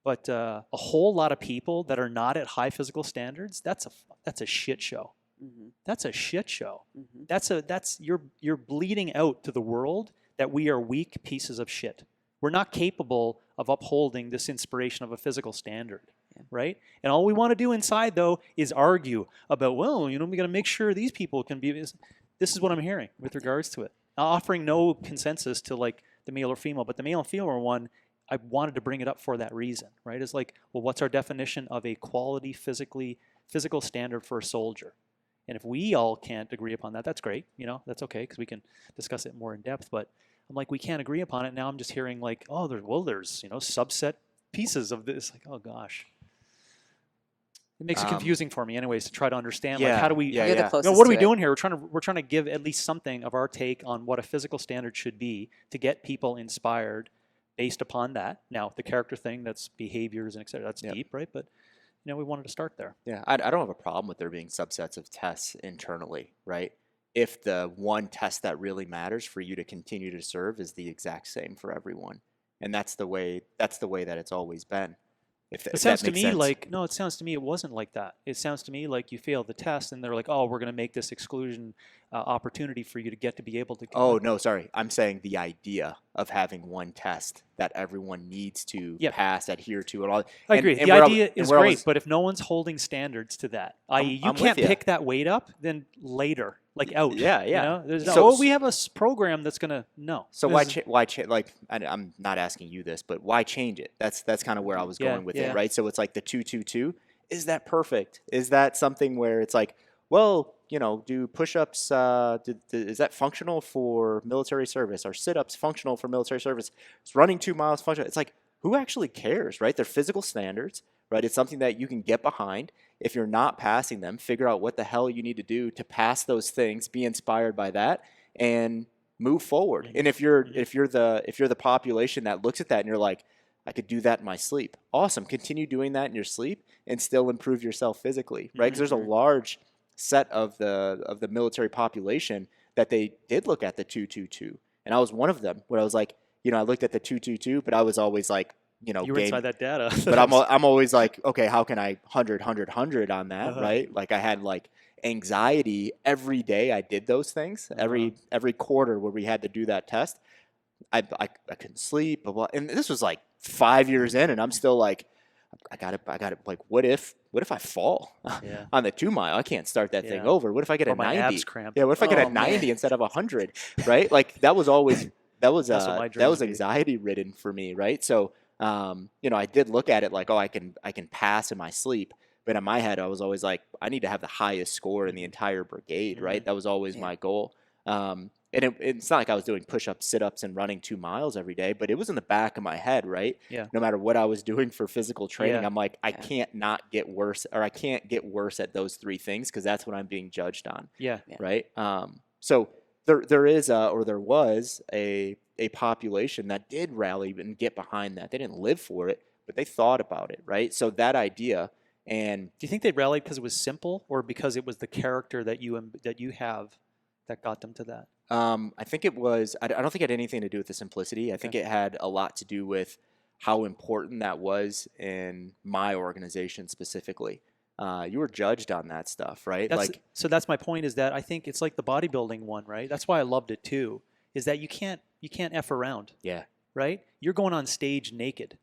But a whole lot of people that are not at high physical standards, that's a shit show. That's a shit show. You're bleeding out to the world that we are weak pieces of shit. We're not capable of upholding this inspiration of a physical standard, right? And all we want to do inside, though, is argue about, we got to make sure these people can be. This is what I'm hearing with regards to it. Offering no consensus to like the male or female, but the male and female one, I wanted to bring it up for that reason, right? It's like, what's our definition of a quality physical standard for a soldier? And if we all can't agree upon that, that's great. That's okay, because we can discuss it more in depth. But I'm like, we can't agree upon it. Now I'm just hearing like, there's subset pieces of this. Like, oh gosh, it makes it confusing for me, anyways, to try to understand. Like, how do we? You're the closest what are we to doing here? We're trying to give at least something of our take on what a physical standard should be to get people inspired based upon that. Now the character thing, that's behaviors and et cetera. That's deep, right? But we wanted to start there. Yeah, I don't have a problem with there being subsets of tests internally, right? If the one test that really matters for you to continue to serve is the exact same for everyone, and that's the way that it's always been. It sounds to me it sounds to me it wasn't like that. It sounds to me like you failed the test, and they're like, we're going to make this exclusion opportunity for you to get to be able to. Oh no, sorry. I'm saying the idea of having one test that everyone needs to pass, adhere to, and all. I agree. The idea is great, but if no one's holding standards to that, i.e., you can't pick that weight up, then later, like out. Yeah. We have a program that's going to So why like I'm not asking you this, but why change it? That's kind of where I was going with it, right? So it's like the 2-2-2. Is that perfect? Is that something where it's like, do push-ups, is that functional for military service? Are sit-ups functional for military service? Is running 2 miles functional? It's like, who actually cares, right? They're physical standards, right? It's something that you can get behind. If you're not passing them, figure out what the hell you need to do to pass those things, be inspired by that, and move forward. And if you're the population that looks at that and you're like, I could do that in my sleep. Awesome. Continue doing that in your sleep and still improve yourself physically, right? Because there's a large set of the military population that they did look at the 2-2-2, and I was one of them. Where I was like, I looked at the 2-2-2, but I was always like, you were inside that data. But I'm always like, okay, how can I 100 on that, right? Like I had like anxiety every day. I did those things every quarter where we had to do that test. I couldn't sleep, and this was like 5 years in, and I'm still like, I got it. Like, what if I fall on the 2 mile? I can't start that thing over. What if I get a 90? Abs cramp. Yeah. What if I get a 90 instead of 100? Right? Like that was anxiety ridden for me. Right. So, I did look at it like, I can pass in my sleep. But in my head, I was always like, I need to have the highest score in the entire brigade. Right. That was always my goal. And it's not like I was doing push-ups, sit-ups, and running 2 miles every day, but it was in the back of my head, right? Yeah. No matter what I was doing for physical training, I'm like, I can't not get worse, or I can't get worse at those three things because that's what I'm being judged on. Yeah. Right? So there was a population that did rally and get behind that. They didn't live for it, but they thought about it, right? So that idea. And do you think they rallied because it was simple, or because it was the character that you have that got them to that? I think it was, I don't think it had anything to do with the simplicity. I think it had a lot to do with how important that was in my organization specifically. You were judged on that stuff, right? So that's my point, is that I think it's like the bodybuilding one, right? That's why I loved it too, is that you can't F around. Yeah. Right? You're going on stage naked,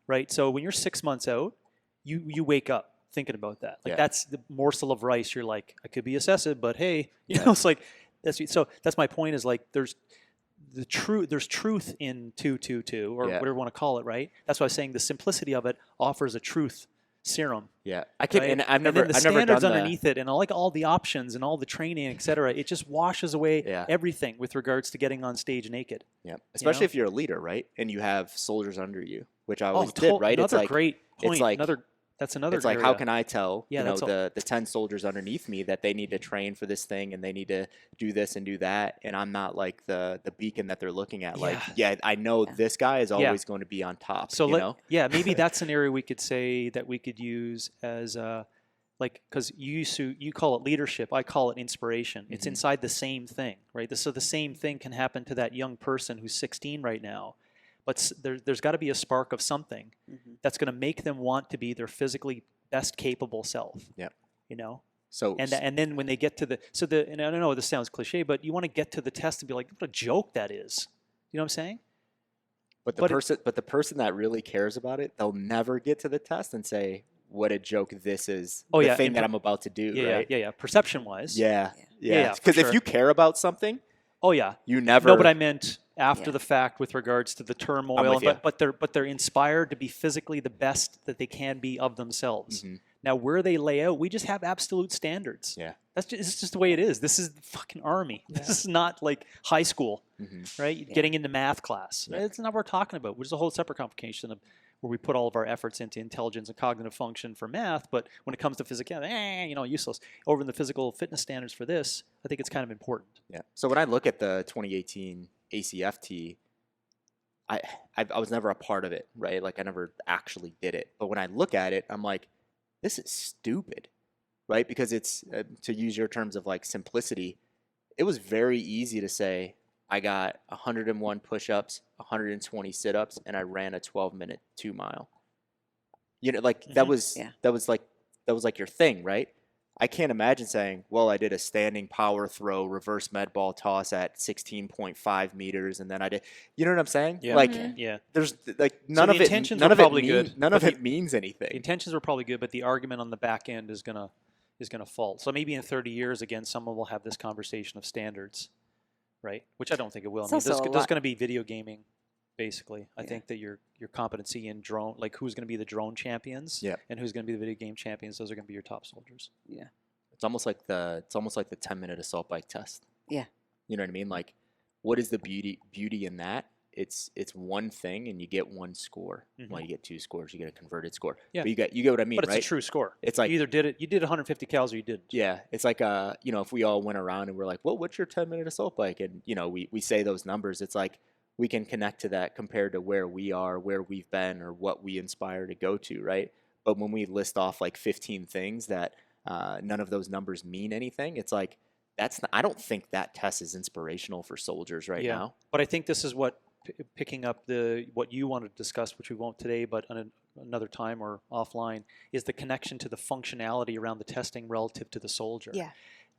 right? So when you're 6 months out, you wake up thinking about that. Like that's the morsel of rice. You're like, I could be excessive, but hey, it's like, that's my point, is like there's truth in 2-2-2, or whatever you want to call it, right? That's why I was saying the simplicity of it offers a truth serum. Yeah, and then the standards underneath it, and all the options and all the training, etc. It just washes away everything with regards to getting on stage naked. Yeah, especially if you're a leader, right? And you have soldiers under you, which I always did, right? Another great point. It's like, That's another It's like, area. how can I tell, Yeah, you know, that's all- the 10 soldiers underneath me that they need to train for this thing and they need to do this and do that, and I'm not like the beacon that they're looking at. Like, Yeah. I know this guy is always going to be on top. So you know? maybe that's an area we could say that we could use as like, because you call it leadership, I call it inspiration. It's inside the same thing, right? So the same thing can happen to that young person who's 16 right now, but there's got to be a spark of something that's going to make them want to be their physically best capable self. Yeah. You know. So and then when they get to and I don't know, this sounds cliche, but you want to get to the test and be like, what a joke that is. You know what I'm saying? But the person that really cares about it, they'll never get to the test and say, what a joke this is. Oh, the yeah, thing that I'm about to do, right? Yeah. Perception wise. Yeah. Yeah, Because for if sure. you care about something, Oh yeah. you never. No, but I meant after the fact with regards to the turmoil. with you. But they're inspired to be physically the best that they can be of themselves. Mm-hmm. Now where they lay out, we just have absolute standards. Yeah. It's just the way it is. This is the fucking army. This is not like high school, right? Getting into math class. It's not what we're talking about, which is a whole separate complication of where we put all of our efforts into intelligence and cognitive function for math, but when it comes to physicality, useless. Over in the physical fitness standards for this, I think it's kind of important. Yeah. So when I look at the 2018 ACFT, I was never a part of it, right? Like I never actually did it. But when I look at it, I'm like, this is stupid, right? Because it's, to use your terms of like simplicity, it was very easy to say, I got 101 push-ups, 120 sit-ups, and I ran a 12-minute 2-mile. You know, like that was like your thing, right? I can't imagine saying, well, I did a standing power throw, reverse med ball toss at 16.5 meters, and then I did. You know what I'm saying? Yeah. Like, Yeah. there's like none the of it. intentions None were of it probably mean- good, None but of it means anything. The intentions were probably good, but the argument on the back end is gonna fall. So maybe in 30 years, again, someone will have this conversation of standards, right? Which I don't think it will. It's I mean, also a there's lot- going to be video gaming, basically. I think that your competency in drone, like who's going to be the drone champions, and who's going to be the video game champions, those are going to be your top soldiers. Yeah. It's almost like the 10-minute assault bike test. Yeah. You know what I mean? Like, what is the beauty in that? It's one thing, and you get one score. Well, you get two scores. You get a converted score. Yeah. But you get what I mean, But it's right? a true score. It's like you did 150 cals or you didn't. Yeah, it's like if we all went around and we're like, well, what's your 10-minute assault bike? And we say those numbers. It's like we can connect to that compared to where we are, where we've been, or what we inspire to go to, right? But when we list off like 15 things that none of those numbers mean anything, it's like I don't think that test is inspirational for soldiers right now. But I think this is what picking up what you wanted to discuss, which we won't today, but another time or offline, is the connection to the functionality around the testing relative to the soldier. Yeah.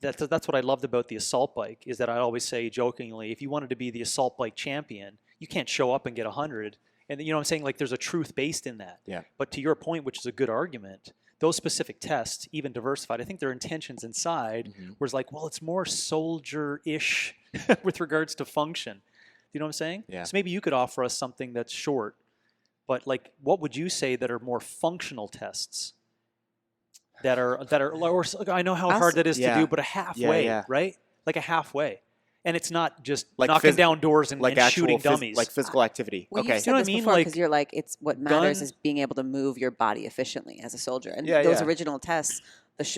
That's what I loved about the assault bike, is that I always say jokingly, if you wanted to be the assault bike champion, you can't show up and get 100. And you know what I'm saying? Like there's a truth based in that. Yeah. But to your point, which is a good argument, those specific tests, even diversified, I think their intentions inside was like, well, it's more soldier-ish with regards to function. You know what I'm saying? Yeah. So maybe you could offer us something that's short, but like, what would you say that are more functional tests? That are or I know how hard that is to do, but a halfway, right? Like a halfway, and it's not just Like knocking down doors and shooting dummies. like physical activity. Well, Okay. you've said You know what I this mean? before, Like, because you're like, it's what matters gun- is being able to move your body efficiently as a soldier. And Yeah, those yeah. original tests,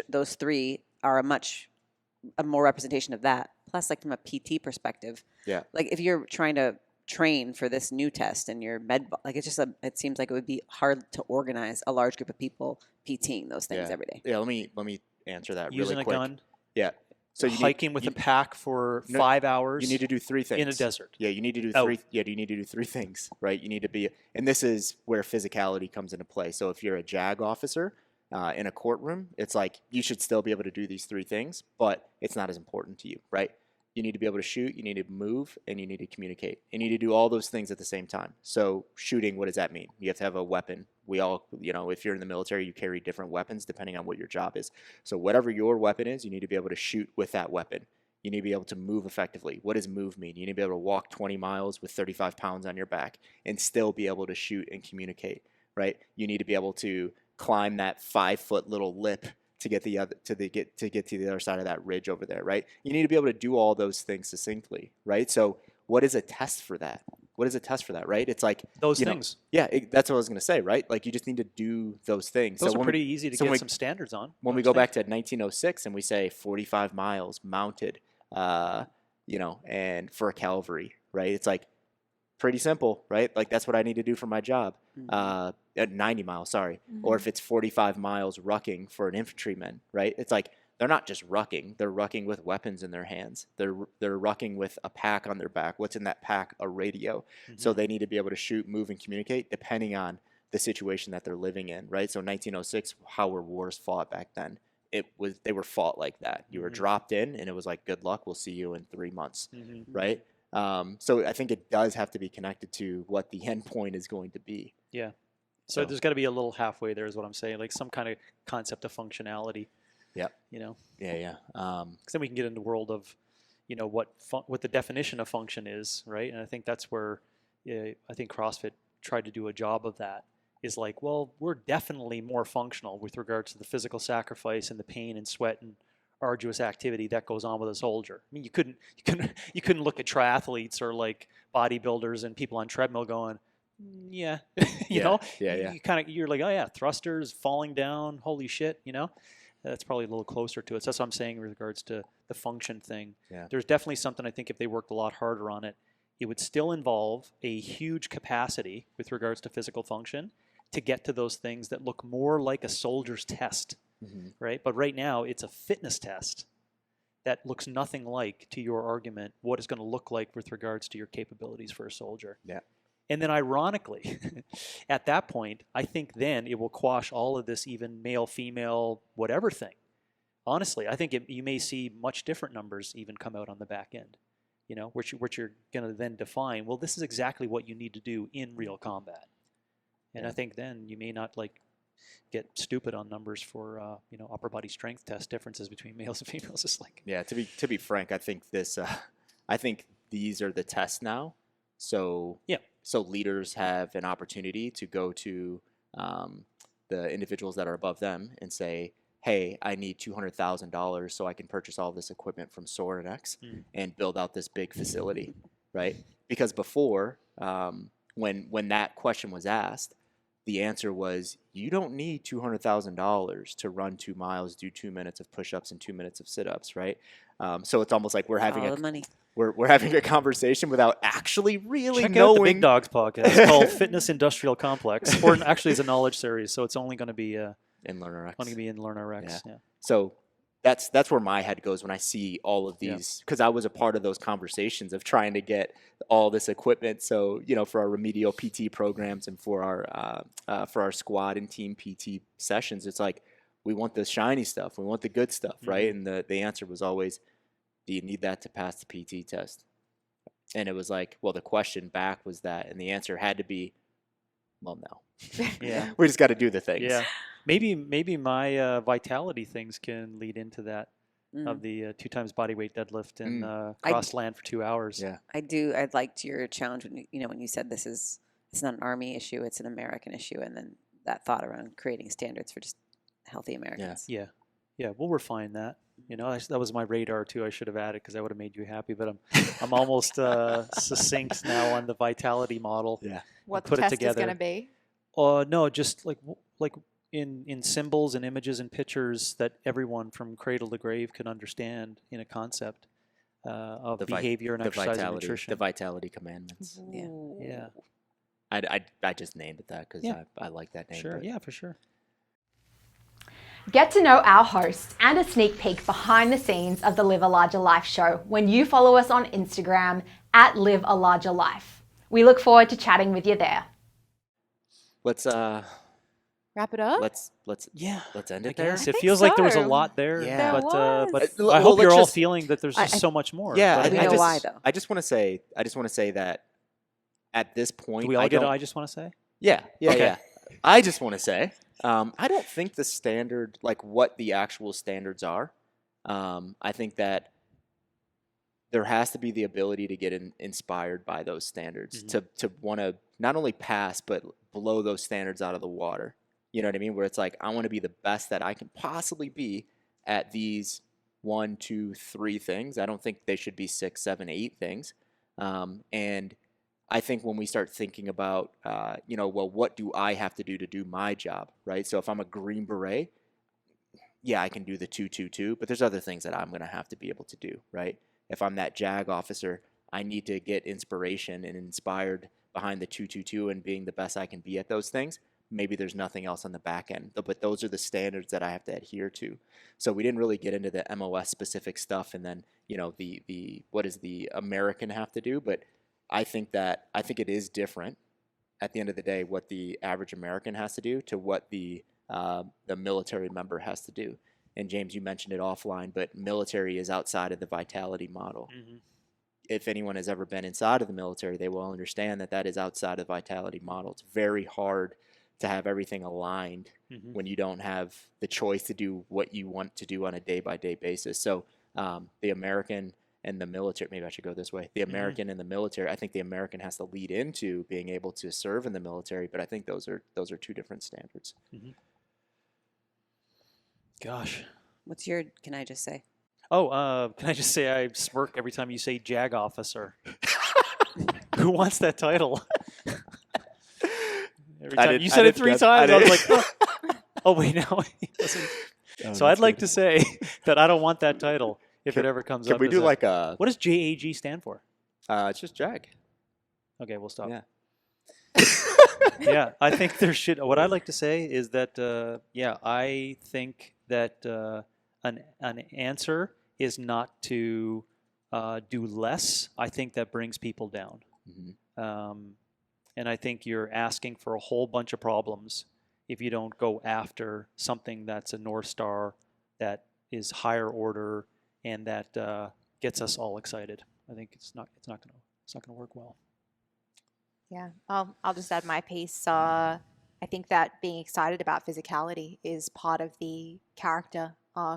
those three are a more representation of that. Plus, like from a PT perspective, Yeah. like if you're trying to train for this new test and your like it's just it seems like it would be hard to organize a large group of people PTing those things every day. Yeah, let me answer that using really a quick. gun, Yeah. So you hiking with a pack for 5 hours. You need to do three things in a desert. Yeah, you need to do Out. three. Yeah, you need to do three things, right? You need to be, and this is where physicality comes into play. So if you're a JAG officer in a courtroom, it's like you should still be able to do these three things, but it's not as important to you, right? You need to be able to shoot, you need to move, and you need to communicate. You need to do all those things at the same time. So shooting, what does that mean? You have to have a weapon. We all, if you're in the military, you carry different weapons depending on what your job is. So whatever your weapon is, you need to be able to shoot with that weapon. You need to be able to move effectively. What does move mean? You need to be able to walk 20 miles with 35 pounds on your back and still be able to shoot and communicate, right? You need to be able to climb that 5-foot little lip to get to the other side of that ridge over there, right? You need to be able to do all those things succinctly, right? So what is a test for that? what is a test for that, right? It's like Those you know, things. yeah, that's what I was going to say, right? Like you just need to do those things. Those so are when pretty easy to so get when some standards on. when we go back to 1906 and we say 45 miles mounted, you know, and for a cavalry, right? It's like pretty simple, right? Like that's what I need to do for my job. At 90 miles, sorry. Or if it's 45 miles rucking for an infantryman, right? It's like they're not just rucking; they're rucking with weapons in their hands. They're rucking with a pack on their back. What's in that pack? A radio. So they need to be able to shoot, move, and communicate depending on the situation that they're living in, right? So 1906, how were wars fought back then? They were fought like that. You were dropped in, and it was like, good luck. We'll see you in 3 months, right? So I think it does have to be connected to what the end point is going to be. Yeah. So there's got to be a little halfway there, is what I'm saying, like some kind of concept of functionality. Yep. You know. Yeah. Because then we can get into the world of, you know, what the definition of function is, right? And I think that's where I think CrossFit tried to do a job of that. Is like, well, we're definitely more functional with regards to the physical sacrifice and the pain and sweat and arduous activity that goes on with a soldier. I mean, you couldn't look at triathletes or like bodybuilders and people on treadmill going, yeah, you know, you're like, oh yeah, thrusters, falling down, holy shit, you know. That's probably a little closer to it. So that's what I'm saying with regards to the function thing. Yeah. There's definitely something, I think, if they worked a lot harder on it, it would still involve a huge capacity with regards to physical function to get to those things that look more like a soldier's test, right? But right now, it's a fitness test that looks nothing like, to your argument, what it's going to look like with regards to your capabilities for a soldier. Yeah. And then ironically, at that point, I think then it will quash all of this even male, female, whatever thing. Honestly, I think you may see much different numbers even come out on the back end, you know, which you're going to then define, well, this is exactly what you need to do in real combat. And I think then you may not like get stupid on numbers for, you know, upper body strength test differences between males and females. It's like, yeah, to be frank, I think I think these are the tests now. So so leaders have an opportunity to go to the individuals that are above them and say, hey, I need $200,000 so I can purchase all this equipment from Sorinex and build out this big facility, right? Because before, when that question was asked, the answer was, you don't need $200,000 to run 2 miles, do 2 minutes of push-ups and 2 minutes of sit-ups, right? So it's almost like we're having money. We're having a conversation without actually really check knowing. out the Big Dogs podcast called Fitness Industrial Complex, or actually it's a knowledge series, so it's only going to be in LearnerX. Only going to be in LearnerX. Yeah. So that's where my head goes when I see all of these, because I was a part of those conversations of trying to get all this equipment. So, you know, for our remedial PT programs and for our squad and team PT sessions, it's like, we want the shiny stuff, we want the good stuff, right? And the answer was always, do you need that to pass the PT test? And it was like, well, the question back was that, and the answer had to be, well, no. Yeah. We just got to do the things. Yeah. Maybe my vitality things can lead into that of the 2 times body weight deadlift and cross land for 2 hours. Yeah. I liked your challenge when you said it's not an Army issue, it's an American issue, and then that thought around creating standards for just healthy Americans. Yeah. We'll refine that. You know, that was my radar too. I should have added because I would have made you happy. But I'm almost succinct now on the vitality model. Yeah. What put the it test together. is going to be? No, just like in symbols and images and pictures that everyone from cradle to grave can understand in a concept of behavior and exercise and nutrition. The vitality commandments. Yeah. I just named it that because I like that name. Sure. Yeah, for sure. Get to know our hosts and a sneak peek behind the scenes of the Live a Larger Life show when you follow us on Instagram at Live a Larger Life. We look forward to chatting with you there. Let's wrap it up. Let's end it there. It feels like there was a so. lot there, Yeah. but Well, I hope you're let's all just- feeling that there's just so much more. Yeah, But we know why, though. I just want to say that at this point, do we all get I just want to say? Yeah. Okay. I just want to say, I don't think the standard, like what the actual standards are. I think that there has to be the ability to get inspired by those standards to want to not only pass but blow those standards out of the water. You know what I mean? Where it's like, I want to be the best that I can possibly be at these 1, 2, 3 things. I don't think they should be 6, 7, 8 things. And I think when we start thinking about, well, what do I have to do my job, right? So if I'm a Green Beret, yeah, I can do the 222, but there's other things that I'm going to have to be able to do, right? If I'm that JAG officer, I need to get inspiration and inspired behind the 222 and being the best I can be at those things. Maybe there's nothing else on the back end, but those are the standards that I have to adhere to. So we didn't really get into the MOS specific stuff, and then the what does the American have to do? But I think it is different at the end of the day what the average American has to do to what the military member has to do. And James, you mentioned it offline, but military is outside of the vitality model. Mm-hmm. If anyone has ever been inside of the military, they will understand that is outside of the vitality model. It's very hard to have everything aligned when you don't have the choice to do what you want to do on a day-by-day basis. So the American and the military, maybe I should go this way, the American and the military, I think the American has to lead into being able to serve in the military, but I think those are two different standards. Mm-hmm. Gosh. Can I just say? Oh, can I just say I smirk every time you say JAG officer. Who wants that title? Every time you said it 3 times, I was like, oh wait, no, he doesn't. So I'd like to say that I don't want that title if it ever comes up. Can we do like a... What does JAG stand for? It's just JAG. Okay, we'll stop. Yeah. Yeah, I think there should... What I'd like to say is that, I think that an answer is not to do less. I think that brings people down. Mm-hmm. And I think you're asking for a whole bunch of problems if you don't go after something that's a North Star that is higher order and that gets us all excited. I think it's not gonna work well. Yeah, I'll just add my piece. I think that being excited about physicality is part of the character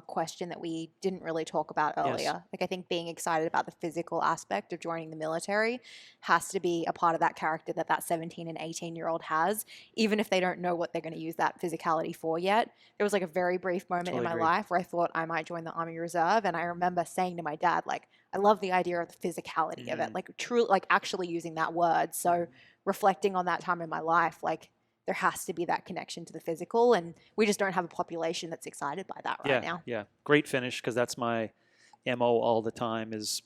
question that we didn't really talk about earlier. Yes. Like, I think being excited about the physical aspect of joining the military has to be a part of that character that 17 and 18-year-old has, even if they don't know what they're going to use that physicality for yet. There was like a very brief moment in my life where I thought I might join the Army Reserve, and I remember saying to my dad, like, I love the idea of the physicality of it, like truly, like actually using that word. So reflecting on that time in my life, like, there has to be that connection to the physical, and we just don't have a population that's excited by that right now. Yeah, great finish, because that's my MO all the time, is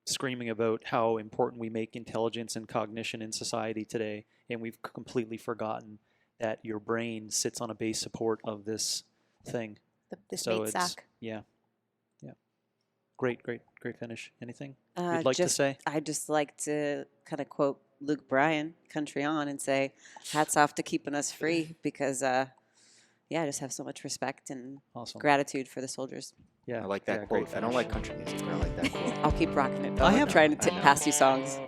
screaming about how important we make intelligence and cognition in society today, and we've completely forgotten that your brain sits on a base support of this thing. This meat sack. Yeah. Great finish. Anything you'd like to say? I'd just like to kind of quote Luke Bryan, Country On, and say, hats off to keeping us free, because, I just have so much respect and gratitude for the soldiers. Yeah, I like that quote. I don't like country music, but I like that quote. I'll keep rocking it. I'm trying to pass you songs.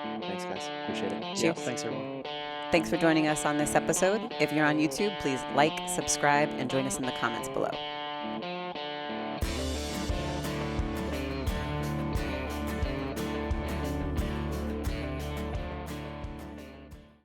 Thanks, guys. Appreciate it. Cheers. Yeah, thanks, everyone. Thanks for joining us on this episode. If you're on YouTube, please like, subscribe, and join us in the comments below.